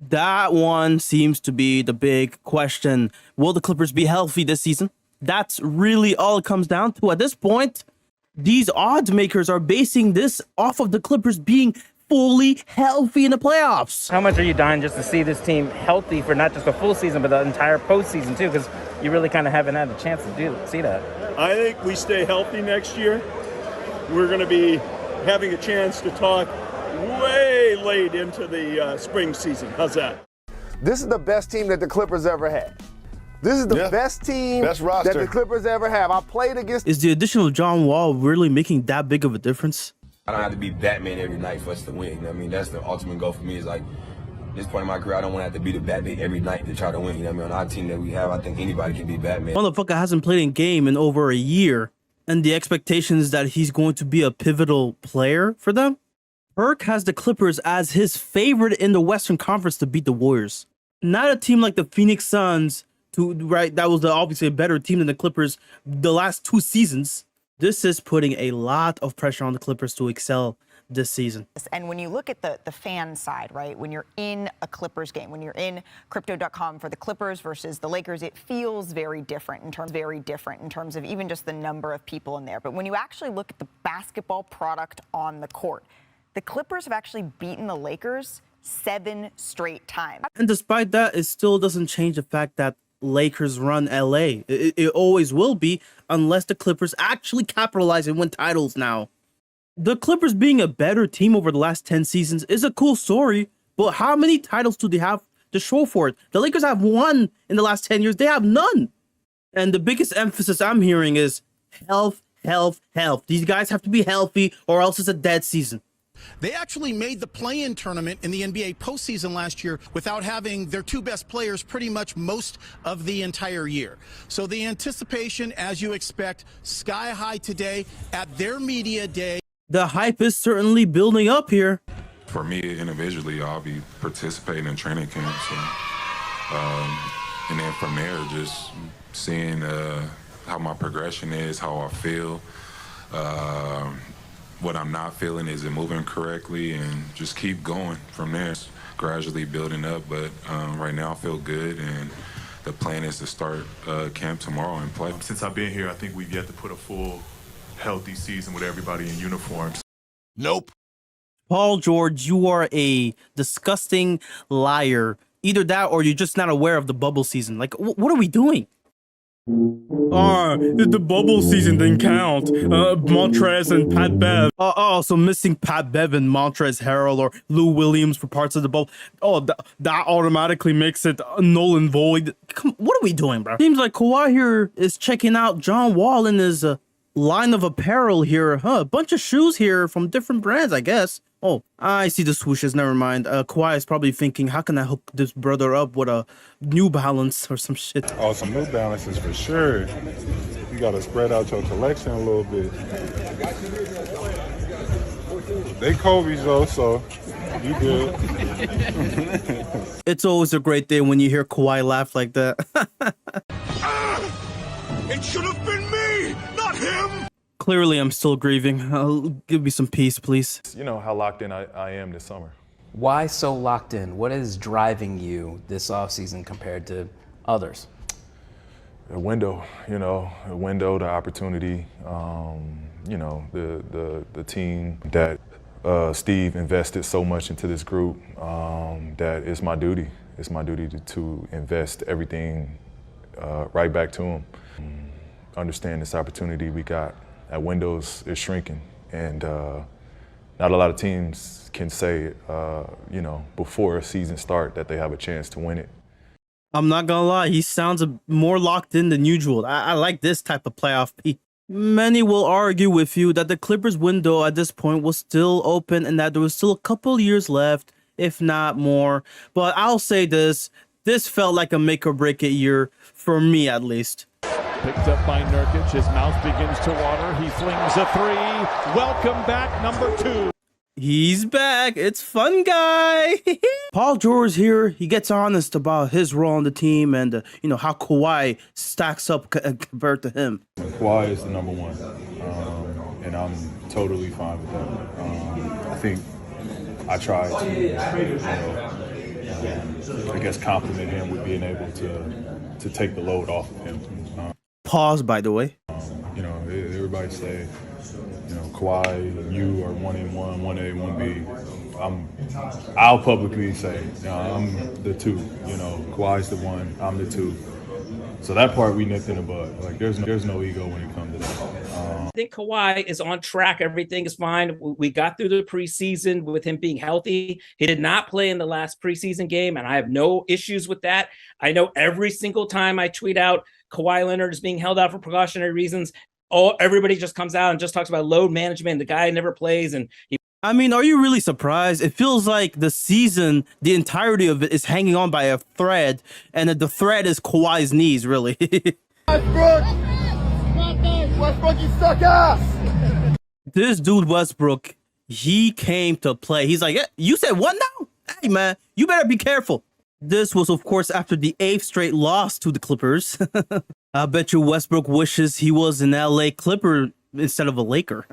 That one seems to be the big question. Will the Clippers be healthy this season? That's really all it comes down to. At this point, these odds makers are basing this off of the Clippers being fully healthy in the playoffs. How much are you dying just to see this team healthy for not just the full season, but the entire postseason too? Because you really kind of haven't had a chance to see that. I think we stay healthy next year. We're going to be having a chance to talk way late into the spring season. How's that? This is the best team that the Clippers ever had. This is the best team that the Clippers ever have. I played against. Is the addition of John Wall really making that big of a difference? I don't have to be Batman every night for us to win. You know what I mean? That's the ultimate goal for me, is like, at this point in my career, I don't want to have to be the Batman every night to try to win. You know what I mean? On our team that we have, I think anybody can be Batman. Motherfucker hasn't played in game in over a year, and the expectation is that he's going to be a pivotal player for them. Perk has the Clippers as his favorite in the Western Conference to beat the Warriors. Not a team like the Phoenix Suns, that was obviously a better team than the Clippers the last 2 seasons. This is putting a lot of pressure on the Clippers to excel this season. And when you look at the fan side, right, when you're in a Clippers game, when you're in crypto.com for the Clippers versus the Lakers, it feels very different in terms of even just the number of people in there. But when you actually look at the basketball product on the court, the Clippers have actually beaten the Lakers 7 straight times. And despite that, it still doesn't change the fact that Lakers run LA. It always will be, unless the Clippers actually capitalize and win titles now. The Clippers being a better team over the last 10 seasons is a cool story, but how many titles do they have to show for it? The Lakers have 1 in the last 10 years. They have none. And the biggest emphasis I'm hearing is health, health, health. These guys have to be healthy or else it's a dead season. They actually made the play-in tournament in the NBA postseason last year without having their 2 best players pretty much most of the entire year. So the anticipation, as you expect, sky high today at their media day. The hype is certainly building up here. For me, individually, I'll be participating in training camp. So, and then from there, just seeing how my progression is, how I feel. What I'm not feeling, is it moving correctly, and just keep going from there. It's gradually building up, but right now I feel good, and the plan is to start camp tomorrow and play. Since I've been here, I think we've yet to put a full, healthy season with everybody in uniforms. Nope. Paul George, you are a disgusting liar. Either that or you're just not aware of the bubble season. Like, what are we doing? The bubble season didn't count. Montrez and Pat Bev. So missing Pat Bev and Montrez Harrell or Lou Williams for parts of the bubble. That automatically makes it null and void. What are we doing, bro? Seems like Kawhi here is checking out John Wall in his line of apparel here. A bunch of shoes here from different brands, I guess. Oh, I see the swooshes. Never mind. Kawhi is probably thinking, how can I hook this brother up with a New Balance or some shit? Oh, some New Balances for sure. You got to spread out your collection a little bit. They Kobe's though, so you good. It's always a great day when you hear Kawhi laugh like that. It should have been me, not him! Clearly, I'm still grieving. Give me some peace, please. You know how locked in I am this summer. Why so locked in? What is driving you this offseason compared to others? The window, the opportunity, the team that Steve invested so much into this group, that it's my duty. It's my duty to invest everything right back to him. Understand this opportunity we got. That windows is shrinking, and not a lot of teams can say, before a season start that they have a chance to win it. I'm not gonna lie, he sounds more locked in than usual. I like this type of playoff P. Many will argue with you that the Clippers window at this point was still open and that there was still a couple years left, if not more. But I'll say this felt like a make or break it year, for me at least. Picked up by Nurkic. His mouth begins to water. He flings a three. Welcome back, number 2. He's back. It's fun guy. Paul George here. He gets honest about his role on the team and how Kawhi stacks up compared to him. Kawhi is the number one, and I'm totally fine with that. I think I try to, I guess, compliment him with being able to take the load off of him. Pause, by the way. Everybody say, Kawhi, you are 1A1, 1A, 1B. I'll publicly say, I'm the 2. Kawhi's the 1, I'm the 2. So that part we nipped in the bud. Like there's no ego when it comes to that. I think Kawhi is on track. Everything is fine. We got through the preseason with him being healthy. He did not play in the last preseason game, and I have no issues with that. I know every single time I tweet out Kawhi Leonard is being held out for precautionary reasons, everybody just comes out and just talks about load management. The guy never plays, and I mean, are you really surprised? It feels like the season, the entirety of it is hanging on by a thread, and the thread is Kawhi's knees, really. Westbrook, you suck ass. This dude, Westbrook, he came to play. He's like, you said what now? Hey, man, you better be careful. This was, of course, after the 8th straight loss to the Clippers. I bet you Westbrook wishes he was an LA Clipper instead of a Laker.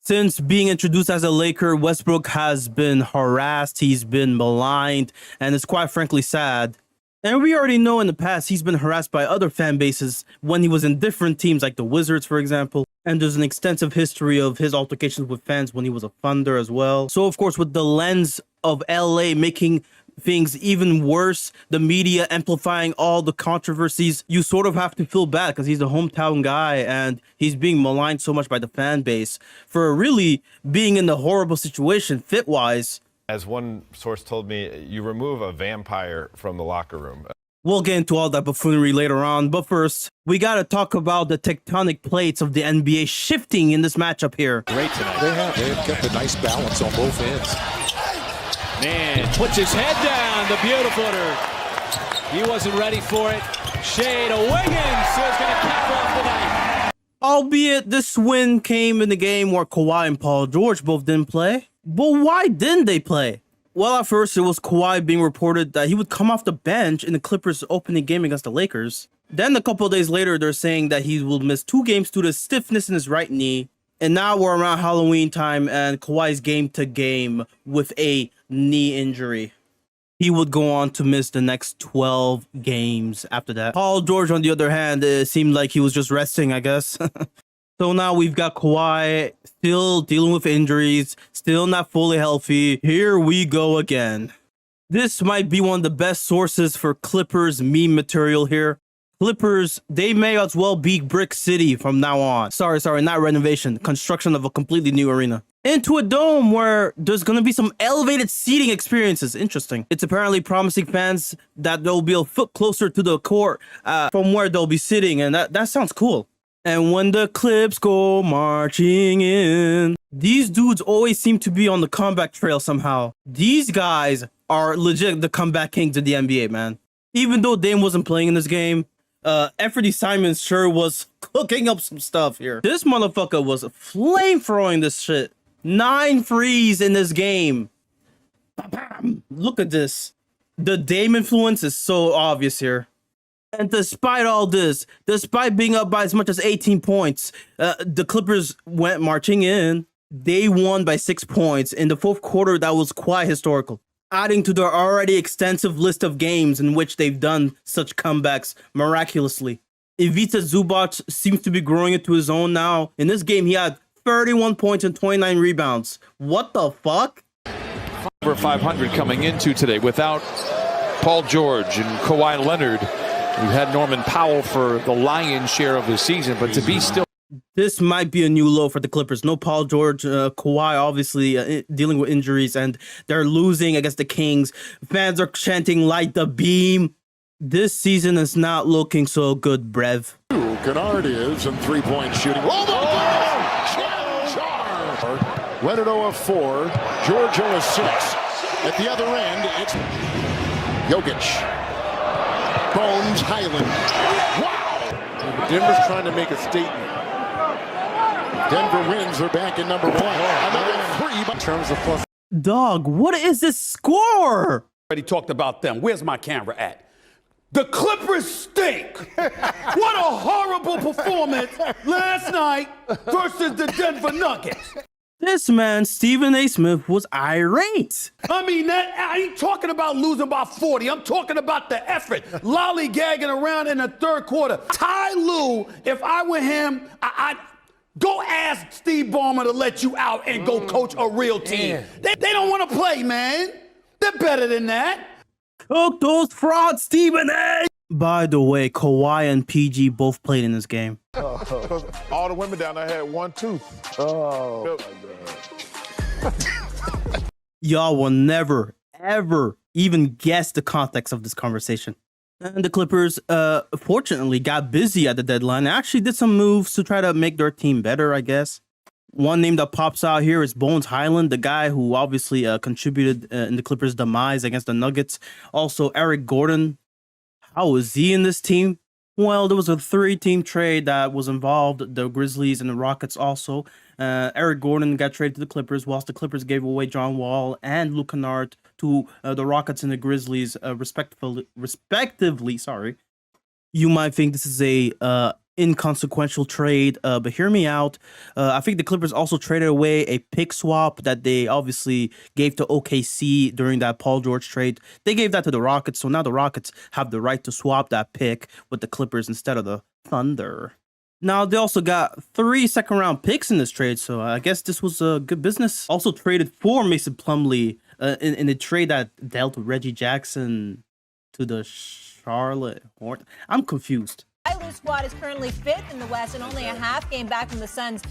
Since being introduced as a Laker, Westbrook has been harassed, he's been maligned, and it's quite frankly sad. And we already know in the past he's been harassed by other fan bases when he was in different teams like the Wizards, for example. And there's an extensive history of his altercations with fans when he was a Thunder as well. So, of course, with the lens of LA making things even worse, the media amplifying all the controversies, you sort of have to feel bad because he's a hometown guy and he's being maligned so much by the fan base for really being in the horrible situation fit-wise. As one source told me, you remove a vampire from the locker room. We'll get into all that buffoonery later on, but first, we gotta talk about the tectonic plates of the NBA shifting in this matchup here. Great tonight. They have kept a nice balance on both ends. Man, puts his head down, the beautiful footer. He wasn't ready for it. Shea to Wiggins, so he's gonna cap off the night. Albeit this win came in the game where Kawhi and Paul George both didn't play. But why didn't they play? Well, at first it was Kawhi being reported that he would come off the bench in the Clippers' opening game against the Lakers. Then a couple of days later, they're saying that he will miss 2 games due to stiffness in his right knee. And now we're around Halloween time and Kawhi's game to game with a knee injury. He would go on to miss the next 12 games after that. Paul George, on the other hand, it seemed like he was just resting, I guess. So now we've got Kawhi still dealing with injuries, still not fully healthy. Here we go again. This might be one of the best sources for Clippers meme material here. Clippers, they may as well be Brick City from now on. Sorry, not renovation. Construction of a completely new arena. Into a dome where there's going to be some elevated seating experiences. Interesting. It's apparently promising fans that they'll be a foot closer to the court from where they'll be sitting. And that sounds cool. And when the Clips go marching in, these dudes always seem to be on the comeback trail somehow. These guys are legit the comeback kings of the NBA, man. Even though Dame wasn't playing in this game, Anthony Simons sure was cooking up some stuff here. This motherfucker was flame throwing this shit. 9 threes in this game. Look at this. The Dame influence is so obvious here. And despite all this, despite being up by as much as 18 points, the Clippers went marching in. They won by 6 points. In the fourth quarter, that was quite historical, adding to their already extensive list of games in which they've done such comebacks miraculously. Ivica Zubac seems to be growing into his own now. In this game, he had 31 points and 29 rebounds. What the fuck? Over 500 coming into today without Paul George and Kawhi Leonard. We've had Norman Powell for the lion's share of the season, but to be still... This might be a new low for the Clippers. No Paul George, Kawhi obviously dealing with injuries, and they're losing against the Kings. Fans are chanting, light the beam. This season is not looking so good, Brev. Kennard is in three-point shooting. Oh, my God! Leonard of 4, George of 6. At the other end, it's Jokic. Bones, Highland. Wow! Denver's trying to make a statement. Denver wins. They're back in number 1. Another 3 in terms of plus. Dog, what is this score? Already talked about them. Where's my camera at? The Clippers stink. What a horrible performance last night versus the Denver Nuggets. This man, Stephen A. Smith, was irate. I mean, I ain't talking about losing by 40. I'm talking about the effort. Lollygagging around in the third quarter. Ty Lue, if I were him, I'd go ask Steve Ballmer to let you out and go coach a real team. They don't want to play, man. They're better than that. Cook those frauds, Stephen A. By the way, Kawhi and PG both played in this game. All the women down there had one tooth. Oh, my God. Y'all will never, ever even guess the context of this conversation. And the Clippers, fortunately, got busy at the deadline. Actually did some moves to try to make their team better, I guess. One name that pops out here is Bones Highland, the guy who obviously contributed in the Clippers' demise against the Nuggets. Also, Eric Gordon. How was he in this team? Well, there was a 3-team trade that was involved, the Grizzlies and the Rockets also. Eric Gordon got traded to the Clippers, whilst the Clippers gave away John Wall and Luke Kennard to the Rockets and the Grizzlies, respectively. Sorry. You might think this is a inconsequential trade, but hear me out. I think the Clippers also traded away a pick swap that they obviously gave to OKC during that Paul George trade. They gave that to the Rockets, so now the Rockets have the right to swap that pick with the Clippers instead of the Thunder. Now, they also got 3 second-round picks in this trade, so I guess this was a good business. Also traded for Mason Plumlee in a trade that dealt with Reggie Jackson to the Charlotte Hornets. I'm confused. Lu's squad is currently 5th in the West and only a half game back from the Suns.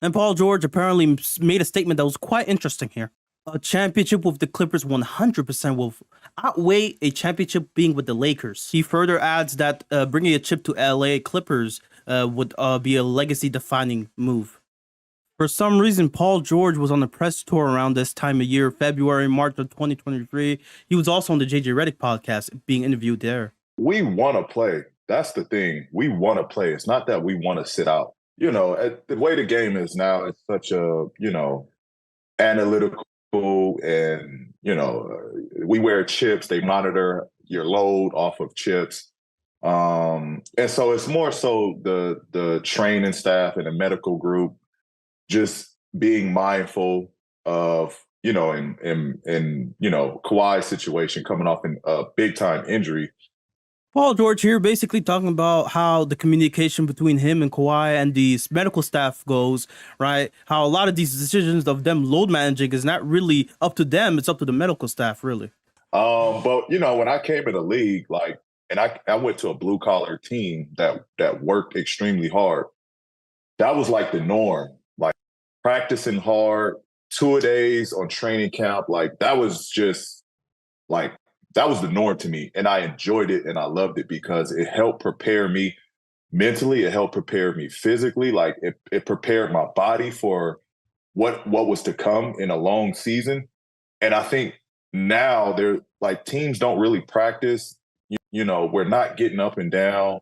And Paul George apparently made a statement that was quite interesting here. A championship with the Clippers 100% will outweigh a championship being with the Lakers. He further adds that bringing a chip to LA Clippers would be a legacy-defining move. For some reason, Paul George was on the press tour around this time of year, February, March of 2023. He was also on the JJ Redick podcast being interviewed there. We want to play. That's the thing. We want to play. It's not that we want to sit out. You know, the way the game is now, it's such a, analytical and, we wear chips. They monitor your load off of chips. And so it's more so the training staff and the medical group just being mindful of, in Kawhi's situation coming off a big-time injury. Paul George here basically talking about how the communication between him and Kawhi and the medical staff goes, right? How a lot of these decisions of them load managing is not really up to them. It's up to the medical staff, really. But, when I came in the league, and I went to a blue-collar team that worked extremely hard, that was like the norm. Like practicing hard, 2-a-days on training camp, that was just that was the norm to me. And I enjoyed it and I loved it because it helped prepare me mentally. It helped prepare me physically. It prepared my body for what was to come in a long season. And I think now they're teams don't really practice. We're not getting up and down.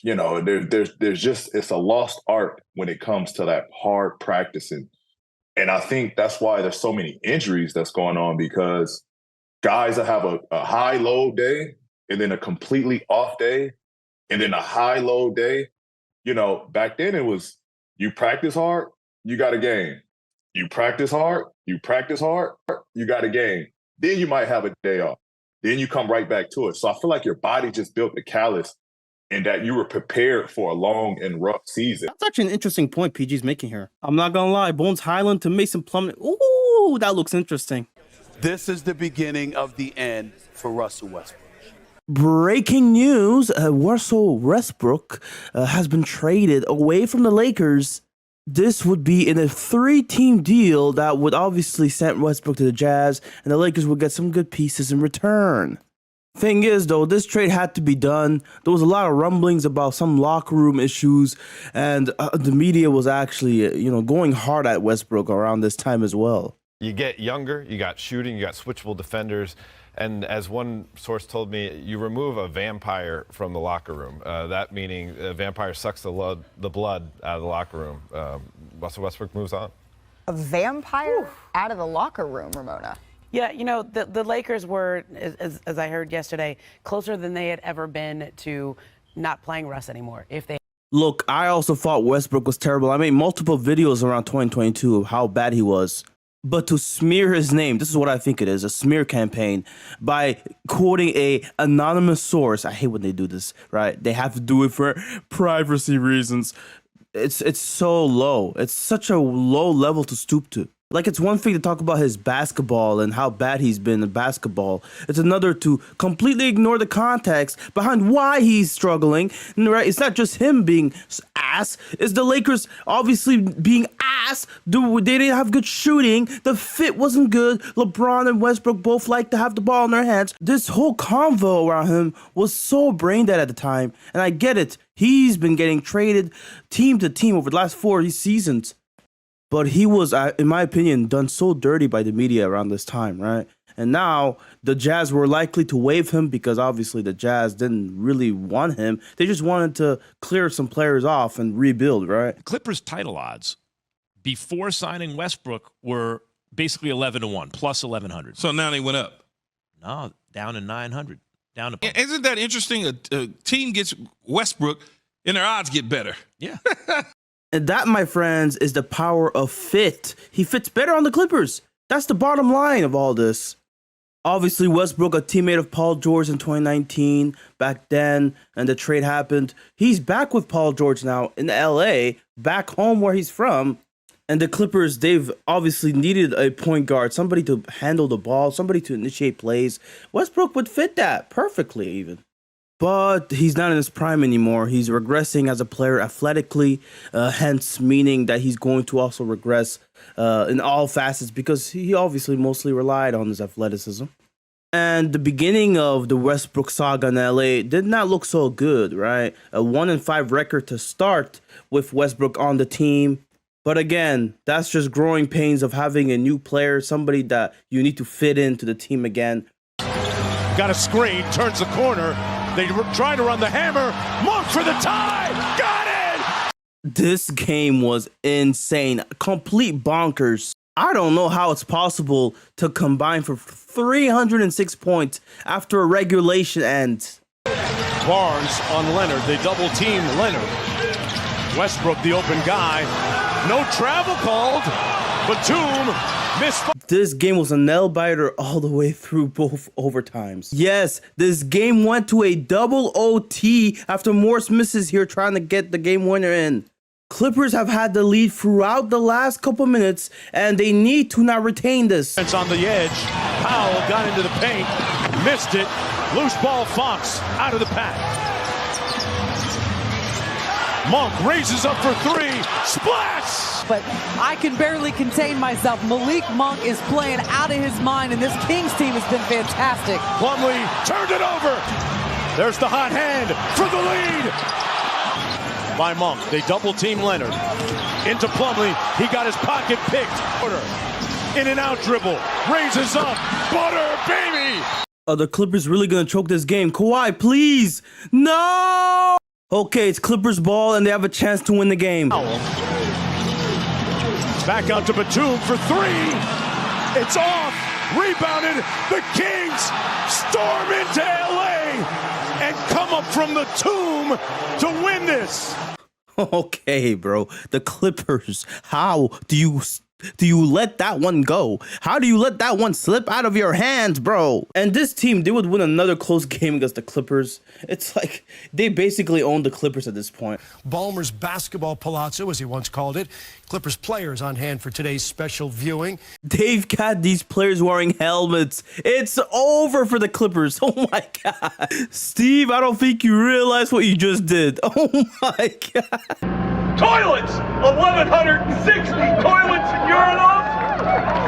There's just, it's a lost art when it comes to that hard practicing. And I think that's why there's so many injuries that's going on, because guys that have a high load day and then a completely off day and then a high load day. Back then it was you practice hard, you got a game. You practice hard, you got a game. Then you might have a day off. Then you come right back to it. So I feel like your body just built the callus and that you were prepared for a long and rough season. That's actually an interesting point PG's making here. I'm not going to lie. Bones Highland to Mason Plumlee. Ooh, that looks interesting. This is the beginning of the end for Russell Westbrook. Breaking news, Russell Westbrook has been traded away from the Lakers. This would be in a 3-team deal that would obviously send Westbrook to the Jazz, and the Lakers would get some good pieces in return. Thing is, though, this trade had to be done. There was a lot of rumblings about some locker room issues, and the media was actually, going hard at Westbrook around this time as well. You get younger, you got shooting, you got switchable defenders, and as one source told me, you remove a vampire from the locker room. That meaning a vampire sucks the blood out of the locker room. Russell Westbrook moves on. A vampire out of the locker room, Ramona. Yeah, the Lakers were, as I heard yesterday, closer than they had ever been to not playing Russ anymore. Look, I also thought Westbrook was terrible. I made multiple videos around 2022 of how bad he was. But to smear his name, this is what I think it is, a smear campaign by quoting a anonymous source. I hate when they do this, right? They have to do it for privacy reasons. It's so low. It's such a low level to stoop to. Like, it's one thing to talk about his basketball and how bad he's been in basketball. It's another to completely ignore the context behind why he's struggling. Right? It's not just him being ass. It's the Lakers obviously being ass. They didn't have good shooting. The fit wasn't good. LeBron and Westbrook both like to have the ball in their hands. This whole convo around him was so brain dead at the time. And I get it. He's been getting traded team to team over the last 4 seasons. But he was, in my opinion, done so dirty by the media around this time, right? And now the Jazz were likely to waive him because obviously the Jazz didn't really want him. They just wanted to clear some players off and rebuild, right? Clippers title odds before signing Westbrook were basically 11-1, plus 1,100. So now they went up. No, down to 900. Down to. Isn't that interesting? A team gets Westbrook and their odds get better. Yeah. And that, my friends, is the power of fit. He fits better on the Clippers. That's the bottom line of all this. Obviously, Westbrook, a teammate of Paul George in 2019, back then, and the trade happened. He's back with Paul George now in LA, back home where he's from. And the Clippers, they've obviously needed a point guard, somebody to handle the ball, somebody to initiate plays. Westbrook would fit that perfectly, even. But he's not in his prime anymore. He's regressing as a player athletically, hence meaning that he's going to also regress in all facets because he obviously mostly relied on his athleticism. And the beginning of the Westbrook saga in LA did not look so good, right? A 1-5 record to start with Westbrook on the team. But again, that's just growing pains of having a new player, somebody that you need to fit into the team again. Got a screen, turns the corner. They try to run the hammer. Monk for the tie. Got it! This game was insane. Complete bonkers. I don't know how it's possible to combine for 306 points after a regulation ends. Barnes on Leonard. They double team Leonard. Westbrook, the open guy. No travel called. Batum missed. This game was a nail-biter all the way through both overtimes. Yes, this game went to a double OT after Morris misses here trying to get the game winner in. Clippers have had the lead throughout the last couple minutes, and they need to not retain this. It's on the edge. Powell got into the paint. Missed it. Loose ball, Fox out of the pack. Monk raises up for three. Splash! But I can barely contain myself. Malik Monk is playing out of his mind, and this Kings team has been fantastic. Plumlee turned it over. There's the hot hand for the lead. By Monk. They double team Leonard. Into Plumlee. He got his pocket picked. In and out dribble. Raises up. Butter, baby! Are the Clippers really going to choke this game? Kawhi, please! No! Okay, it's Clippers ball, and they have a chance to win the game. Back out to Batum for three. It's off. Rebounded. The Kings storm into LA and come up from the tomb to win this. Okay, bro. The Clippers. How do you let that one go? How do you let that one slip out of your hands, bro? And this team, they would win another close game against the Clippers. It's like they basically own the Clippers at this point. Ballmer's basketball palazzo, as he once called it. Clippers players on hand for today's special viewing. They've got these players wearing helmets. It's over for the Clippers. Oh my God. Steve, I don't think you realize what you just did. Oh my God. Toilets! 1,160 toilets and urinals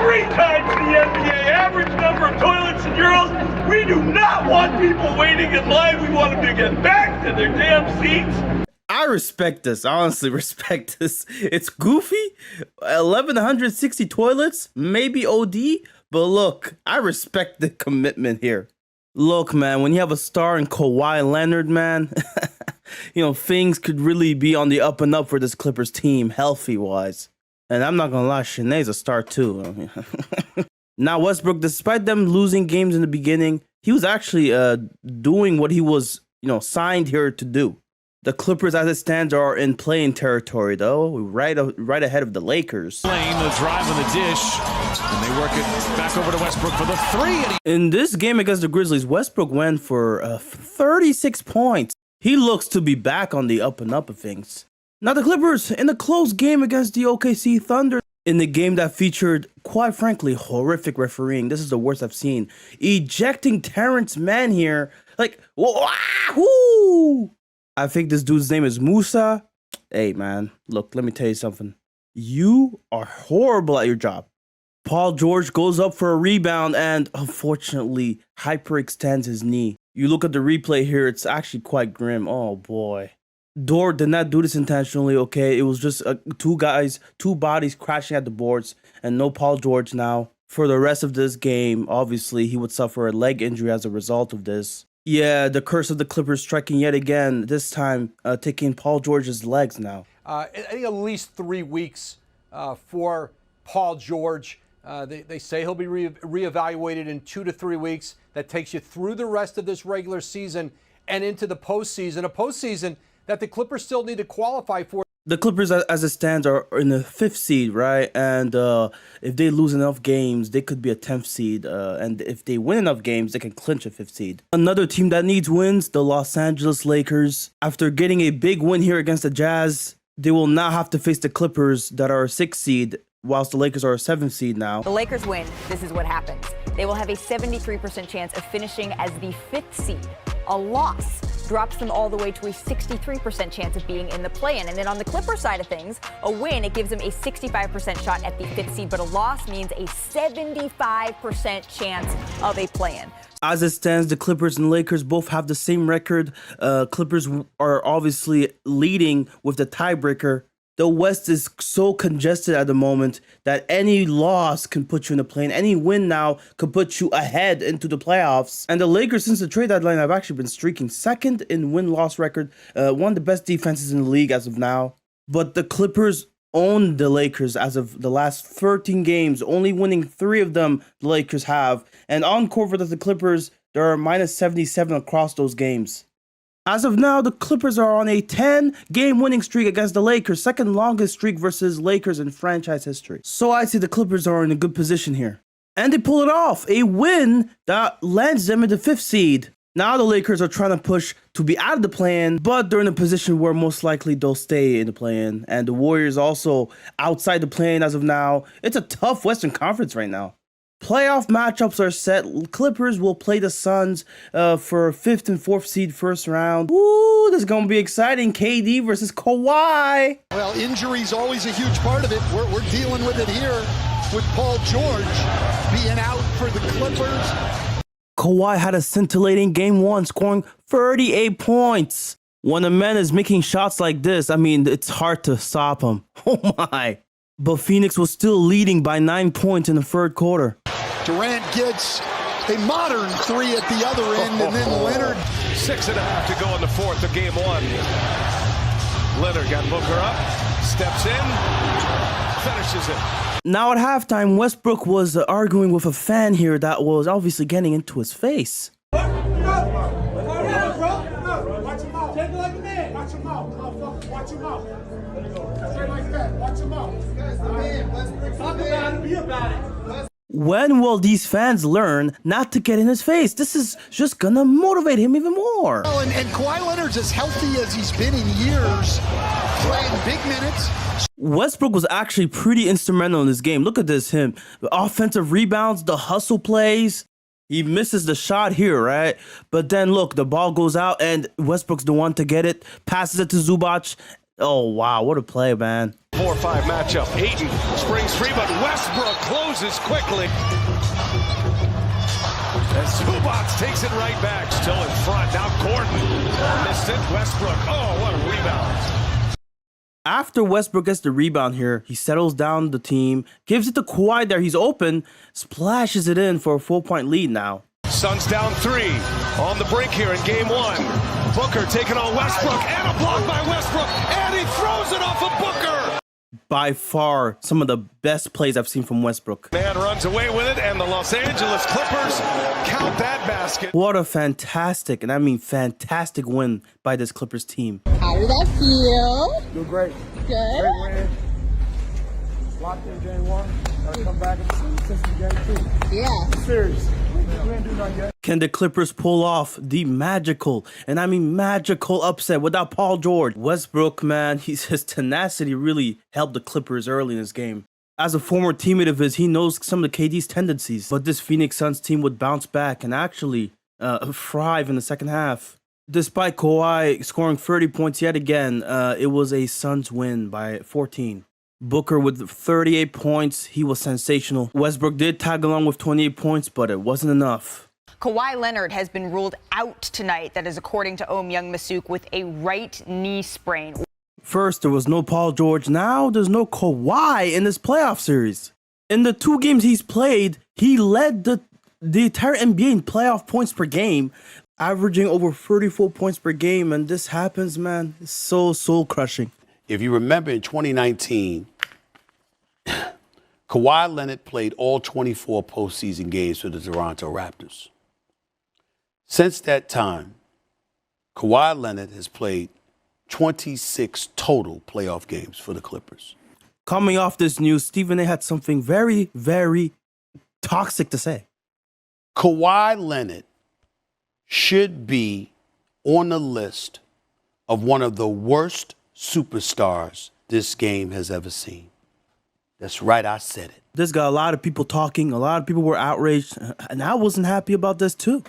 3 times the NBA average number of toilets and urinals. We do not want people waiting in line. We want them to get back to their damn seats. I respect this. I honestly respect this. It's goofy. 1,160 toilets, maybe OD. But look, I respect the commitment here. Look, man, when you have a star in Kawhi Leonard, man, you know, things could really be on the up and up for this Clippers team, healthy-wise. And I'm not going to lie, Shanae's a star too. Now, Westbrook, despite them losing games in the beginning, he was actually doing what he was, you know, signed here to do. The Clippers, as it stands, are in play-in territory, though, right ahead of the Lakers. Lane, the drive on the dish, and they work it back over to Westbrook for the 3. In this game against the Grizzlies, Westbrook went for 36 points. He looks to be back on the up and up of things. Now, the Clippers, in a close game against the OKC Thunder, in the game that featured, quite frankly, horrific refereeing. This is the worst I've seen. Ejecting Terrence Mann here. Like, wahoo! I think this dude's name is Musa. Hey, man, look, let me tell you something. You are horrible at your job. Paul George goes up for a rebound and, unfortunately, hyperextends his knee. You look at the replay here, it's actually quite grim. Oh, boy. Dort did not do this intentionally, okay? It was just two bodies crashing at the boards, and no Paul George now. For the rest of this game, obviously, he would suffer a leg injury as a result of this. Yeah, the curse of the Clippers striking yet again, this time taking Paul George's legs now. I think at least 3 weeks for Paul George. They say he'll be reevaluated in 2 to 3 weeks. That takes you through the rest of this regular season and into the postseason. A postseason that the Clippers still need to qualify for. The Clippers, as it stands, are in the 5th seed, right? And if they lose enough games, they could be a 10th seed. And if they win enough games, they can clinch a 5th seed. Another team that needs wins, the Los Angeles Lakers. After getting a big win here against the Jazz, they will now have to face the Clippers that are a 6th seed, whilst the Lakers are a 7th seed now. The Lakers win. This is what happens. They will have a 73% chance of finishing as the 5th seed. A loss drops them all the way to a 63% chance of being in the play-in. And then on the Clippers side of things, a win, it gives them a 65% shot at the 5th seed, but a loss means a 75% chance of a play-in. As it stands, the Clippers and Lakers both have the same record. Clippers are obviously leading with the tiebreaker. The West is so congested at the moment that any loss can put you in the play-in. Any win now could put you ahead into the playoffs. And the Lakers, since the trade deadline, have actually been streaking 2nd in win-loss record. One of the best defenses in the league as of now. But the Clippers own the Lakers as of the last 13 games, only winning 3 of them the Lakers have. And on court for the Clippers, there are minus 77 across those games. As of now, the Clippers are on a 10-game winning streak against the Lakers, 2nd longest streak versus Lakers in franchise history. So I see the Clippers are in a good position here. And they pull it off, a win that lands them in the 5th seed. Now the Lakers are trying to push to be out of the play-in, but they're in a position where most likely they'll stay in the play-in. And the Warriors also outside the play-in as of now. It's a tough Western Conference right now. Playoff matchups are set. Clippers will play the Suns for 5th and 4th seed first round. Ooh, this is going to be exciting. KD versus Kawhi. Well, injury's always a huge part of it. We're dealing with it here with Paul George being out for the Clippers. Kawhi had a scintillating game 1, scoring 38 points. When a man is making shots like this, I mean, it's hard to stop him. Oh my. But Phoenix was still leading by 9 points in the 3rd quarter. Durant gets a modern 3 at the other end, and then Leonard. 6.5 to go in the 4th of game 1. Leonard got Booker up, steps in, finishes it. Now at halftime, Westbrook was arguing with a fan here that was obviously getting into his face. Watch him like a man. Watch him out, motherfucker. Watch him out. Straight like that. Watch him out. Talk about it. Be about it. When will these fans learn not to get in his face? This is just gonna motivate him even more. Well, and Kawhi Leonard's as healthy as he's been in years, playing big minutes. Westbrook was actually pretty instrumental in this game. Look at this, him. The offensive rebounds, the hustle plays. He misses the shot here, right? But then look, the ball goes out and Westbrook's the one to get it. Passes it to Zubac. Oh, wow, what a play, man. 4-5 matchup. Ayton springs free, but Westbrook closes quickly. And Zubats takes it right back. Still in front. Now Gordon missed it. Westbrook. Oh, what a rebound. After Westbrook gets the rebound here, he settles down the team, gives it to Kawhi there. He's open, splashes it in for a 4-point lead now. Suns down 3 on the brink here in game 1. Booker taking on Westbrook, and a block by Westbrook, and he throws it off of Booker. By far, some of the best plays I've seen from Westbrook. Man runs away with it, and the Los Angeles Clippers count that basket. What a fantastic, and I mean fantastic win by this Clippers team. How did that feel? Feel great. Good. Great win. Locked in game 1. Gotta come back and since game 2. Yeah. Serious. We ain't do nothing yet. Can the Clippers pull off the magical, and I mean magical upset without Paul George? Westbrook, man, his tenacity really helped the Clippers early in this game. As a former teammate of his, he knows some of the KD's tendencies. But this Phoenix Suns team would bounce back and actually thrive in the second half. Despite Kawhi scoring 30 points yet again, it was a Suns win by 14. Booker with 38 points, he was sensational. Westbrook did tag along with 28 points, but it wasn't enough. Kawhi Leonard has been ruled out tonight. That is according to Young-Masuk with a right knee sprain. First, there was no Paul George. Now, there's no Kawhi in this playoff series. In the 2 games he's played, he led the entire NBA in playoff points per game, averaging over 34 points per game. And this happens, man. It's so soul-crushing. If you remember in 2019, Kawhi Leonard played all 24 postseason games for the Toronto Raptors. Since that time, Kawhi Leonard has played 26 total playoff games for the Clippers. Coming off this news, Stephen A had something very, very toxic to say. Kawhi Leonard should be on the list of one of the worst superstars this game has ever seen. That's right, I said it. This got a lot of people talking. A lot of people were outraged, and I wasn't happy about this too.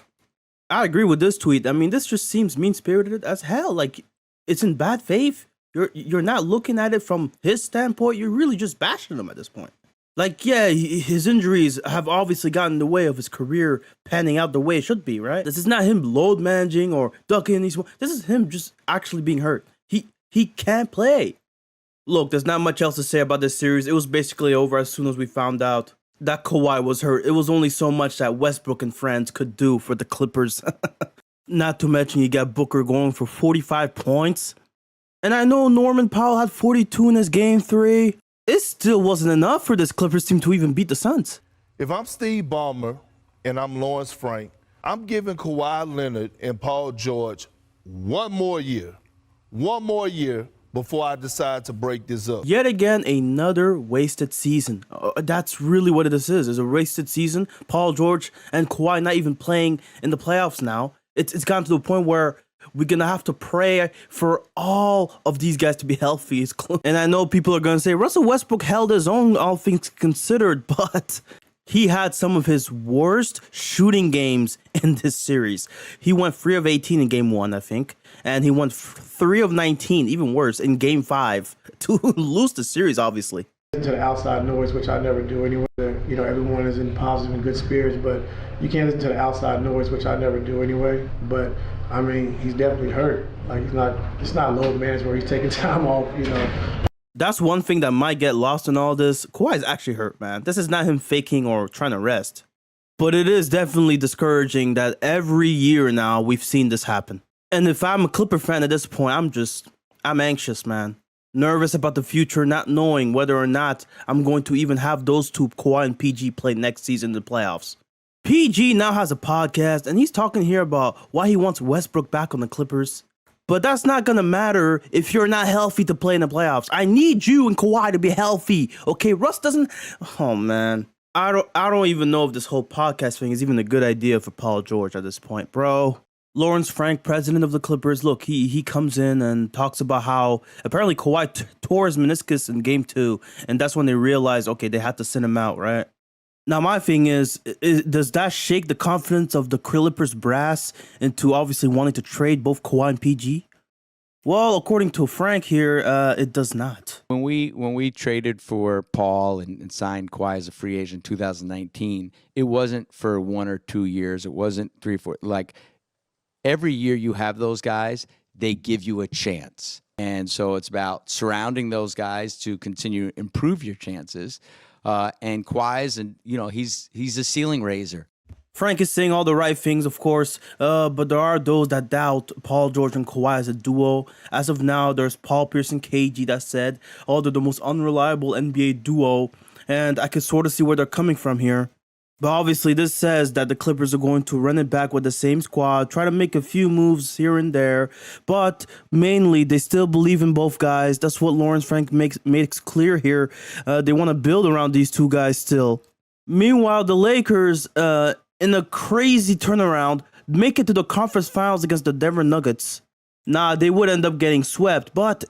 I agree with this tweet. I mean, this just seems mean-spirited as hell. Like, it's in bad faith. You're not looking at it from his standpoint. You're really just bashing him at this point. Like, yeah, his injuries have obviously gotten in the way of his career panning out the way it should be, right? This is not him load managing or ducking these. This is him just actually being hurt. He can't play. Look, there's not much else to say about this series. It was basically over as soon as we found out that Kawhi was hurt. It was only so much that Westbrook and friends could do for the Clippers. Not to mention you got Booker going for 45 points. And I know Norman Powell had 42 in his game 3. It still wasn't enough for this Clippers team to even beat the Suns. If I'm Steve Ballmer and I'm Lawrence Frank, I'm giving Kawhi Leonard and Paul George one more year before I decide to break this up. Yet again, another wasted season. That's really what this is. It's a wasted season. Paul George and Kawhi not even playing in the playoffs now. It's gotten to the point where we're going to have to pray for all of these guys to be healthy. And I know people are going to say, Russell Westbrook held his own, all things considered, but he had some of his worst shooting games in this series. He went 3 of 18 in game 1, I think. And he went 3 of 19, even worse, in game 5 to lose the series, obviously. To the outside noise, which I never do anyway. You know, everyone is in positive and good spirits, but you can't listen to the outside noise, which I never do anyway. But I mean, he's definitely hurt. Like it's not load management where he's taking time off, you know. That's one thing that might get lost in all this. Kawhi's actually hurt, man. This is not him faking or trying to rest. But it is definitely discouraging that every year now we've seen this happen. And if I'm a Clipper fan at this point, I'm anxious, man. Nervous about the future, not knowing whether or not I'm going to even have those two, Kawhi and PG, play next season in the playoffs. PG now has a podcast, and he's talking here about why he wants Westbrook back on the Clippers. But that's not going to matter if you're not healthy to play in the playoffs. I need you and Kawhi to be healthy. Okay, Russ doesn't... Oh, man. I don't even know if this whole podcast thing is even a good idea for Paul George at this point, bro. Lawrence Frank, president of the Clippers, look, he comes in and talks about how apparently Kawhi tore his meniscus in game 2, and that's when they realized, okay, they had to send him out, right? Now, my thing is, does that shake the confidence of the Clippers brass into obviously wanting to trade both Kawhi and PG? Well, according to Frank here, it does not. When we traded for Paul and signed Kawhi as a free agent in 2019, it wasn't for 1 or 2 years. It wasn't 3 or 4. Like every year you have those guys, they give you a chance. And so it's about surrounding those guys to continue to improve your chances. And Kawhi's, and he's a ceiling raiser. Frank is saying all the right things, of course, but there are those that doubt Paul George and Kawhi as a duo. As of now, there's Paul Pierce and KG that said, oh, they're the most unreliable NBA duo, and I can sort of see where they're coming from here. But obviously, this says that the Clippers are going to run it back with the same squad, try to make a few moves here and there, but mainly they still believe in both guys. That's what Lawrence Frank makes clear here. They want to build around these two guys still. Meanwhile, the Lakers, in a crazy turnaround, make it to the conference finals against the Denver Nuggets. Nah, they would end up getting swept, but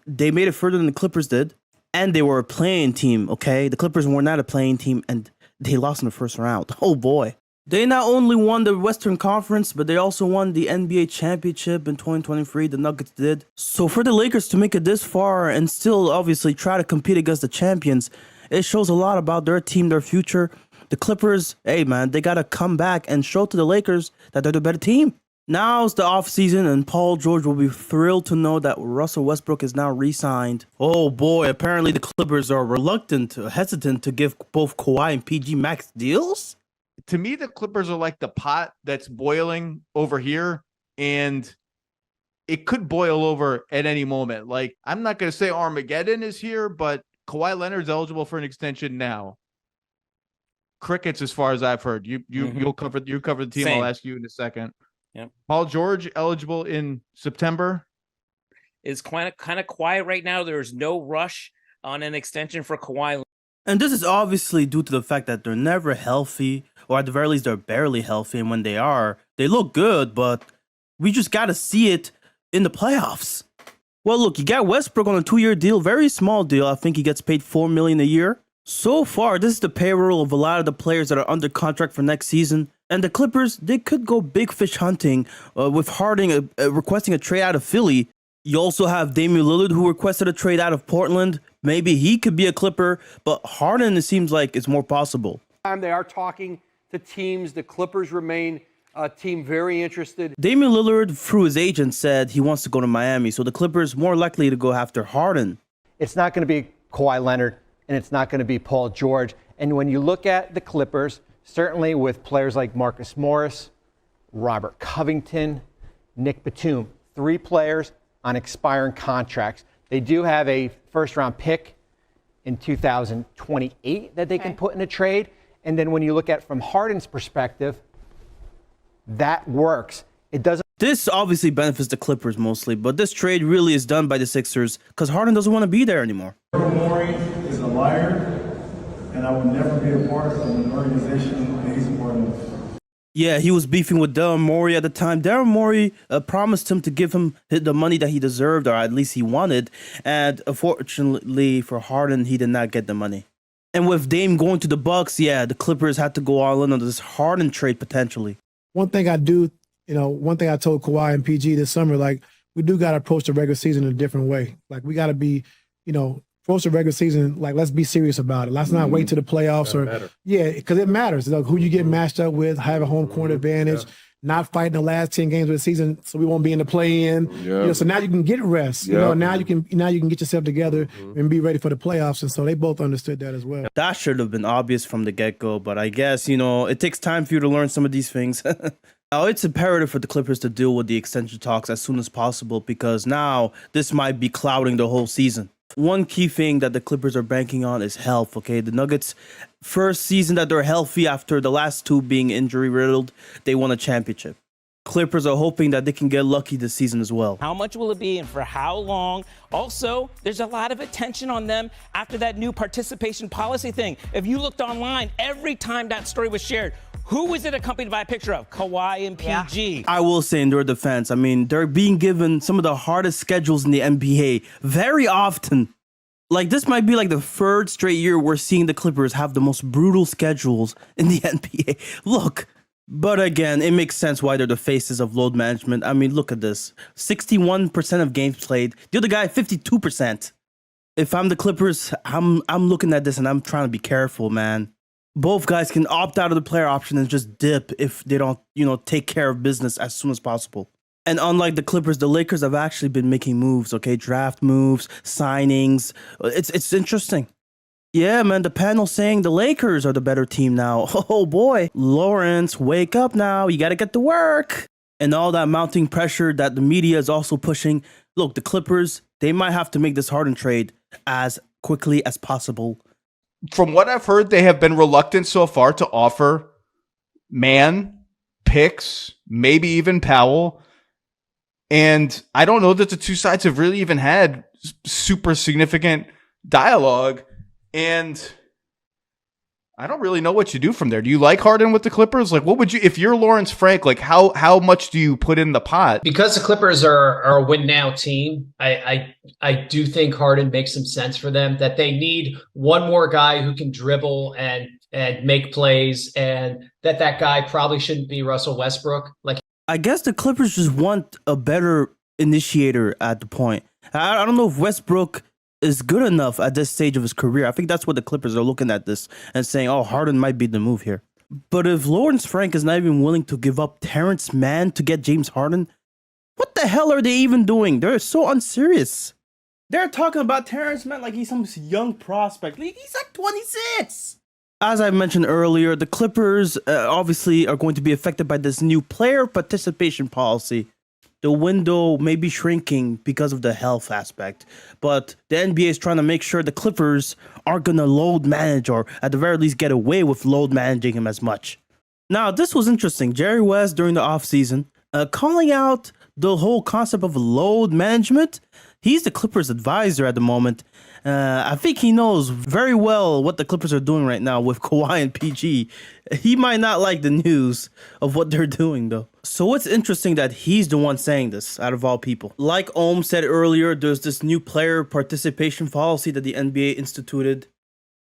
they made it further than the Clippers did. And they were a playing team, okay? The Clippers were not a playing team, and they lost in the first round. Oh, boy. They not only won the Western Conference, but they also won the NBA championship in 2023. The Nuggets did. So for the Lakers to make it this far and still obviously try to compete against the champions, it shows a lot about their team, their future. The Clippers, hey man, they got to come back and show to the Lakers that they're the better team. Now's the offseason, and Paul George will be thrilled to know that Russell Westbrook is now re-signed. Oh boy, apparently the Clippers are hesitant to give both Kawhi and PG max deals? To me, the Clippers are like the pot that's boiling over here, and it could boil over at any moment. Like, I'm not going to say Armageddon is here, but Kawhi Leonard's eligible for an extension now. Crickets, as far as I've heard. You'll cover the team. Same. I'll ask you in a second. Yep. Paul George eligible in September. Is kind of quiet right now. There's no rush on an extension for Kawhi. And this is obviously due to the fact that they're never healthy, or at the very least they're barely healthy, and when they are, they look good, but we just got to see it in the playoffs. Well, look, you got Westbrook on a 2-year deal, very small deal. I think he gets paid $4 million a year. So far, this is the payroll of a lot of the players that are under contract for next season. And the Clippers, they could go big fish hunting with Harden requesting a trade out of Philly. You also have Damian Lillard, who requested a trade out of Portland. Maybe he could be a Clipper, but Harden, it seems like it's more possible. They are talking to teams. The Clippers remain a team very interested. Damian Lillard, through his agent, said he wants to go to Miami, so the Clippers more likely to go after Harden. It's not going to be Kawhi Leonard, and it's not going to be Paul George. And when you look at the Clippers, certainly with players like Marcus Morris, Robert Covington, Nick Batum, 3 players on expiring contracts. They do have a first-round pick in 2028 that they can put in a trade. And then when you look at from Harden's perspective, that works. It doesn't. This obviously benefits the Clippers mostly, but this trade really is done by the Sixers because Harden doesn't want to be there anymore. Morey is a liar, and I will never be a part of an organization that he's a part of. Yeah, he was beefing with Daryl Morey at the time. Daryl Morey promised him to give him the money that he deserved, or at least he wanted. And unfortunately for Harden, he did not get the money. And with Dame going to the Bucks, yeah, the Clippers had to go all in on this Harden trade potentially. One thing I told Kawhi and PG this summer, like, we do got to approach the regular season in a different way. Like, we got to be, approach the regular season, like, let's be serious about it. Let's not wait to the playoffs because it matters. Like, who you get matched up with, have a home court advantage, not fighting the last 10 games of the season so we won't be in the play-in. So now you can get rest. Now you can get yourself together and be ready for the playoffs. And so they both understood that as well. That should have been obvious from the get-go, but I guess, it takes time for you to learn some of these things. Now, it's imperative for the Clippers to deal with the extension talks as soon as possible because now this might be clouding the whole season. One key thing that the Clippers are banking on is health, okay? The Nuggets, first season that they're healthy after the last 2 being injury-riddled, they won a championship. Clippers are hoping that they can get lucky this season as well. How much will it be and for how long? Also, there's a lot of attention on them after that new participation policy thing. If you looked online, every time that story was shared, who was it accompanied by a picture of? Kawhi and PG. I will say in their defense, they're being given some of the hardest schedules in the NBA very often. Like, this might be like the 3rd straight year we're seeing the Clippers have the most brutal schedules in the NBA. Look, But again, it makes sense why they're the faces of load management. I mean, look at this. 61% of games played. The other guy, 52%. If I'm the Clippers, I'm looking at this and I'm trying to be careful, man. Both guys can opt out of the player option and just dip if they don't, take care of business as soon as possible. And unlike the Clippers, the Lakers have actually been making moves, okay? Draft moves, signings. It's interesting. Yeah, man, the panel saying the Lakers are the better team now. Oh, boy. Lawrence, wake up now. You got to get to work. And all that mounting pressure that the media is also pushing. Look, the Clippers, they might have to make this Harden trade as quickly as possible. From what I've heard, they have been reluctant so far to offer picks, maybe even Powell. And I don't know that the two sides have really even had super significant dialogue. And I don't really know what you do from there. Do you like Harden with the Clippers? Like, what would you, if you're Lawrence Frank, like how much do you put in the pot? Because the Clippers are a win now team, I do think Harden makes some sense for them, that they need one more guy who can dribble and make plays, and that guy probably shouldn't be Russell Westbrook. Like, I guess the Clippers just want a better initiator at the point. I don't know if Westbrook is good enough at this stage of his career. I think that's what the Clippers are looking at this and saying, oh, Harden might be the move here. But if Lawrence Frank is not even willing to give up Terrence Mann to get James Harden, what the hell are they even doing? They're so unserious. They're talking about Terrence Mann like he's some young prospect. He's like 26. As I mentioned earlier, the Clippers obviously are going to be affected by this new player participation policy. The window may be shrinking because of the health aspect, but the NBA is trying to make sure the Clippers aren't going to load manage, or at the very least get away with load managing him as much. Now, this was interesting. Jerry West, during the offseason, calling out the whole concept of load management. He's the Clippers advisor at the moment. I think he knows very well what the Clippers are doing right now with Kawhi and PG. He might not like the news of what they're doing, though. So it's interesting that he's the one saying this, out of all people. Like Ohm said earlier, there's this new player participation policy that the NBA instituted.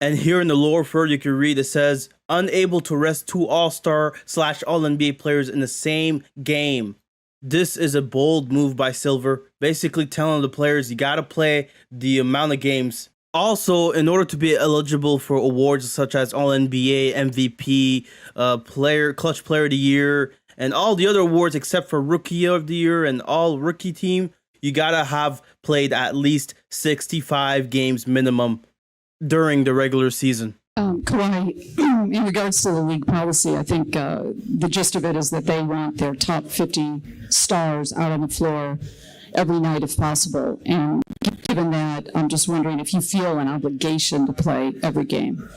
And here in the lower third, you can read, it says, unable to rest two All-Star / All-NBA players in the same game. This is a bold move by Silver, basically telling the players you got to play the amount of games. Also, in order to be eligible for awards such as All-NBA, MVP, Clutch Player of the Year, and all the other awards except for Rookie of the Year and All-Rookie Team, you got to have played at least 65 games minimum during the regular season. Kawhi, in regards to the league policy, I think the gist of it is that they want their top 50 stars out on the floor every night if possible. And given that, I'm just wondering if you feel an obligation to play every game.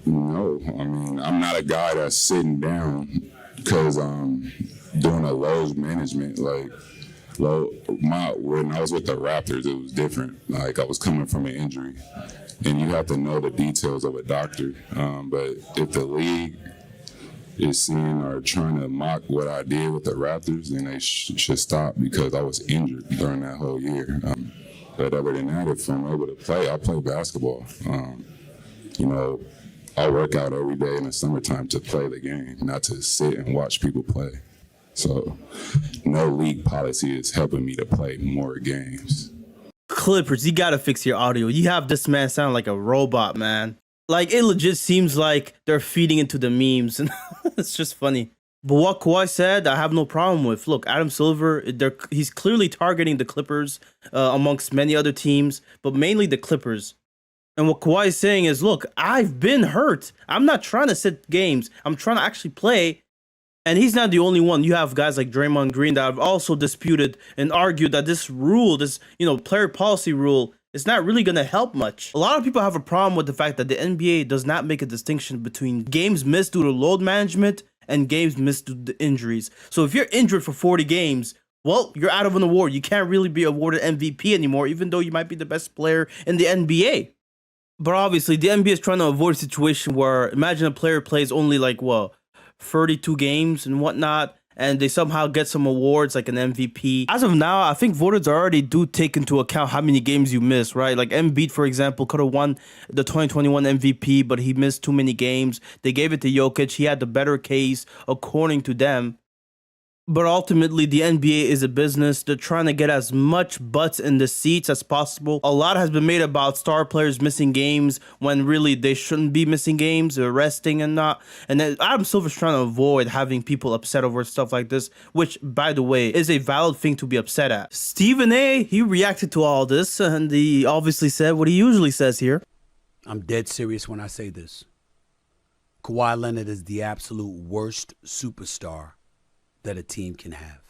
No, I mean, I'm not a guy that's sitting down because doing a load management. Like, when I was with the Raptors, it was different. Like, I was coming from an injury. And you have to know the details of a doctor. But if the league is seeing or trying to mock what I did with the Raptors, then they should stop, because I was injured during that whole year. But other than that, if I'm able to play, I'll play basketball. I work out every day in the summertime to play the game, not to sit and watch people play. So no league policy is helping me to play more games. Clippers, you gotta fix your audio. You have this man sound like a robot, man. Like, it legit seems like they're feeding into the memes. It's just funny. But what Kawhi said, I have no problem with. Look, Adam Silver, he's clearly targeting the Clippers amongst many other teams, but mainly the Clippers. And what Kawhi is saying is, look, I've been hurt. I'm not trying to sit games. I'm trying to actually play. And he's not the only one. You have guys like Draymond Green that have also disputed and argued that this rule, this player policy rule, is not really going to help much. A lot of people have a problem with the fact that the NBA does not make a distinction between games missed due to load management and games missed due to injuries. So if you're injured for 40 games, well, you're out of an award. You can't really be awarded MVP anymore, even though you might be the best player in the NBA. But obviously, the NBA is trying to avoid a situation where, imagine a player plays only 32 games and whatnot, and they somehow get some awards like an MVP. As of now, I think voters already do take into account how many games you miss, right? Like Embiid, for example, could have won the 2021 MVP, but he missed too many games. They gave it to Jokic. He had the better case, according to them. But ultimately, the NBA is a business. They're trying to get as much butts in the seats as possible. A lot has been made about star players missing games when really they shouldn't be missing games. They're resting and not. And then Adam Silver's trying to avoid having people upset over stuff like this, which, by the way, is a valid thing to be upset at. Stephen A., he reacted to all this, and he obviously said what he usually says here. I'm dead serious when I say this. Kawhi Leonard is the absolute worst superstar that a team can have.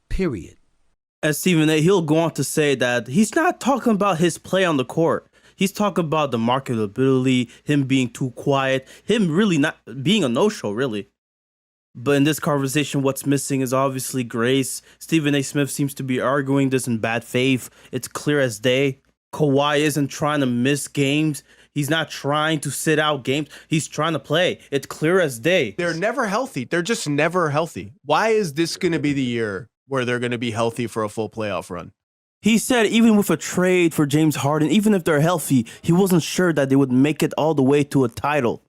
Period. As Stephen A., he'll go on to say that he's not talking about his play on the court. He's talking about the marketability, him being too quiet, him really not being a no-show, really. But in this conversation, what's missing is obviously grace. Stephen A. Smith seems to be arguing this in bad faith. It's clear as day. Kawhi isn't trying to miss games. He's not trying to sit out games. He's trying to play. It's clear as day. They're never healthy. They're just never healthy. Why is this going to be the year where they're going to be healthy for a full playoff run? He said even with a trade for James Harden, even if they're healthy, he wasn't sure that they would make it all the way to a title.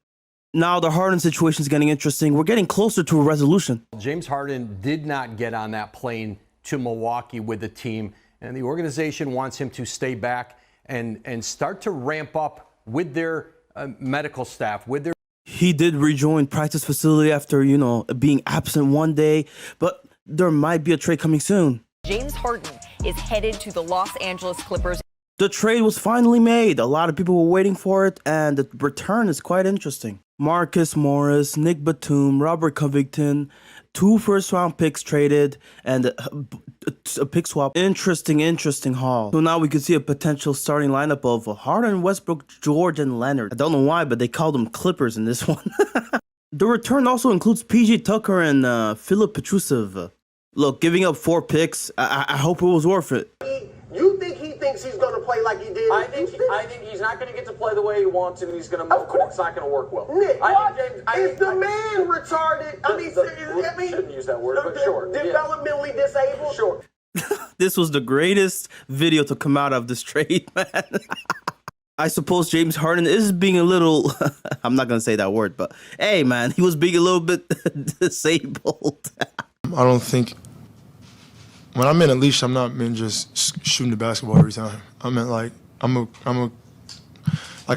Now the Harden situation is getting interesting. We're getting closer to a resolution. James Harden did not get on that plane to Milwaukee with the team, and the organization wants him to stay back and start to ramp up with their medical staff, with their... He did rejoin practice facility after, being absent one day, but there might be a trade coming soon. James Harden is headed to the Los Angeles Clippers. The trade was finally made. A lot of people were waiting for it, and the return is quite interesting. Marcus Morris, Nick Batum, Robert Covington, 2 first-round picks traded, and a pick swap. Interesting haul. So now we can see a potential starting lineup of Harden, Westbrook, George, and Leonard. I don't know why, but they called them Clippers in this one. The return also includes PG Tucker and Philip Petrusev. Look, giving up 4 picks, I hope it was worth it. You think he thinks he's going to play like he did? I think he's not going to get to play the way he wants, and he's going to move, but it's not going to work well. Nick, is the man retarded? Shouldn't use that word, but sure. Developmentally disabled? Sure. This was the greatest video to come out of this trade, man. I suppose James Harden is being a little, I'm not going to say that word, but hey, man, he was being a little bit disabled. I don't think, when I meant at least, I'm not meant just shooting the basketball every time. I meant like, I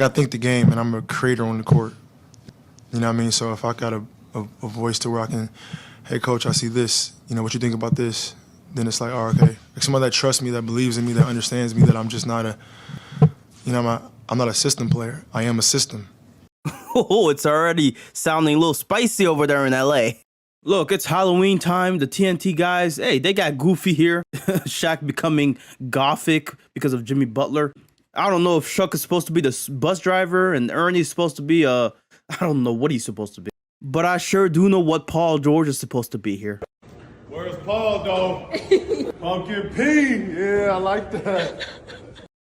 think the game and I'm a creator on the court. You know what I mean? So if I got a voice to where I can, hey coach, I see this, what you think about this? Then it's like, oh, okay. Like somebody that trusts me, that believes in me, that understands me, that I'm just not I'm not a system player. I am a system. Oh, it's already sounding a little spicy over there in LA. Look, it's Halloween time. The TNT guys, hey, they got goofy here. Shaq becoming gothic because of Jimmy Butler. I don't know if Chuck is supposed to be the bus driver and Ernie's supposed to be I don't know what he's supposed to be. But I sure do know what Paul George is supposed to be here. Where's Paul, though? Pumpkin P. Yeah, I like that.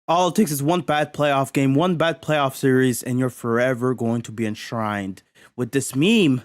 All it takes is one bad playoff game, one bad playoff series, and you're forever going to be enshrined with this meme.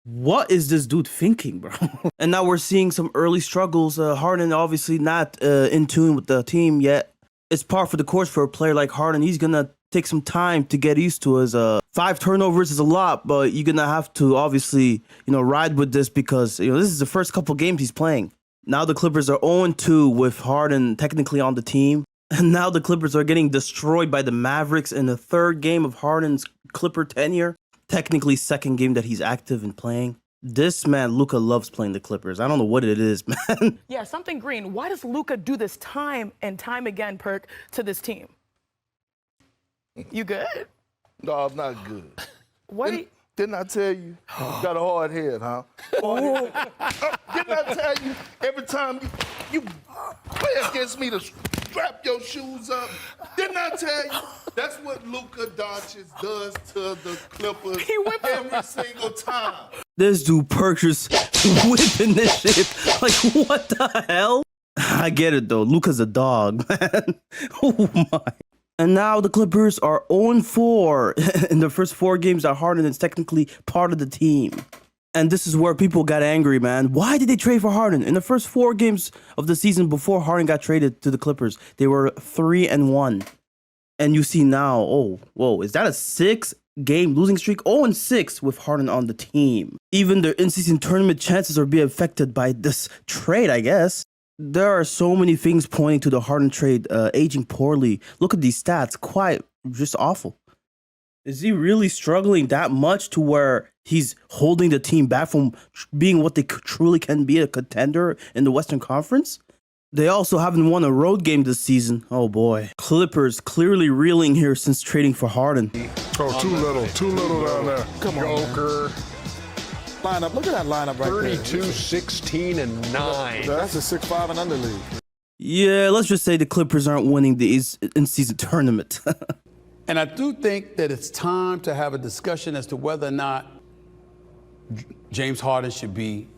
What is this dude thinking, bro? And now we're seeing some early struggles. Harden obviously not in tune with the team yet. It's par for the course for a player like Harden. He's going to take some time to get used to his 5 turnovers is a lot, but you're going to have to obviously, ride with this because, this is the first couple games he's playing. Now the Clippers are 0-2 with Harden technically on the team. And now the Clippers are getting destroyed by the Mavericks in the 3rd game of Harden's Clipper tenure. Technically 2nd game that he's active and playing. This man, Luka, loves playing the Clippers. I don't know what it is, man. Yeah, something green. Why does Luka do this time and time again, Perk, to this team? You good? No, I'm not good. What? Didn't I tell you? You got a hard head, huh? Didn't I tell you every time you play against me to strap your shoes up? Didn't I tell you? That's what Luka Doncic does to the Clippers every single time. This dude Perk just whipping this shit. Like, what the hell? I get it, though. Luka's a dog, man. Oh, my. And now the Clippers are 0-4 in the first 4 games that Harden is technically part of the team. And this is where people got angry, man. Why did they trade for Harden? In the first 4 games of the season before Harden got traded to the Clippers, they were 3-1. And you see now, oh, whoa, is that a 6-game losing streak? 0-6 with Harden on the team. Even their in-season tournament chances are being affected by this trade, I guess. There are so many things pointing to the Harden trade aging poorly. Look at these stats, quite just awful. Is he really struggling that much to where he's holding the team back from being what they truly can be, a contender in the Western Conference? They also haven't won a road game this season. Oh boy. Clippers clearly reeling here since trading for Harden. Oh, too little down there. Come on, Joker. Lineup, look at that lineup right 32, 16, and 9. That's a 6-5 and under league. Yeah, let's just say the Clippers aren't winning the in-season tournament. And I do think that it's time to have a discussion as to whether or not James Harden should be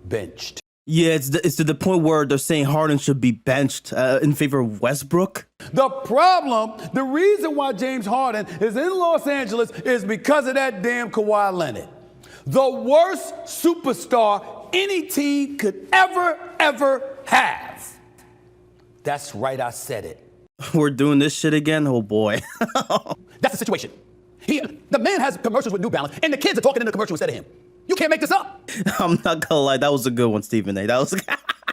benched. Yeah, it's to the point where they're saying Harden should be benched in favor of Westbrook. The problem, the reason why James Harden is in Los Angeles is because of that damn Kawhi Leonard. The worst superstar any team could ever have. That's right, I said it. We're doing this shit again? Oh boy. That's the situation. The man has commercials with New Balance, and the kids are talking in the commercial instead of him. You can't make this up. I'm not gonna lie, that was a good one, Stephen A. That was.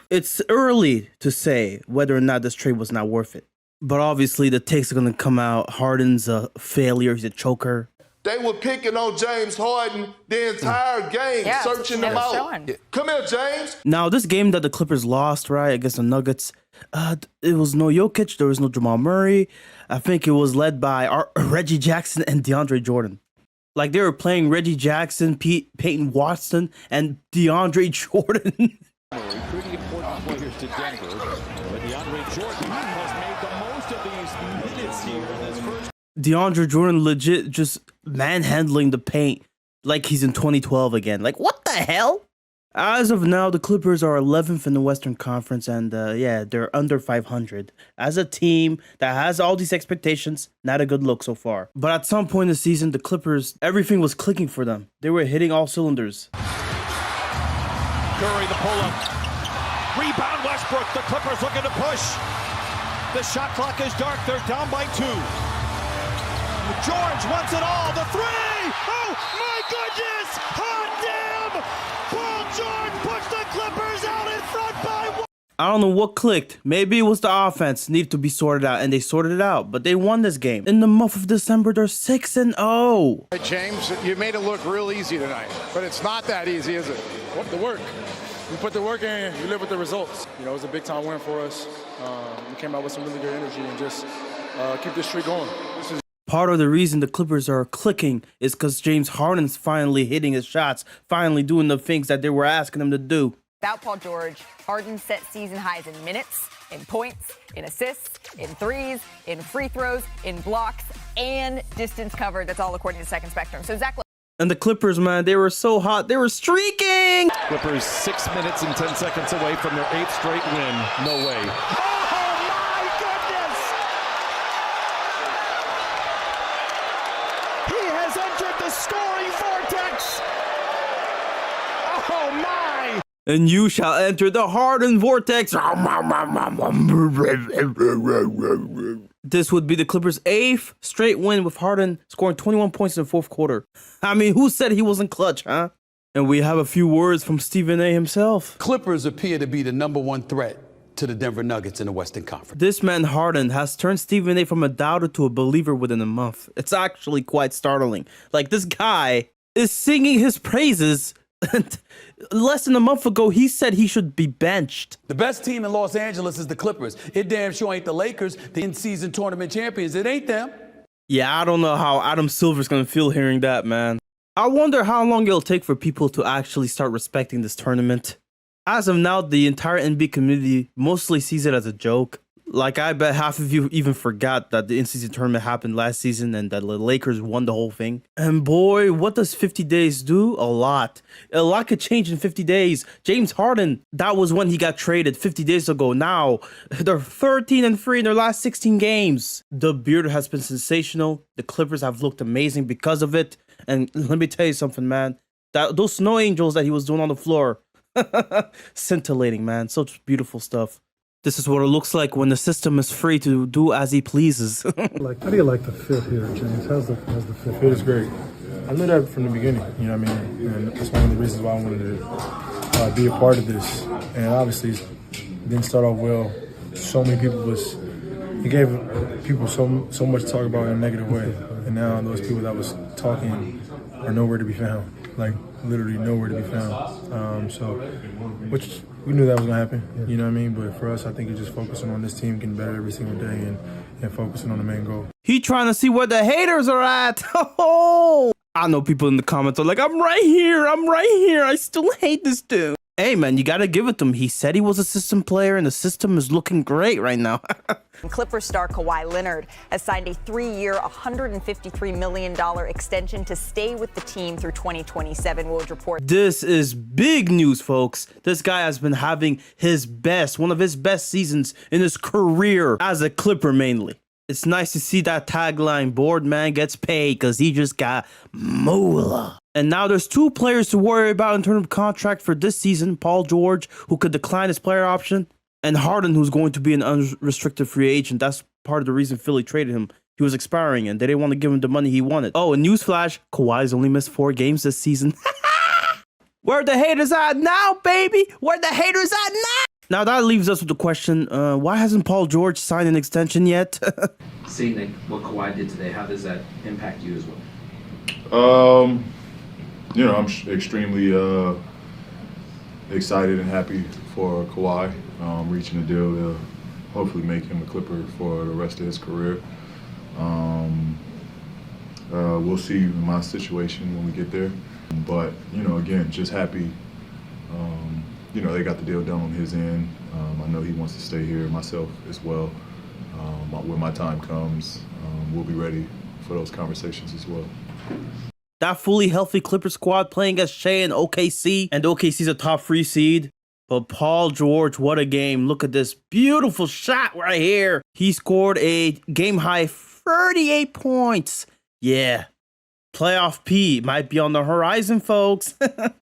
It's early to say whether or not this trade was not worth it. But obviously, the takes are gonna come out. Harden's a failure. He's a choker. They were picking on James Harden the entire game, searching him out. Come here, James. Now, this game that the Clippers lost, right, against the Nuggets, it was no Jokic, there was no Jamal Murray. I think it was led by Reggie Jackson and DeAndre Jordan. Like, they were playing Reggie Jackson, Peyton Watson, and DeAndre Jordan. Pretty important players to Denver, but DeAndre Jordan has made the most of these minutes here in this first. DeAndre Jordan legit just manhandling the paint like he's in 2012 again. Like, what the hell? As of now, the Clippers are 11th in the Western Conference, and yeah, they're under 500. As a team that has all these expectations, not a good look so far. But at some point in the season, the Clippers, everything was clicking for them. They were hitting all cylinders. Curry, the pull-up. Rebound Westbrook. The Clippers looking to push. The shot clock is dark. They're down by 2. George wants it all. The 3! Oh, my goodness! Hot damn! Paul George puts the Clippers out in front by 1. I don't know what clicked. Maybe it was the offense needed to be sorted out, and they sorted it out. But they won this game. In the month of December, they're 6-0. Hey, James, you made it look real easy tonight, but it's not that easy, is it? What the work? We put the work in, you live with the results. You know, it was a big-time win for us. We came out with some really good energy and just keep this streak going. Part of the reason the Clippers are clicking is because James Harden's finally hitting his shots, finally doing the things that they were asking him to do. Without Paul George, Harden set season highs in minutes, in points, in assists, in threes, in free throws, in blocks, and distance covered. That's all according to Second Spectrum. So Zach. And the Clippers, man, they were so hot. They were streaking. Clippers 6 minutes and 10 seconds away from their 8th straight win. No way. The scoring vortex. Oh my! And you shall enter the Harden vortex. This would be the Clippers' 8th straight win with Harden scoring 21 points in the 4th quarter. I mean, who said he wasn't clutch, huh? And we have a few words from Stephen A. himself. Clippers appear to be the #1 threat to the Denver Nuggets in the Western Conference. This man Harden has turned Stephen A. from a doubter to a believer within a month. It's actually quite startling. Like, this guy is singing his praises. And less than a month ago, he said he should be benched. The best team in Los Angeles is the Clippers. It damn sure ain't the Lakers, the in-season tournament champions. It ain't them. Yeah, I don't know how Adam Silver's going to feel hearing that, man. I wonder how long it'll take for people to actually start respecting this tournament. As of now, the entire NBA community mostly sees it as a joke. Like, I bet half of you even forgot that the in-season tournament happened last season and that the Lakers won the whole thing. And boy, what does 50 days do? A lot. A lot could change in 50 days. James Harden, that was when he got traded 50 days ago. Now, they're 13-3 in their last 16 games. The beard has been sensational. The Clippers have looked amazing because of it. And let me tell you something, man. Those snow angels that he was doing on the floor. Scintillating, man. Such beautiful stuff. This is what it looks like when the system is free to do as he pleases. How do you like the fit here, James? How's the fit? Fit is great. I knew that from the beginning, you know what I mean? And that's one of the reasons why I wanted to be a part of this. And obviously, it didn't start off well. So many people he gave people so much to talk about in a negative way. And now those people that was talking are nowhere to be found. Like, literally nowhere to be found. Which we knew that was going to happen, you know what I mean? But for us, I think it's just focusing on this team getting better every single day and focusing on the main goal. He trying to see where the haters are at. Oh, I know people in the comments are like, I'm right here. I still hate this dude. Hey, man, you got to give it to him. He said he was a system player, and the system is looking great right now. Clippers star Kawhi Leonard has signed a 3-year, $153 million extension to stay with the team through 2027, Woj report. This is big news, folks. This guy has been having one of his best seasons in his career as a Clipper mainly. It's nice to see that tagline, board man gets paid, because he just got moolah. And now there's 2 players to worry about in terms of contract for this season. Paul George, who could decline his player option, and Harden, who's going to be an unrestricted free agent. That's part of the reason Philly traded him. He was expiring, and they didn't want to give him the money he wanted. Oh, and newsflash, Kawhi's only missed 4 games this season. Where the haters at now, baby? Where the haters at now? Now that leaves us with the question, why hasn't Paul George signed an extension yet? Seeing what Kawhi did today, how does that impact you as well? I'm extremely excited and happy for Kawhi reaching a deal to hopefully make him a Clipper for the rest of his career. We'll see my situation when we get there. But, again, just happy. They got the deal done on his end. I know he wants to stay here, myself as well. When my time comes, we'll be ready for those conversations as well. That fully healthy Clipper squad playing against Shea and OKC, and OKC's a top 3 seed. But Paul George, what a game. Look at this beautiful shot right here. He scored a game-high 38 points. Yeah. Playoff P might be on the horizon, folks.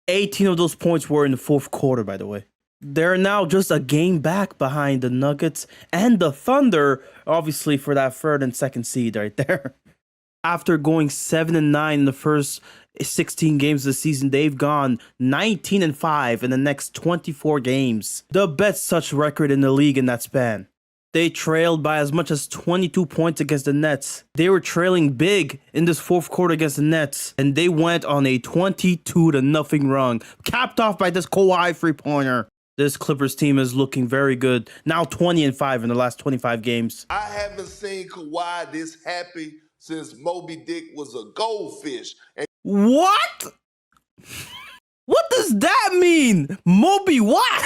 18 of those points were in the 4th quarter, by the way. They're now just a game back behind the Nuggets and the Thunder, obviously for that 3rd and 2nd seed right there. After going 7-9 in the first 16 games of the season, they've gone 19-5 in the next 24 games. The best such record in the league in that span. They trailed by as much as 22 points against the Nets. They were trailing big in this 4th quarter against the Nets, and they went on a 22-0 run, capped off by this Kawhi 3-pointer. This Clippers team is looking very good. Now 20-5 in the last 25 games. I haven't seen Kawhi this happy since Moby Dick was a goldfish. What? What does that mean? Moby what?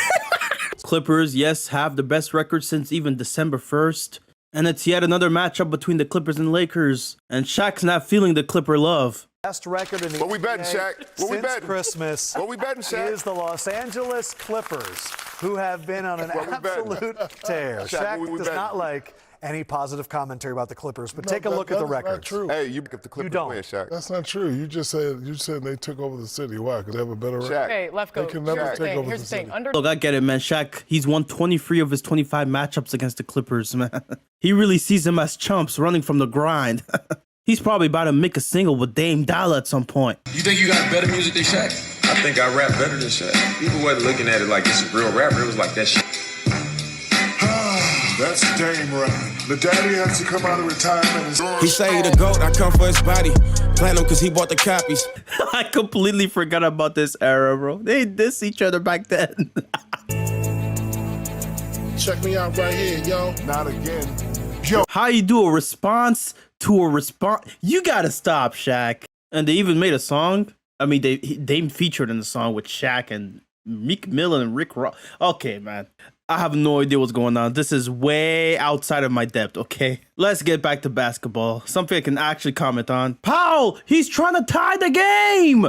Clippers, yes, have the best record since even December 1st. And it's yet another matchup between the Clippers and Lakers. And Shaq's not feeling the Clipper love. Best record in the What we betting, Shaq? What we since betting? Christmas What we betting, Shaq? is the Los Angeles Clippers, who have been on an absolute tear. Shaq what we does betting? not like any positive commentary about the Clippers, but take a look at the record. That's not true. Hey, you if the Clippers don't. win, Shaq. That's not true. You said they took over the city. Why? Because they have a better record. Okay, left go. They can never take over Here's the the thing. city. Look, I get it, man. Shaq, he's won 23 of his 25 matchups against the Clippers, man. He really sees them as chumps running from the grind. He's probably about to make a single with Dame Dollar at some point. You think you got better music than Shaq? I think I rap better than Shaq. People wasn't looking at it like this is a real rapper. It was like that shit. That's Dame rapping. The daddy has to come out of retirement. He say he the GOAT, I come for his body. Platinum because he bought the copies. I completely forgot about this era, bro. They diss each other back then. Check me out right here, yo. Not again. Yo. How you do a response to a response? You gotta stop, Shaq. And they even made a song. I mean, they featured in the song with Shaq and Meek Mill and Rick Ross. Okay, man. I have no idea what's going on. This is way outside of my depth, okay? Let's get back to basketball. Something I can actually comment on. Powell, he's trying to tie the game.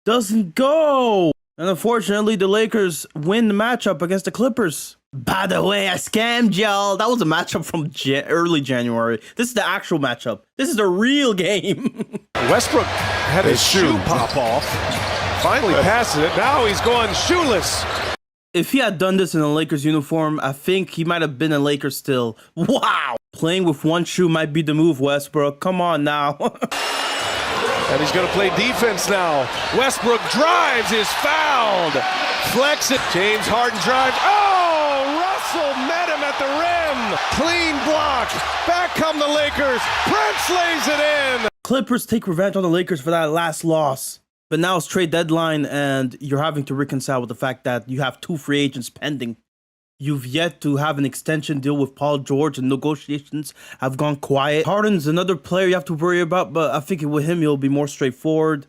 Doesn't go. And unfortunately, the Lakers win the matchup against the Clippers. By the way, I scammed y'all. That was a matchup from early January. This is the actual matchup. This is the real game. Westbrook had his shoe pop off. Finally passes it. Now he's going shoeless. If he had done this in a Lakers uniform, I think he might have been a Laker still. Wow! Playing with one shoe might be the move, Westbrook. Come on now. And he's going to play defense now. Westbrook drives, is fouled. Flex it. James Harden drives. Oh, Russell met him at the rim. Clean block. Back come the Lakers. Prince lays it in. Clippers take revenge on the Lakers for that last loss. But now it's trade deadline, and you're having to reconcile with the fact that you have 2 free agents pending. You've yet to have an extension deal with Paul George, and negotiations have gone quiet. Harden's another player you have to worry about, but I think with him, it'll be more straightforward.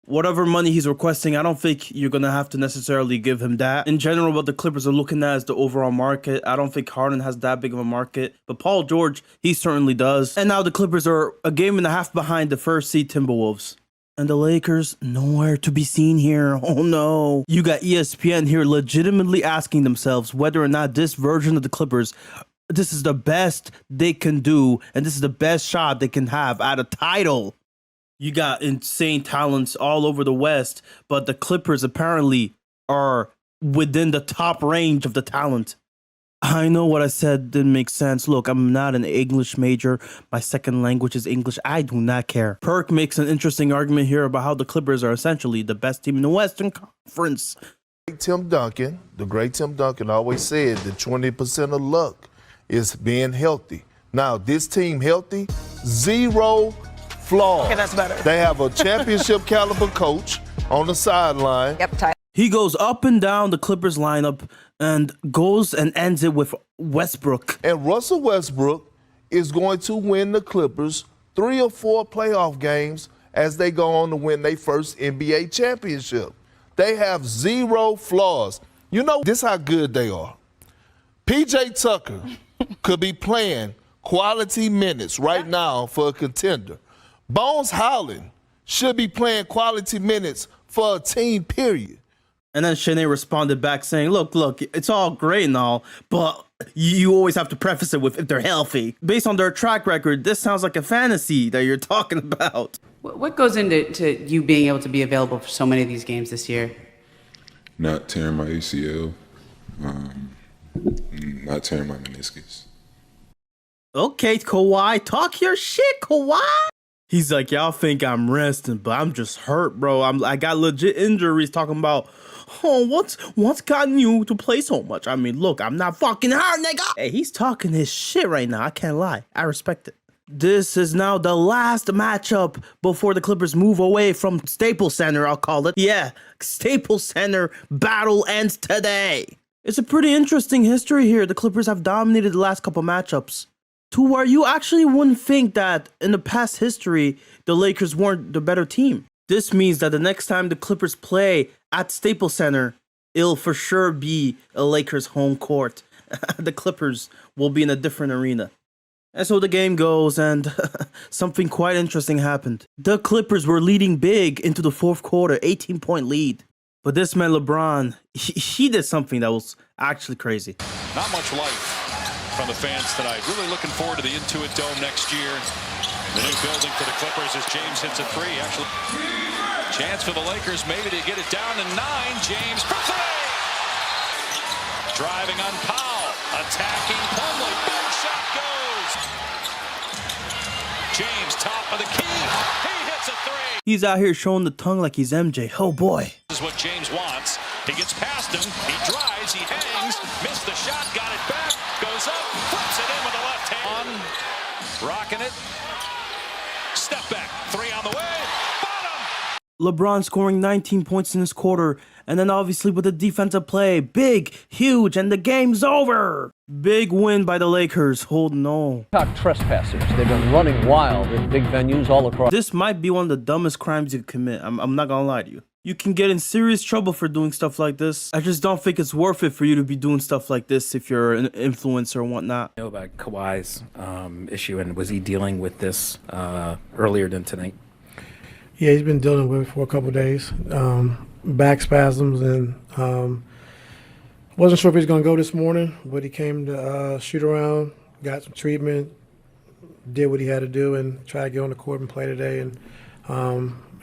Whatever money he's requesting, I don't think you're going to have to necessarily give him that. In general, what the Clippers are looking at is the overall market. I don't think Harden has that big of a market, but Paul George, he certainly does. And now the Clippers are a game and a half behind the first seed Timberwolves. And the Lakers, nowhere to be seen here. Oh no. You got ESPN here legitimately asking themselves whether or not this version of the Clippers, this is the best they can do, and this is the best shot they can have at a title. You got insane talents all over the West, but the Clippers apparently are within the top range of the talent. I know what I said didn't make sense. Look, I'm not an English major. My second language is English. I do not care. Perk makes an interesting argument here about how the Clippers are essentially the best team in the Western Conference. Tim Duncan, the great Tim Duncan, always said that 20% of luck is being healthy. Now, this team healthy, 0 flaws. Okay, that's better. They have a championship caliber coach on the sideline. Yep, tight. He goes up and down the Clippers lineup and goes and ends it with Westbrook. And Russell Westbrook is going to win the Clippers 3 or 4 playoff games as they go on to win their first NBA championship. They have 0 flaws. You know, this is how good they are. PJ Tucker could be playing quality minutes right now for a contender. Bones Howland should be playing quality minutes for a team, period. And then Shanae responded back saying, look, it's all great and all, but you always have to preface it with if they're healthy. Based on their track record, this sounds like a fantasy that you're talking about. What goes into you being able to be available for so many of these games this year? Not tearing my ACL, not tearing my meniscus. Okay, Kawhi, talk your shit, Kawhi. He's like, y'all think I'm resting, but I'm just hurt, bro. I got legit injuries. Talking about, oh, what's gotten you to play so much? I mean, look, I'm not fucking hurt, nigga. Hey, he's talking his shit right now. I can't lie. I respect it. This is now the last matchup before the Clippers move away from Staples Center, I'll call it. Yeah, Staples Center battle ends today. It's a pretty interesting history here. The Clippers have dominated the last couple matchups to where you actually wouldn't think that in the past history, the Lakers weren't the better team. This means that the next time the Clippers play at Staples Center, it'll for sure be a Lakers home court. The Clippers will be in a different arena. And so the game goes, and something quite interesting happened. The Clippers were leading big into the fourth quarter, 18-point lead. But this man, LeBron, he did something that was actually crazy. Not much life from the fans tonight. Really looking forward to the Intuit Dome next year. The new building for the Clippers as James hits a 3. Actually, chance for the Lakers maybe to get it down to 9. James for 3. Driving on Powell. Attacking Plumlee. Big shot goes. James top of the key. He hits a 3. He's out here showing the tongue like he's MJ. Oh boy. This is what James wants. He gets past him. He drives. He hangs. Missed the shot. Got it back. Goes up. Flips it in with the left hand. Rocking it. Step back. 3 on the way. LeBron scoring 19 points in this quarter, and then obviously with the defensive play, big, huge, and the game's over. Big win by the Lakers. Holding on. Trespassers. They've been running wild in big venues all across. This might be one of the dumbest crimes you could commit. I'm not gonna lie to you. You can get in serious trouble for doing stuff like this. I just don't think it's worth it for you to be doing stuff like this if you're an influencer or whatnot. I know about Kawhi's issue, and was he dealing with this earlier than tonight? Yeah, he's been dealing with it for a couple of days. Back spasms, and wasn't sure if he was going to go this morning, but he came to shoot around, got some treatment, did what he had to do, and tried to get on the court and play today. And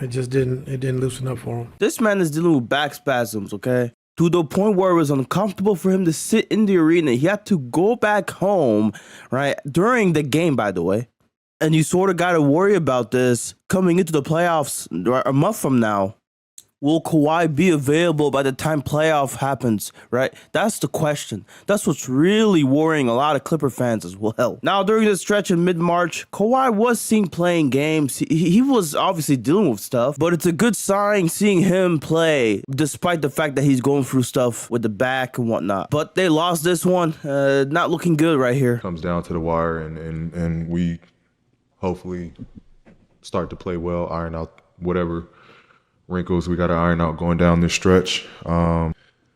It just didn't loosen up for him. This man is dealing with back spasms, okay? To the point where it was uncomfortable for him to sit in the arena. He had to go back home, right? During the game, by the way. And you sort of got to worry about this coming into the playoffs a month from now. Will Kawhi be available by the time playoff happens, right? That's the question. That's what's really worrying a lot of Clipper fans as well. Now, during the stretch in mid-March, Kawhi was seen playing games. He was obviously dealing with stuff, but it's a good sign seeing him play, despite the fact that he's going through stuff with the back and whatnot. But they lost this one. Not looking good right here. Comes down to the wire, and we hopefully start to play well, iron out whatever wrinkles we got to iron out going down this stretch.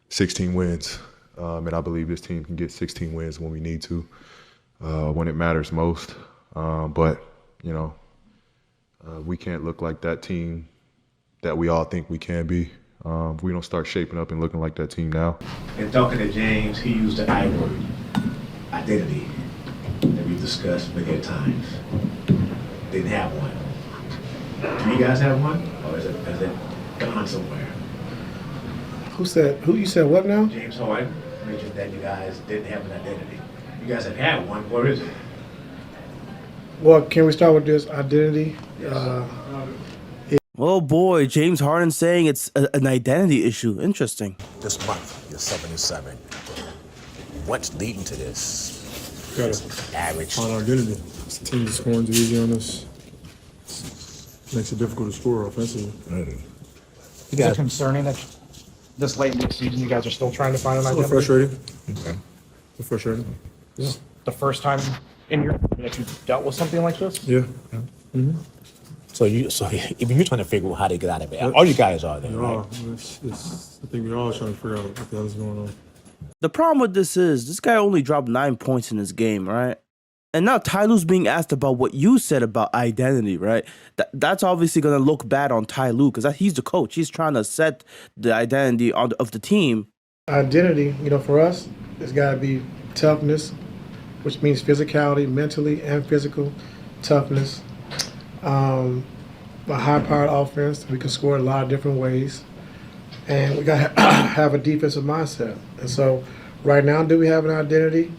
16 wins, and I believe this team can get 16 wins when we need to, when it matters most. But, you know, we can't look like that team that we all think we can be. If we don't start shaping up and looking like that team now. In talking to James, he used the I word, identity, that we discussed many times. Didn't have one. Do you guys have one, or is it gone somewhere? Who you said what now? James Harden mentioned that you guys didn't have an identity. You guys have had one. Where is it? Well, can we start with this identity? Oh boy, James Harden saying it's an identity issue. Interesting. This month, you're 77. What's leading to this? Got average. On identity. This team is scoring too easy on us. Makes it difficult to score offensively. Is it concerning that this late in the season you guys are still trying to find an identity? Frustrating. Okay. It's frustrating. Yeah. The first time in your that you've dealt with something like this? Yeah. Mm-hmm. So even you're trying to figure out how to get out of it. All you guys are there, right? I think we're all trying to figure out what the hell is going on. The problem with this is this guy only dropped 9 points in this game, right? And now Ty Lue's being asked about what you said about identity, right? That's obviously going to look bad on Ty Lue because he's the coach. He's trying to set the identity of the team. Identity, for us, it's got to be toughness, which means physicality, mentally and physical toughness. A high-powered offense. We can score a lot of different ways. And we got to have a defensive mindset. And so right now, do we have an identity?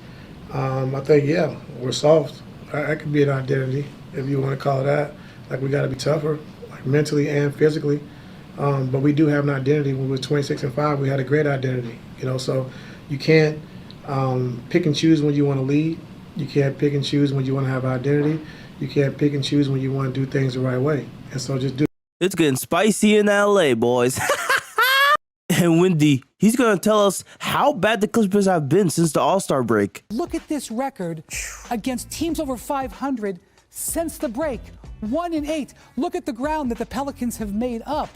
I think, yeah, we're soft. That could be an identity, if you want to call it that. Like, we got to be tougher, like mentally and physically. But we do have an identity. When we were 26-5, we had a great identity. So you can't pick and choose when you want to lead. You can't pick and choose when you want to have identity. You can't pick and choose when you want to do things the right way. And so just do. It's getting spicy in LA, boys. And Wendy, he's going to tell us how bad the Clippers have been since the All-Star break. Look at this record against teams over 500 since the break. 1-8. Look at the ground that the Pelicans have made up.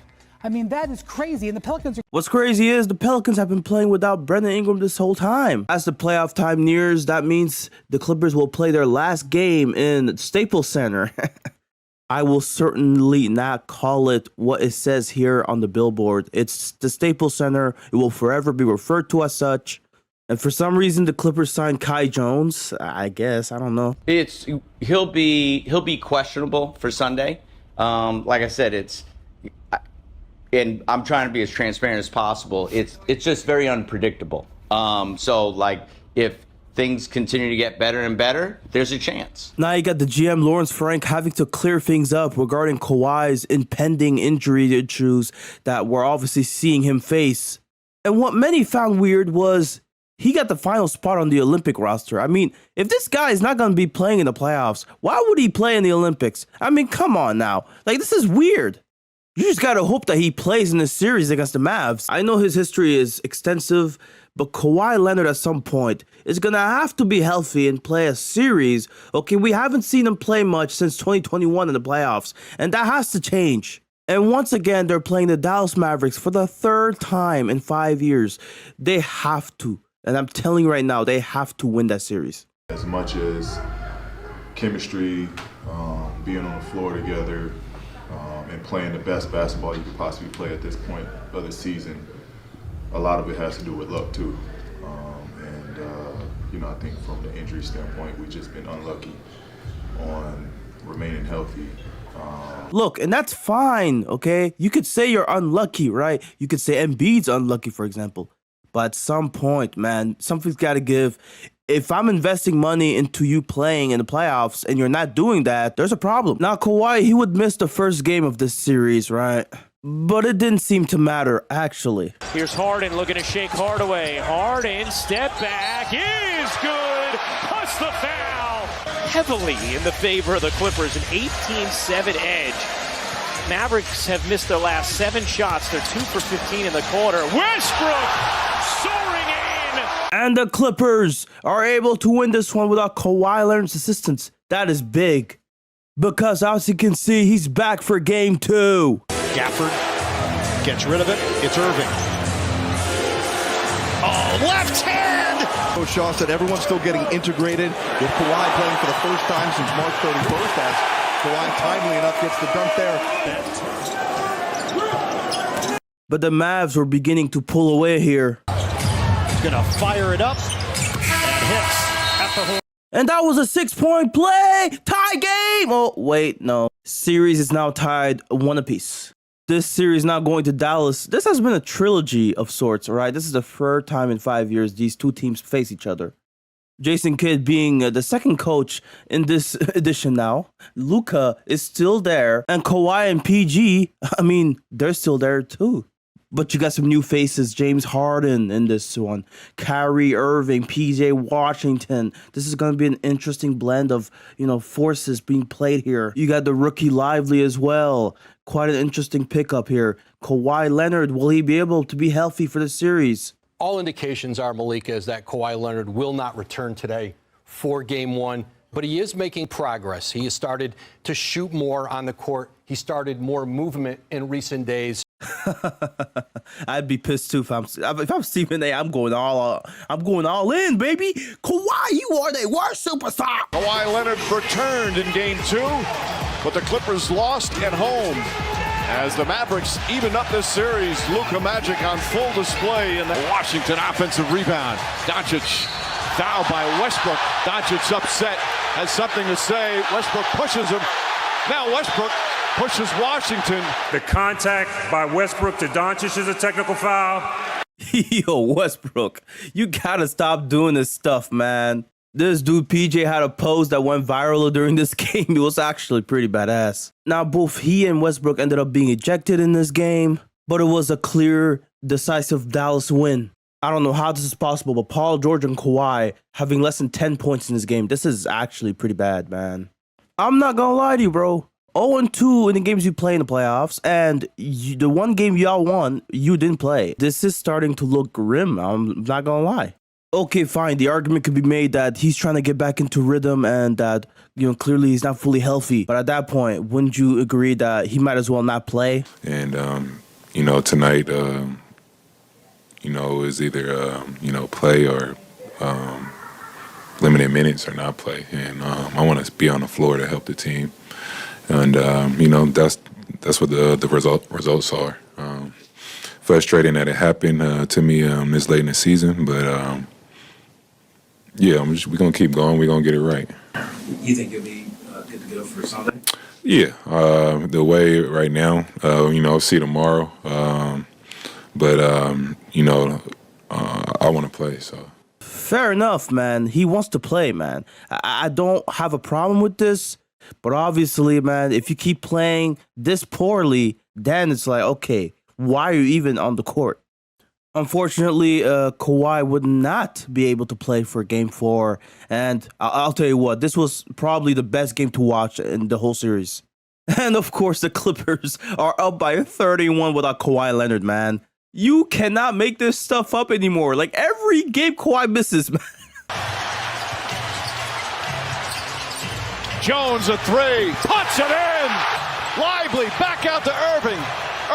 I mean, that is crazy. And the Pelicans are... What's crazy is the Pelicans have been playing without Brandon Ingram this whole time. As the playoff time nears, that means the Clippers will play their last game in Staples Center. I will certainly not call it what it says here on the billboard. It's the Staples Center. It will forever be referred to as such. And for some reason, the Clippers signed Kai Jones. I guess. I don't know. He'll be questionable for Sunday. Like I said, and I'm trying to be as transparent as possible. It's just very unpredictable. So like if things continue to get better and better, there's a chance. Now you got the GM Lawrence Frank having to clear things up regarding Kawhi's impending injury issues that we're obviously seeing him face. And what many found weird was he got the final spot on the Olympic roster. I mean, if this guy is not going to be playing in the playoffs, why would he play in the Olympics? I mean, come on now. Like, this is weird. You just got to hope that he plays in this series against the Mavs. I know his history is extensive, but Kawhi Leonard at some point is going to have to be healthy and play a series. Okay, we haven't seen him play much since 2021 in the playoffs, and that has to change. And once again, they're playing the Dallas Mavericks for the third time in 5 years. They have to, and I'm telling you right now, they have to win that series. As much as chemistry, being on the floor together, and playing the best basketball you could possibly play at this point of the season, a lot of it has to do with luck too. I think from the injury standpoint, we've just been unlucky on remaining healthy Look, and that's fine, okay? You could say you're unlucky, right? You could say Embiid's unlucky, for example. But at some point, man, something's got to give. If I'm investing money into you playing in the playoffs and you're not doing that, there's a problem. Now, Kawhi, he would miss the first game of this series, right? But it didn't seem to matter, actually. Here's Harden looking to shake Hardaway. Harden, step back, is good. Plus the foul. Heavily in the favor of the Clippers, an 18-7 edge. Mavericks have missed their last 7 shots. They're 2 for 15 in the quarter. Westbrook soaring in. And the Clippers are able to win this one without Kawhi Leonard's assistance. That is big. Because as you can see, he's back for game 2. Gafford gets rid of it. It's Irving. Oh, left hand! Coach Shaw said everyone's still getting integrated with Kawhi playing for the first time since March 31st as Kawhi timely enough gets the dunk there. But the Mavs were beginning to pull away here. He's gonna fire it up. And hits at the horn. And that was a 6-point play! Tie game! Oh, wait, no. Series is now tied 1 apiece. This series now going to Dallas. This has been a trilogy of sorts, right? This is the third time in 5 years these two teams face each other. Jason Kidd being the second coach in this edition now. Luka is still there. And Kawhi and PG, I mean, they're still there too. But you got some new faces. James Harden in this one. Kyrie Irving, PJ Washington. This is going to be an interesting blend of, forces being played here. You got the rookie Lively as well. Quite an interesting pickup here. Kawhi Leonard, will he be able to be healthy for the series? All indications are, Malika, is that Kawhi Leonard will not return today for game 1, but he is making progress. He has started to shoot more on the court. He started more movement in recent days. I'd be pissed too if I'm Stephen A. I'm going all in, baby. Kawhi, you are the worst superstar. Kawhi Leonard returned in game 2, but the Clippers lost at home. As the Mavericks even up this series, Luka Magic on full display in the Washington offensive rebound. Doncic fouled by Westbrook. Doncic upset, has something to say. Westbrook pushes him. Now Westbrook pushes Washington. The contact by Westbrook to Doncic is a technical foul. Yo, Westbrook, you gotta stop doing this stuff, man. This dude PJ had a post that went viral during this game. It was actually pretty badass. Now, both he and Westbrook ended up being ejected in this game, but it was a clear, decisive Dallas win. I don't know how this is possible, but Paul George and Kawhi having less than 10 points in this game, this is actually pretty bad, man. I'm not gonna lie to you, bro. 0-2 in the games you play in the playoffs, and the one game y'all won, you didn't play. This is starting to look grim, I'm not gonna lie. Okay, fine, the argument could be made that he's trying to get back into rhythm and that, clearly he's not fully healthy. But at that point, wouldn't you agree that he might as well not play? And, tonight, is either, play or limited minutes or not play. And I want to be on the floor to help the team. And, that's what the results are. Frustrating that it happened to me this late in the season, but we're going to keep going. We're going to get it right. You think you'll be good to go for Sunday? Yeah, the way right now, I'll see tomorrow. But I want to play, so. Fair enough, man. He wants to play, man. I don't have a problem with this, but obviously, man, if you keep playing this poorly, then it's like, okay, why are you even on the court? Unfortunately, Kawhi would not be able to play for Game 4. And I'll tell you what, this was probably the best game to watch in the whole series. And of course, the Clippers are up by 31 without Kawhi Leonard, man. You cannot make this stuff up anymore. Like, every game Kawhi misses, man. Jones a 3, puts it in. Lively back out to Irving.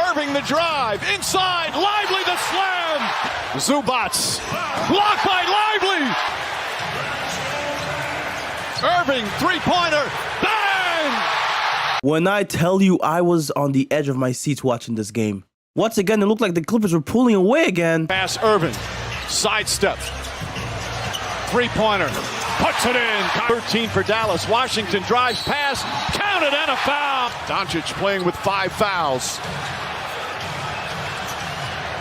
Irving the drive, inside, Lively the slam. Zubats, blocked by Lively. Irving, three-pointer, bang! When I tell you I was on the edge of my seat watching this game. Once again, it looked like the Clippers were pulling away again. Pass Irving, sidestep, three-pointer, puts it in. 13 for Dallas. Washington drives past, counted, and a foul. Doncic playing with 5 fouls.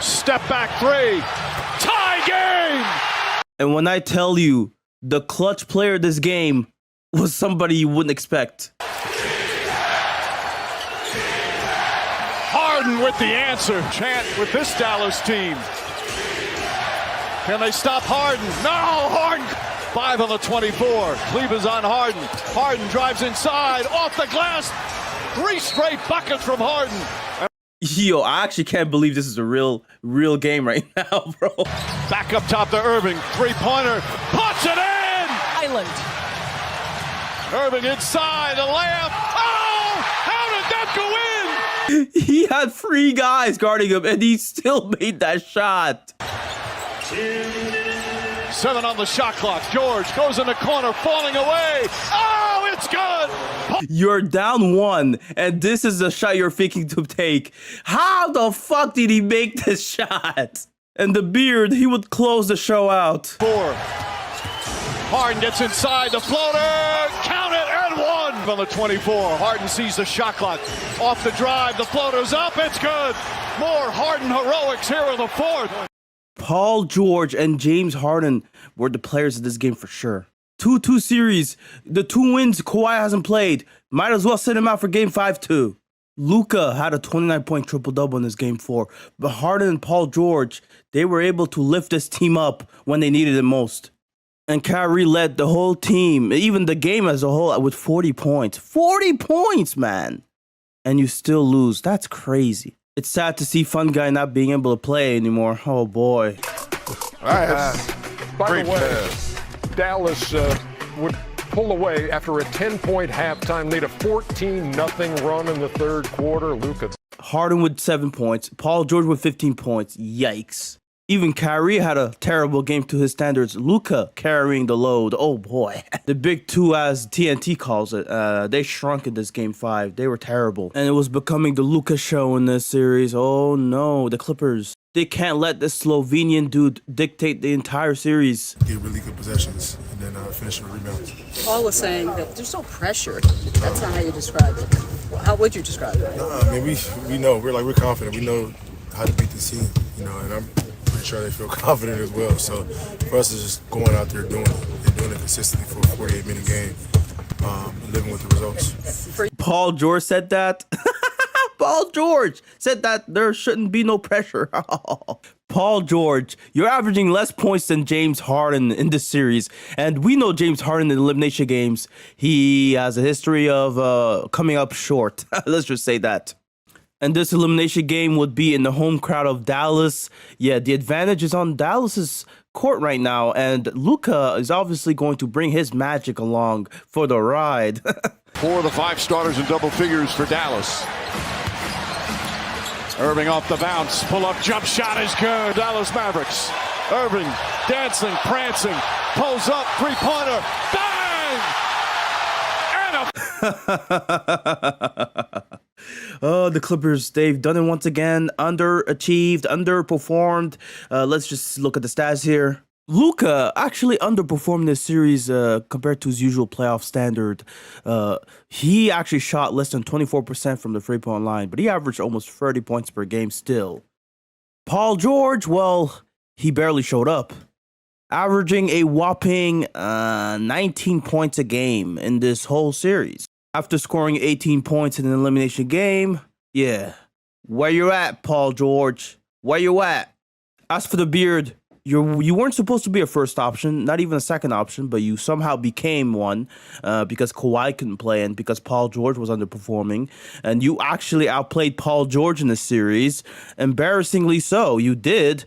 Step back 3. Tie game. And when I tell you the clutch player of this game was somebody you wouldn't expect. Harden with the answer. Chant with this Dallas team. Can they stop Harden? No, Harden. 5 on the 24. Cleveland's on Harden. Harden drives inside, off the glass. 3 straight buckets from Harden. Yo, I actually can't believe this is a real game right now, bro. Back up top to Irving. 3-pointer. Puts it in! Island. Irving inside, a layup. Oh! How did that go in? He had 3 guys guarding him, and he still made that shot. 7 on the shot clock. George goes in the corner, falling away. Oh, it's good. You're down 1, and this is the shot you're thinking to take. How the fuck did he make this shot? And the beard, he would close the show out. 4. Harden gets inside the floater. Count it, and 1 on the 24. Harden sees the shot clock. Off the drive, the floater's up. It's good. More Harden heroics here in the 4th. Paul George and James Harden were the players of this game for sure. 2-2 series. The 2 wins Kawhi hasn't played. Might as well send him out for game 5 too. Luka had a 29-point triple-double in this game 4. But Harden and Paul George, they were able to lift this team up when they needed it most. And Kyrie led the whole team, even the game as a whole, with 40 points. 40 points, man! And you still lose. That's crazy. It's sad to see Fun Guy not being able to play anymore. Oh, boy. By the way, Dallas would pull away after a 10-point halftime lead, a 14-0 run in the third quarter. Luka. Harden with 7 points. Paul George with 15 points. Yikes. Even Kyrie had a terrible game to his standards. Luka carrying the load. Oh, boy. The big 2, as TNT calls it, they shrunk in this game 5. They were terrible. And it was becoming the Luka show in this series. Oh, no. The Clippers. They can't let this Slovenian dude dictate the entire series. Get really good possessions and then finish with rebounds. Paul was saying that there's no pressure. That's not how you describe it. How would you describe it? I mean, we know. We're confident. We know how to beat the team, you know, and I'm pretty sure they feel confident as well. So for us, it's just going out there doing it and doing it consistently for a 48-minute game, living with the results. Paul George said that. Paul George said that there shouldn't be no pressure. Paul George, you're averaging less points than James Harden in this series. And we know James Harden in elimination games, he has a history of coming up short. Let's just say that. And this elimination game would be in the home crowd of Dallas. Yeah, the advantage is on Dallas's court right now. And Luka is obviously going to bring his magic along for the ride. 4 of the 5 starters in double figures for Dallas. Irving off the bounce, pull-up jump shot is good. Dallas Mavericks. Irving dancing, prancing, pulls up, 3-pointer, bang! And Oh, the Clippers, they've done it once again. Underachieved, underperformed. Let's just look at the stats here. Luka actually underperformed this series compared to his usual playoff standard. He actually shot less than 24% from the three-point line, but he averaged almost 30 points per game still. Paul George, well, he barely showed up, averaging a whopping 19 points a game in this whole series. After scoring 18 points in an elimination game, yeah. Where you at, Paul George? Where you at? As for the beard, you weren't supposed to be a first option, not even a second option, but you somehow became one because Kawhi couldn't play and because Paul George was underperforming. And you actually outplayed Paul George in this series. Embarrassingly so, you did.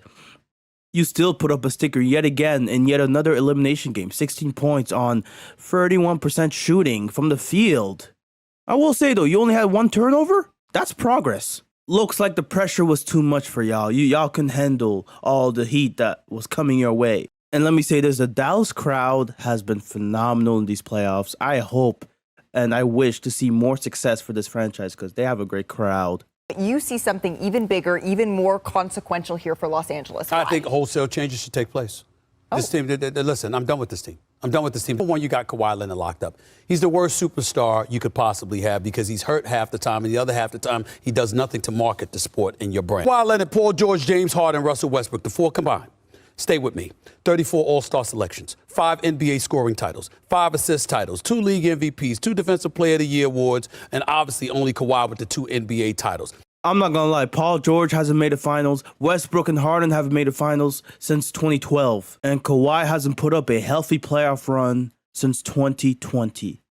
You still put up a sticker yet again in yet another elimination game. 16 points on 31% shooting from the field. I will say, though, you only had 1 turnover? That's progress. Looks like the pressure was too much for y'all. Y'all can handle all the heat that was coming your way. And let me say this, the Dallas crowd has been phenomenal in these playoffs. I hope and I wish to see more success for this franchise because they have a great crowd. You see something even bigger, even more consequential here for Los Angeles. I think wholesale changes should take place. This team, listen, I'm done with this team. I'm done with this team. One, you got Kawhi Leonard locked up. He's the worst superstar you could possibly have because he's hurt half the time, and the other half the time, he does nothing to market the sport in your brand. Kawhi Leonard, Paul George, James Harden, Russell Westbrook, the four combined. Stay with me. 34 All-Star selections, 5 NBA scoring titles, 5 assist titles, 2 league MVPs, 2 Defensive Player of the Year awards, and obviously only Kawhi with the 2 NBA titles. I'm not gonna lie, Paul George hasn't made the finals. Westbrook and Harden haven't made the finals since 2012. And Kawhi hasn't put up a healthy playoff run since 2020.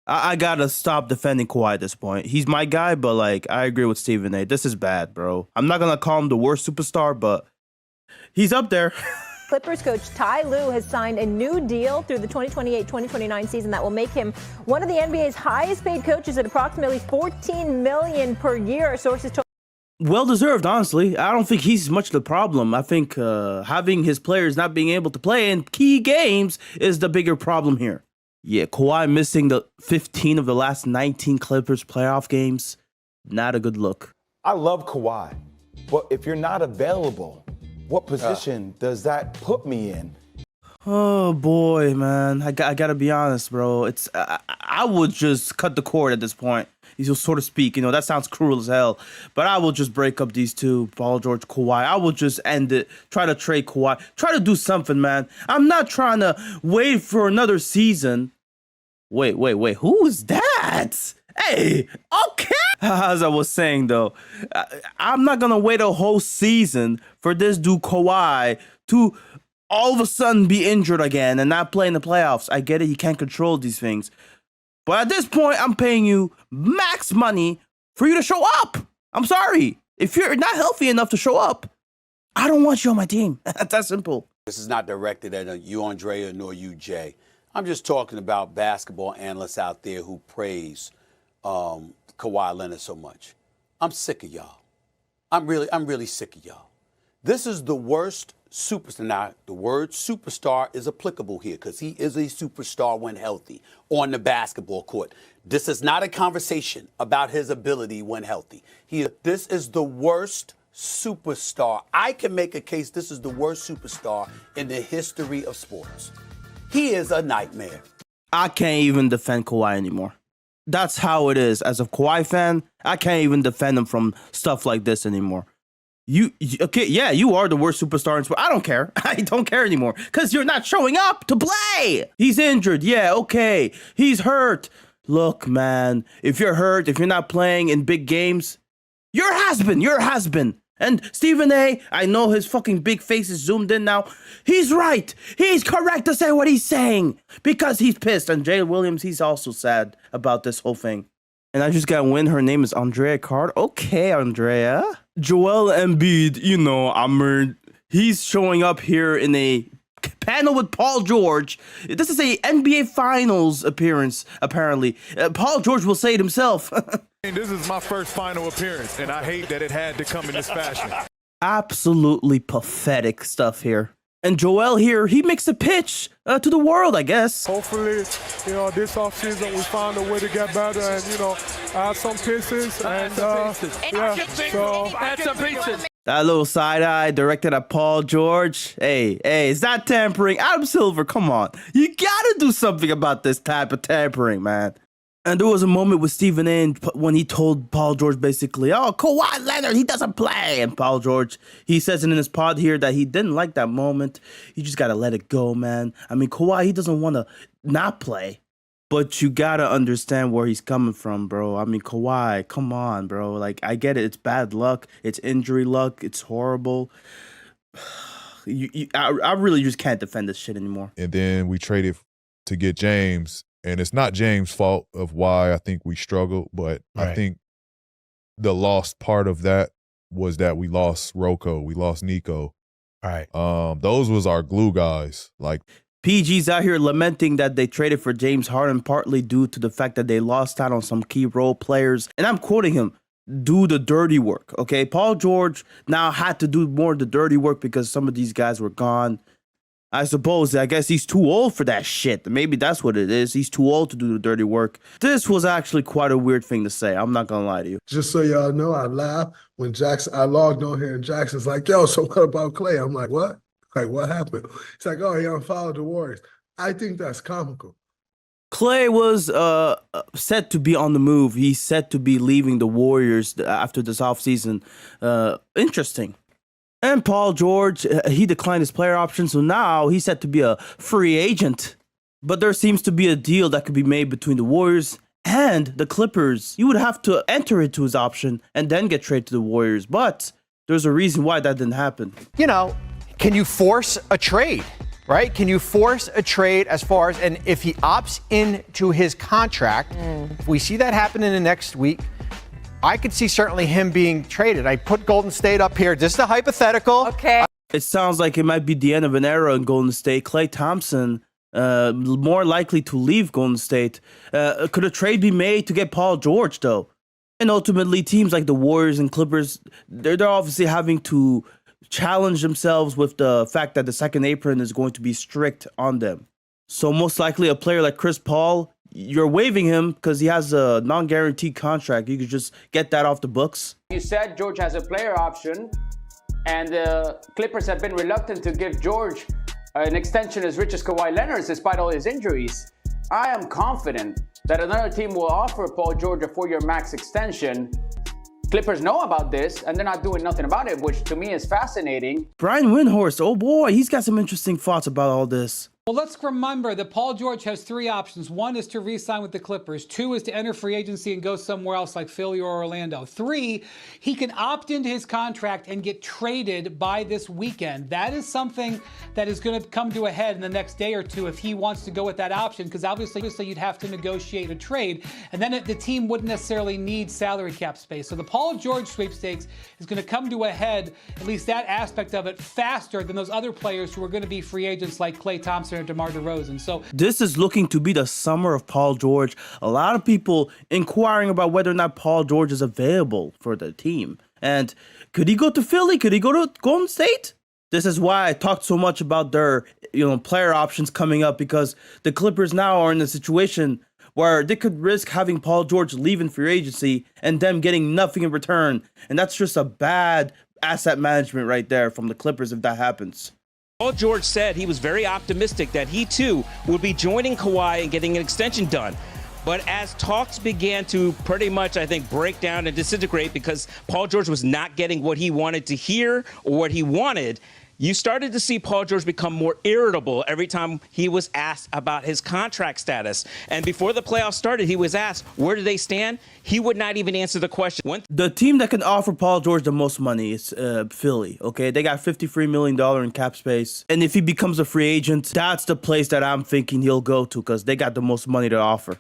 I gotta stop defending Kawhi at this point. He's my guy, but like, I agree with Stephen A. This is bad, bro. I'm not gonna call him the worst superstar, but he's up there. Clippers coach Ty Lue has signed a new deal through the 2028-2029 season that will make him one of the NBA's highest paid coaches at approximately $14 million per year. Sources told. Well deserved, honestly. I don't think he's much the problem. I think having his players not being able to play in key games is the bigger problem here. Yeah, Kawhi missing the 15 of the last 19 Clippers playoff games, not a good look. I love Kawhi, but if you're not available, what position does that put me in? Oh boy, man, I gotta be honest, bro. It's I would just cut the cord at this point, so to speak. You know, that sounds cruel as hell, but I will just break up these two, Paul George, Kawhi. I will just end it. Try to trade Kawhi. Try to do something, man. I'm not trying to wait for another season. Wait. Who is that? Hey, okay. As I was saying, though, I'm not going to wait a whole season for this dude Kawhi to all of a sudden be injured again and not play in the playoffs. I get it. He can't control these things. But at this point, I'm paying you max money for you to show up. I'm sorry. If you're not healthy enough to show up, I don't want you on my team. That's that simple. This is not directed at you, Andrea, nor you, Jay. I'm just talking about basketball analysts out there who praise Kawhi Leonard so much. I'm sick of y'all. I'm really sick of y'all. This is the worst superstar. Now, the word superstar is applicable here because he is a superstar when healthy on the basketball court. This is not a conversation about his ability when healthy. This is the worst superstar. I can make a case this is the worst superstar in the history of sports. He is a nightmare. I can't even defend Kawhi anymore. That's how it is. As a Kawhi fan, I can't even defend him from stuff like this anymore. Okay, yeah, you are the worst superstar in sports. I don't care. I don't care anymore because you're not showing up to play. He's injured. Yeah, okay. He's hurt. Look, man, if you're hurt, if you're not playing in big games, you're a has-been. You're a has-been. And Stephen A., I know his fucking big face is zoomed in now. He's right. He's correct to say what he's saying because he's pissed. And Jay Williams, he's also sad about this whole thing. And I just got to win. Her name is Andrea Card. Okay, Andrea. Joel Embiid, you know, he's showing up here in a panel with Paul George. This is a NBA Finals appearance, apparently. Paul George will say it himself. This is my first final appearance, and I hate that it had to come in this fashion. Absolutely pathetic stuff here. And Joel here, he makes a pitch to the world, I guess. Hopefully, this offseason we find a way to get better and, add some pieces. And, add some pieces. That little side eye directed at Paul George. Hey, is that tampering? Adam Silver, come on. You gotta do something about this type of tampering, man. And there was a moment with Stephen A. when he told Paul George basically, oh, Kawhi Leonard, he doesn't play. And Paul George, he says it in his pod here that he didn't like that moment. You just got to let it go, man. I mean, Kawhi, he doesn't want to not play. But you got to understand where he's coming from, bro. I mean, Kawhi, come on, bro. Like, I get it. It's bad luck. It's injury luck. It's horrible. I really just can't defend this shit anymore. And then we traded to get James. And it's not James' fault of why I think we struggled, but right. I think the lost part of that was that we lost Rocco, we lost Nico. All right. Those was our glue guys. Like PG's out here lamenting that they traded for James Harden partly due to the fact that they lost out on some key role players. And I'm quoting him, do the dirty work, okay? Paul George now had to do more of the dirty work because some of these guys were gone. I guess he's too old for that shit. Maybe that's what it is. He's too old to do the dirty work. This was actually quite a weird thing to say. I'm not going to lie to you. Just so y'all know, I laughed when I logged on here and Jackson's like, yo, so what about Clay? I'm like, what? Like, what happened? It's like, oh, he unfollowed the Warriors. I think that's comical. Clay was set to be on the move. He's set to be leaving the Warriors after this offseason. Interesting. And Paul George, he declined his player option, so now he's set to be a free agent. But there seems to be a deal that could be made between the Warriors and the Clippers. You would have to enter into his option and then get traded to the Warriors. But there's a reason why that didn't happen. You know, can you force a trade? Right? Can you force a trade as far as, and if he opts into his contract, if we see that happen in the next week, I could see certainly him being traded. I put Golden State up here, just a hypothetical. Okay. It sounds like it might be the end of an era in Golden State. Klay Thompson, more likely to leave Golden State. Could a trade be made to get Paul George, though? And ultimately, teams like the Warriors and Clippers, they're obviously having to challenge themselves with the fact that the second apron is going to be strict on them. So most likely a player like Chris Paul, you're waiving him because he has a non-guaranteed contract. You could just get that off the books. You said George has a player option, and the Clippers have been reluctant to give George an extension as rich as Kawhi Leonard despite all his injuries. I am confident that another team will offer Paul George a 4-year max extension. Clippers know about this, and they're not doing nothing about it, which to me is fascinating. Brian Windhorst, oh boy, he's got some interesting thoughts about all this. Well, let's remember that Paul George has three options. One is to re-sign with the Clippers. Two is to enter free agency and go somewhere else like Philly or Orlando. Three, he can opt into his contract and get traded by this weekend. That is something that is going to come to a head in the next day or two if he wants to go with that option, because obviously you'd have to negotiate a trade, and then the team wouldn't necessarily need salary cap space. So the Paul George sweepstakes is going to come to a head, at least that aspect of it, faster than those other players who are going to be free agents like Klay Thompson or DeMar DeRozan. So this is looking to be the summer of Paul George. A lot of people inquiring about whether or not Paul George is available for the team. And could he go to Philly? Could he go to Golden State? This is why I talked so much about their, player options coming up, because the Clippers now are in a situation where they could risk having Paul George leaving free agency and them getting nothing in return. And that's just a bad asset management right there from the Clippers if that happens. Paul George said he was very optimistic that he too would be joining Kawhi and getting an extension done. But as talks began to pretty much, I think, break down and disintegrate because Paul George was not getting what he wanted to hear or what he wanted, you started to see Paul George become more irritable every time he was asked about his contract status. And before the playoffs started, he was asked, where do they stand? He would not even answer the question. The team that can offer Paul George the most money is Philly, okay? They got $53 million in cap space. And if he becomes a free agent, that's the place that I'm thinking he'll go to because they got the most money to offer.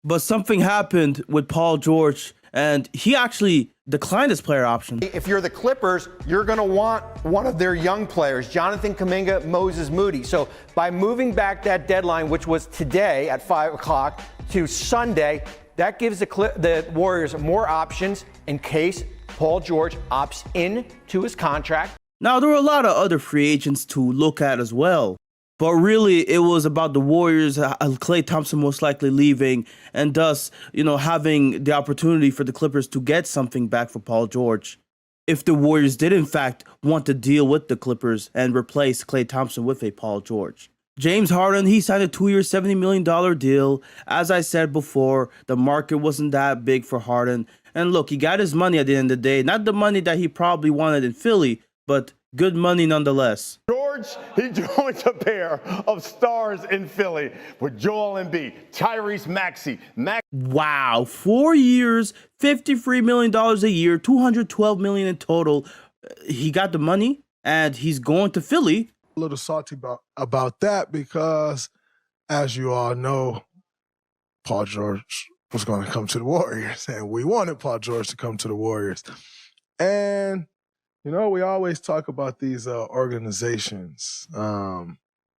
But something happened with Paul George, and he actually declined his player option. If you're the Clippers, you're going to want one of their young players, Jonathan Kuminga, Moses Moody. So by moving back that deadline, which was today at 5 o'clock, to Sunday, that gives the Warriors more options in case Paul George opts in to his contract. Now, there were a lot of other free agents to look at as well. But really, it was about the Warriors, Klay Thompson most likely leaving, and thus, having the opportunity for the Clippers to get something back for Paul George. If the Warriors did, in fact, want to deal with the Clippers and replace Klay Thompson with a Paul George. James Harden, he signed a 2-year, $70 million deal. As I said before, the market wasn't that big for Harden. And look, he got his money at the end of the day. Not the money that he probably wanted in Philly, but good money nonetheless. George, he joins a pair of stars in Philly with Joel Embiid, Tyrese Maxey. Wow, 4 years, $53 million a year, $212 million in total. He got the money, and he's going to Philly. A little salty about that because, as you all know, Paul George was going to come to the Warriors, and we wanted Paul George to come to the Warriors. And we always talk about these organizations,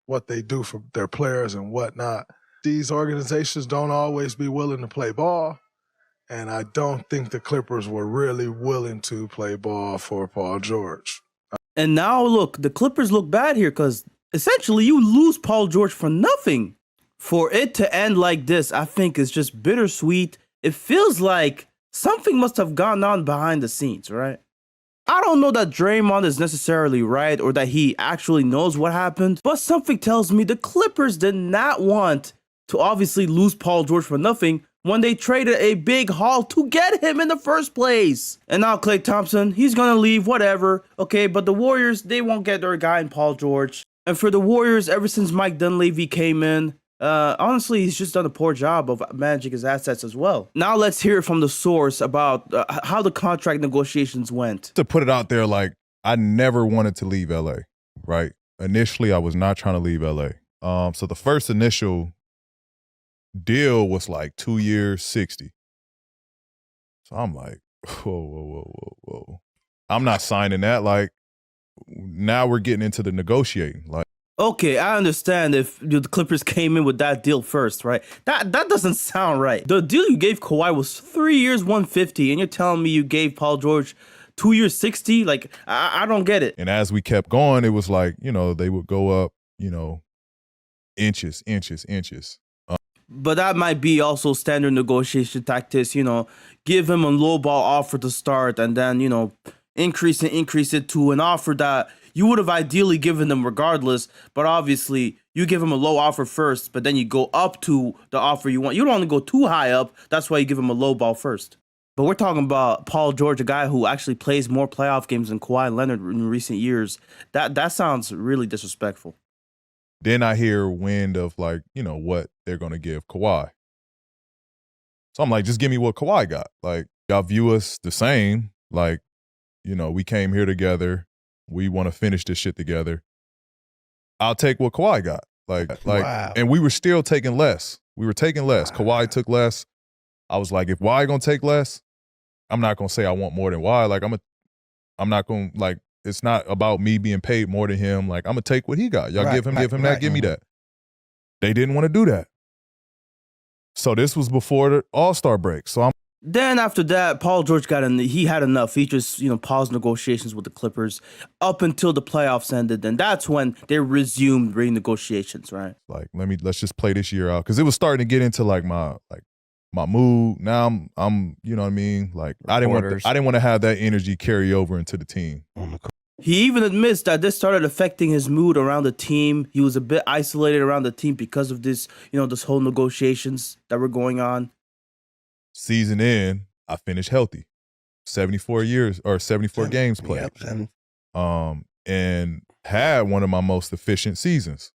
what they do for their players and whatnot. These organizations don't always be willing to play ball, and I don't think the Clippers were really willing to play ball for Paul George. And now, look, the Clippers look bad here because essentially you lose Paul George for nothing. For it to end like this, I think is just bittersweet. It feels like something must have gone on behind the scenes, right? I don't know that Draymond is necessarily right or that he actually knows what happened, but something tells me the Clippers did not want to obviously lose Paul George for nothing when they traded a big haul to get him in the first place. And now Klay Thompson, he's gonna leave, whatever. Okay, but the Warriors, they won't get their guy in Paul George. And for the Warriors, ever since Mike Dunleavy came in, honestly, he's just done a poor job of managing his assets as well. Now let's hear from the source about how the contract negotiations went. To put it out there, like, I never wanted to leave LA, right? Initially, I was not trying to leave LA. So the first initial deal was like 2 years, 60. So I'm like, whoa. I'm not signing that. Like, now we're getting into the negotiating. Like, okay, I understand if the Clippers came in with that deal first, right? That doesn't sound right. The deal you gave Kawhi was 3 years, 150, and you're telling me you gave Paul George 2 years, 60? Like, I don't get it. and as we kept going, it was like, they would go up, inches. But that might be also standard negotiation tactics, give him a low ball offer to start and then, increase it to an offer that you would have ideally given them regardless. But obviously, you give him a low offer first, but then you go up to the offer you want. You don't want to go too high up. That's why you give him a low ball first. But we're talking about Paul George, a guy who actually plays more playoff games than Kawhi Leonard in recent years. That sounds really disrespectful. Then I hear wind of like, what they're going to give Kawhi. So I'm like, just give me what Kawhi got. Like, y'all view us the same. Like, we came here together. We want to finish this shit together. I'll take what Kawhi got. Wow. And we were still taking less. We were taking less. Kawhi took less. I was like, if Kawhi going to take less, I'm not going to say I want more than Kawhi. Like, I'm not going to, like, it's not about me being paid more than him. Like, I'm going to take what he got. Y'all give him that, give me that. They didn't want to do that. So this was before the All-Star break. So Then after that, Paul George he had enough. He just, paused negotiations with the Clippers up until the playoffs ended. And that's when they resumed renegotiations, right? Like, let's just play this year out. Cause it was starting to get into like my mood. Now I'm you know what I mean? Like, I didn't want to have that energy carry over into the team. He even admits that this started affecting his mood around the team. He was a bit isolated around the team because of this, this whole negotiations that were going on. Season in, I finished healthy. 74 games played. And had one of my most efficient seasons.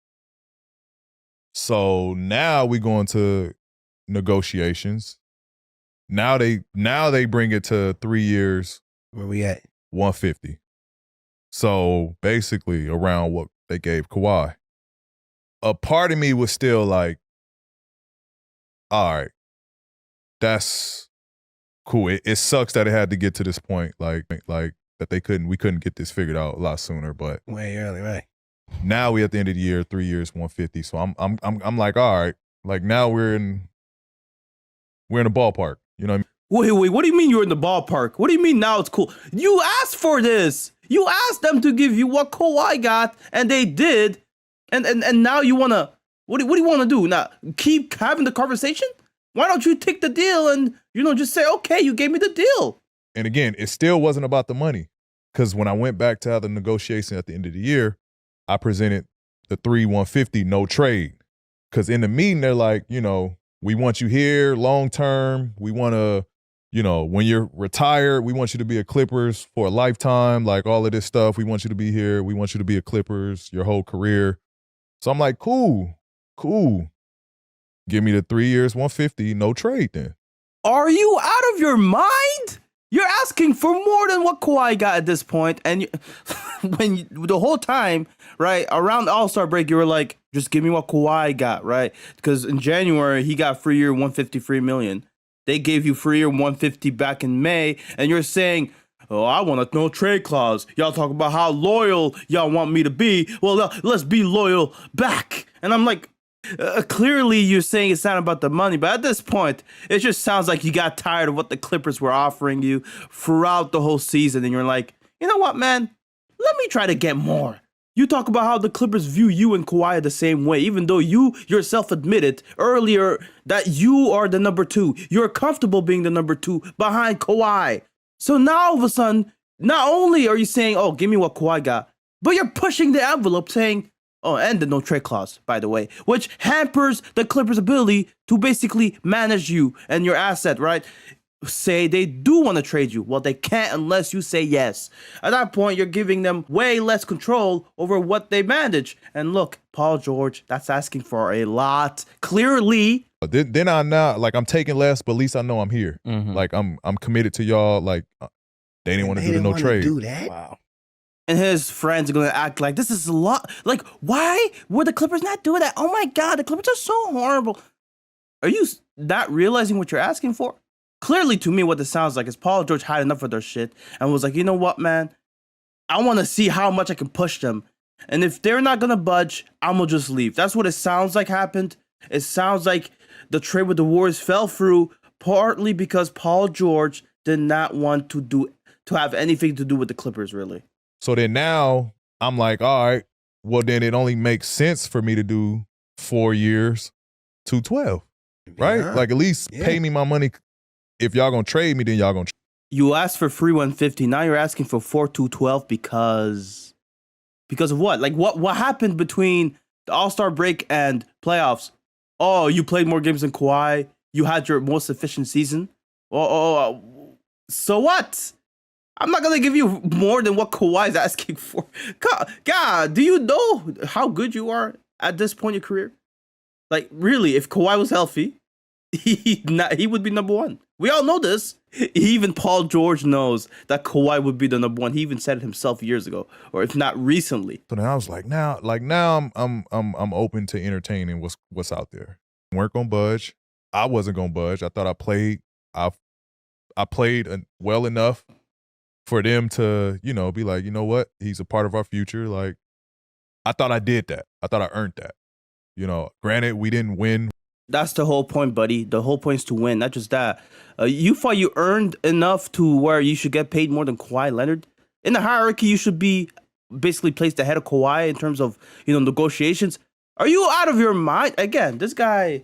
So now we go into negotiations. Now they bring it to 3 years. Where we at? 150. So basically around what they gave Kawhi. A part of me was still like, all right, that's cool. It sucks that it had to get to this point, like that we couldn't get this figured out a lot sooner. But way early, right? Now we at the end of the year, 3 years, 150. So I'm like, all right, like now we're in the ballpark. You know what I mean? Wait, what do you mean you're in the ballpark? What do you mean now it's cool? You asked for this. You asked them to give you what Kawhi got, and they did. And now you wanna what do you want to do? Now keep having the conversation? Why don't you take the deal and just say, okay, you gave me the deal? And again, it still wasn't about the money, because when I went back to have the negotiation at the end of the year, I presented the 150 no trade. Because in the meeting, they're like, we want you here long term. We want to, when you're retired, we want you to be a Clippers for a lifetime, like all of this stuff. We want you to be here. We want you to be a Clippers your whole career. So I'm like, cool. Give me the 3 years, 150, no trade then. Are you out of your mind? You're asking for more than what Kawhi got at this point. And the whole time, right, around the All-Star break, you were like, just give me what Kawhi got, right? Because in January, he got free year, $153 million. They gave you free year, $150 back in May. And you're saying, oh, I want a no trade clause. Y'all talk about how loyal y'all want me to be. Well, let's be loyal back. And I'm like, clearly you're saying it's not about the money, but at this point, it just sounds like you got tired of what the Clippers were offering you throughout the whole season, and you're like, you know what, man? Let me try to get more. You talk about how the Clippers view you and Kawhi the same way, even though you yourself admitted earlier that you are the number two. You're comfortable being the number two behind Kawhi. So now all of a sudden, not only are you saying, oh, give me what Kawhi got, but you're pushing the envelope saying, oh, and the no trade clause, by the way, which hampers the Clippers' ability to basically manage you and your asset, right? Say they do want to trade you. Well, they can't unless you say yes. At that point, you're giving them way less control over what they manage. And look, Paul George, that's asking for a lot. Clearly. Then I now, like, I'm taking less, but at least I know I'm here. Like, I'm committed to y'all. Like, they didn't want to do the no trade. Do that? Wow. And his friends are going to act like this is a lot. Like, why would the Clippers not do that? Oh my God, the Clippers are so horrible. Are you not realizing what you're asking for? Clearly, to me, what this sounds like is Paul George had enough of their shit and was like, you know what, man? I want to see how much I can push them. And if they're not going to budge, I'm going to just leave. That's what it sounds like happened. It sounds like the trade with the Warriors fell through partly because Paul George did not want to have anything to do with the Clippers, really. So then now I'm like, all right, well, then it only makes sense for me to do 4 years, 212, right? Like, at least pay me my money. If y'all gonna trade me, then y'all gonna. You asked for free 150. Now you're asking for 4-2-12 because of what? Like what happened between the All-Star break and playoffs? Oh, you played more games than Kawhi. You had your most efficient season. So what? I'm not gonna give you more than what Kawhi's asking for. God, do you know how good you are at this point in your career? Like, really, if Kawhi was healthy, he would be number one. We all know this. Even Paul George knows that Kawhi would be the number one. He even said it himself years ago, or if not recently. So then I was like, now I'm open to entertaining what's out there. Weren't gonna budge. I wasn't gonna budge. I thought I played well enough for them to, be like, you know what? He's a part of our future. Like, I thought I did that. I thought I earned that. Granted, we didn't win. That's the whole point, buddy. The whole point is to win, not just that. You thought you earned enough to where you should get paid more than Kawhi Leonard? In the hierarchy, you should be basically placed ahead of Kawhi in terms of, negotiations. Are you out of your mind? Again, this guy,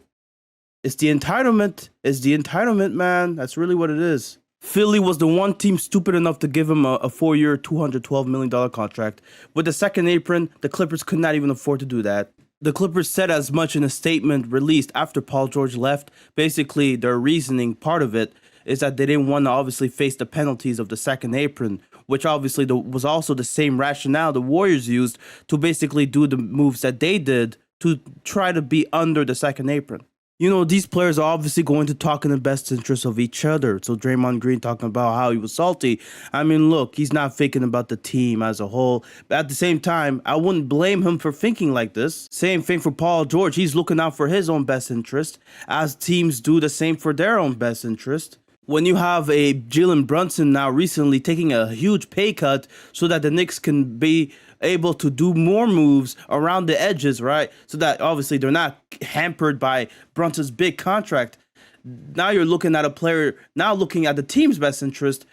it's the entitlement. It's the entitlement, man. That's really what it is. Philly was the one team stupid enough to give him a 4-year, $212 million contract. With the second apron, the Clippers could not even afford to do that. The Clippers said as much in a statement released after Paul George left. Basically, their reasoning, part of it, is that they didn't want to obviously face the penalties of the second apron, which obviously was also the same rationale the Warriors used to basically do the moves that they did to try to be under the second apron. These players are obviously going to talk in the best interest of each other. So Draymond Green talking about how he was salty. I mean, look, he's not thinking about the team as a whole. But at the same time, I wouldn't blame him for thinking like this. Same thing for Paul George. He's looking out for his own best interest, as teams do the same for their own best interest. When you have a Jalen Brunson now recently taking a huge pay cut so that the Knicks can be able to do more moves around the edges, right? So that obviously they're not hampered by Brunson's big contract. Now you're looking at a player, now looking at the team's best interest,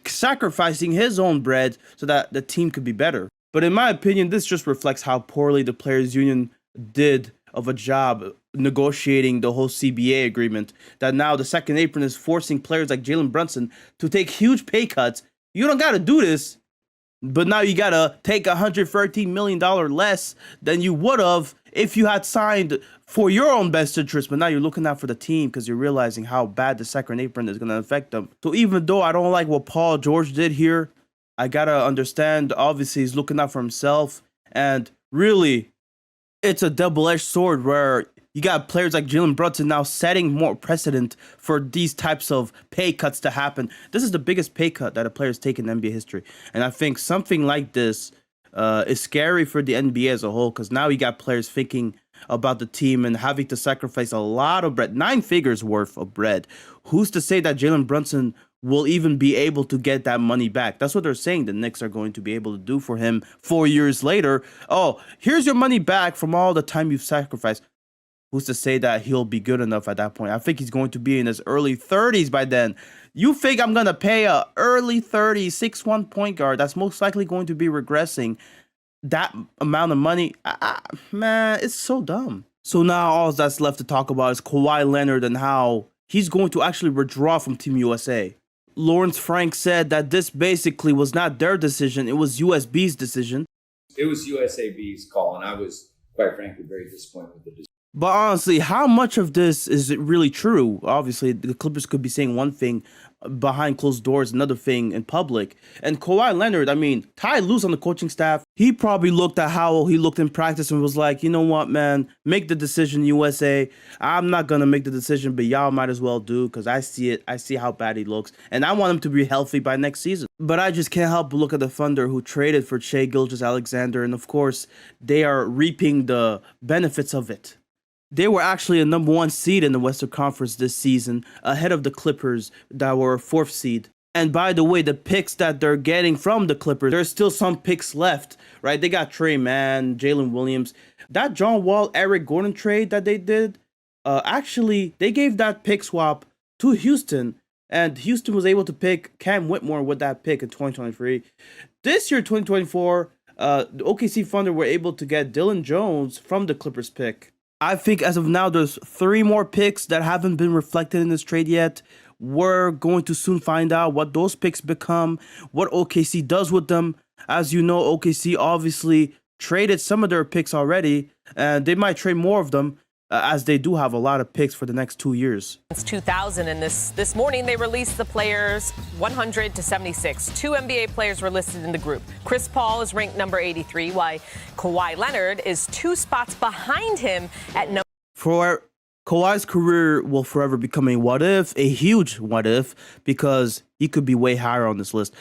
sacrificing his own bread so that the team could be better. But in my opinion, this just reflects how poorly the players' union did of a job negotiating the whole CBA agreement, that now the second apron is forcing players like Jalen Brunson to take huge pay cuts. You don't got to do this, but now you got to take $113 million less than you would have if you had signed for your own best interest. But now you're looking out for the team because you're realizing how bad the second apron is going to affect them. So even though I don't like what Paul George did here, I got to understand, obviously, he's looking out for himself. And really, it's a double-edged sword where you got players like Jalen Brunson now setting more precedent for these types of pay cuts to happen. This is the biggest pay cut that a player has taken in NBA history. And I think something like this is scary for the NBA as a whole, because now you got players thinking about the team and having to sacrifice a lot of bread, 9 figures worth of bread. Who's to say that Jalen Brunson will even be able to get that money back? That's what they're saying the Knicks are going to be able to do for him 4 years later. Oh, here's your money back from all the time you've sacrificed. Who's to say that he'll be good enough at that point? I think he's going to be in his early 30s by then. You think I'm going to pay a early 30s 6'1" point guard that's most likely going to be regressing that amount of money? Man, it's so dumb. So now all that's left to talk about is Kawhi Leonard and how he's going to actually withdraw from Team USA. Lawrence Frank said that this basically was not their decision. It was USB's decision. It was USAB's call, and I was, quite frankly, very disappointed with the decision. But honestly, how much of this is it really true? Obviously, the Clippers could be saying one thing behind closed doors, another thing in public. And Kawhi Leonard, I mean, Ty Lue's on the coaching staff. He probably looked at how he looked in practice and was like, you know what, man, make the decision, USA. I'm not going to make the decision, but y'all might as well do because I see it. I see how bad he looks. And I want him to be healthy by next season. But I just can't help but look at the Thunder who traded for Shai Gilgeous-Alexander. And of course, they are reaping the benefits of it. They were actually a number 1 seed in the Western Conference this season, ahead of the Clippers that were a 4th seed. And by the way, the picks that they're getting from the Clippers, there's still some picks left, right? They got Trey Mann, Jalen Williams. That John Wall, Eric Gordon trade that they did, actually, they gave that pick swap to Houston, and Houston was able to pick Cam Whitmore with that pick in 2023. This year, 2024, the OKC Thunder were able to get Dylan Jones from the Clippers pick. I think as of now, there's 3 more picks that haven't been reflected in this trade yet. We're going to soon find out what those picks become, what OKC does with them. As you know, OKC obviously traded some of their picks already, and they might trade more of them as they do have a lot of picks for the next 2 years. Since 2000, and this morning they released the players 100 to 76. 2 NBA players were listed in the group. Chris Paul is ranked number 83, while Kawhi Leonard is 2 spots behind him at number. For Kawhi's career will forever become a what if, a huge what if, because he could be way higher on this list.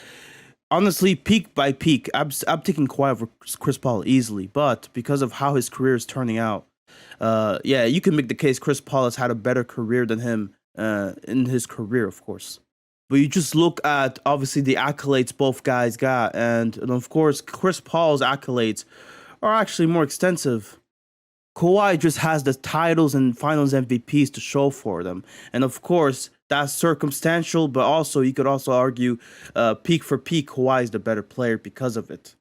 Honestly, peak by peak, I'm taking Kawhi over Chris Paul easily, but because of how his career is turning out, yeah, you can make the case Chris Paul has had a better career than him in his career, of course. But you just look at, obviously, the accolades both guys got. And of course, Chris Paul's accolades are actually more extensive. Kawhi just has the titles and finals MVPs to show for them. And of course, that's circumstantial, but also you could also argue peak for peak, Kawhi is the better player because of it.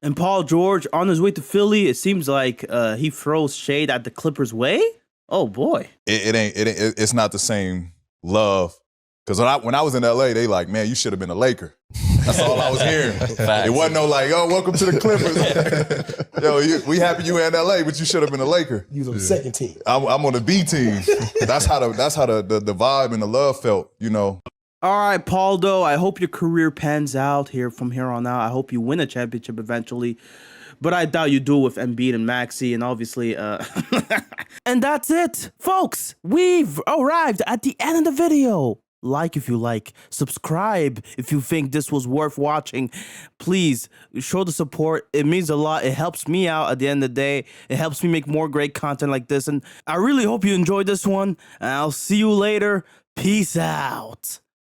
And Paul George, on his way to Philly, it seems like he throws shade at the Clippers' way. Oh boy, it's not the same love. Because when I was in LA, they like, man, you should have been a Laker. That's all I was hearing. It wasn't no like, oh, welcome to the Clippers. Yo, we happy you in LA, but you should have been a Laker. You was on the second team. I'm on the B team. That's how the vibe and the love felt, you know. All right, Pauldo, I hope your career pans out from here on out. I hope you win a championship eventually. But I doubt you do with Embiid and Maxey, and obviously... And that's it, folks. We've arrived at the end of the video. Like if you like, subscribe if you think this was worth watching. Please show the support. It means a lot. It helps me out at the end of the day. It helps me make more great content like this. And I really hope you enjoyed this one. And I'll see you later. Peace out.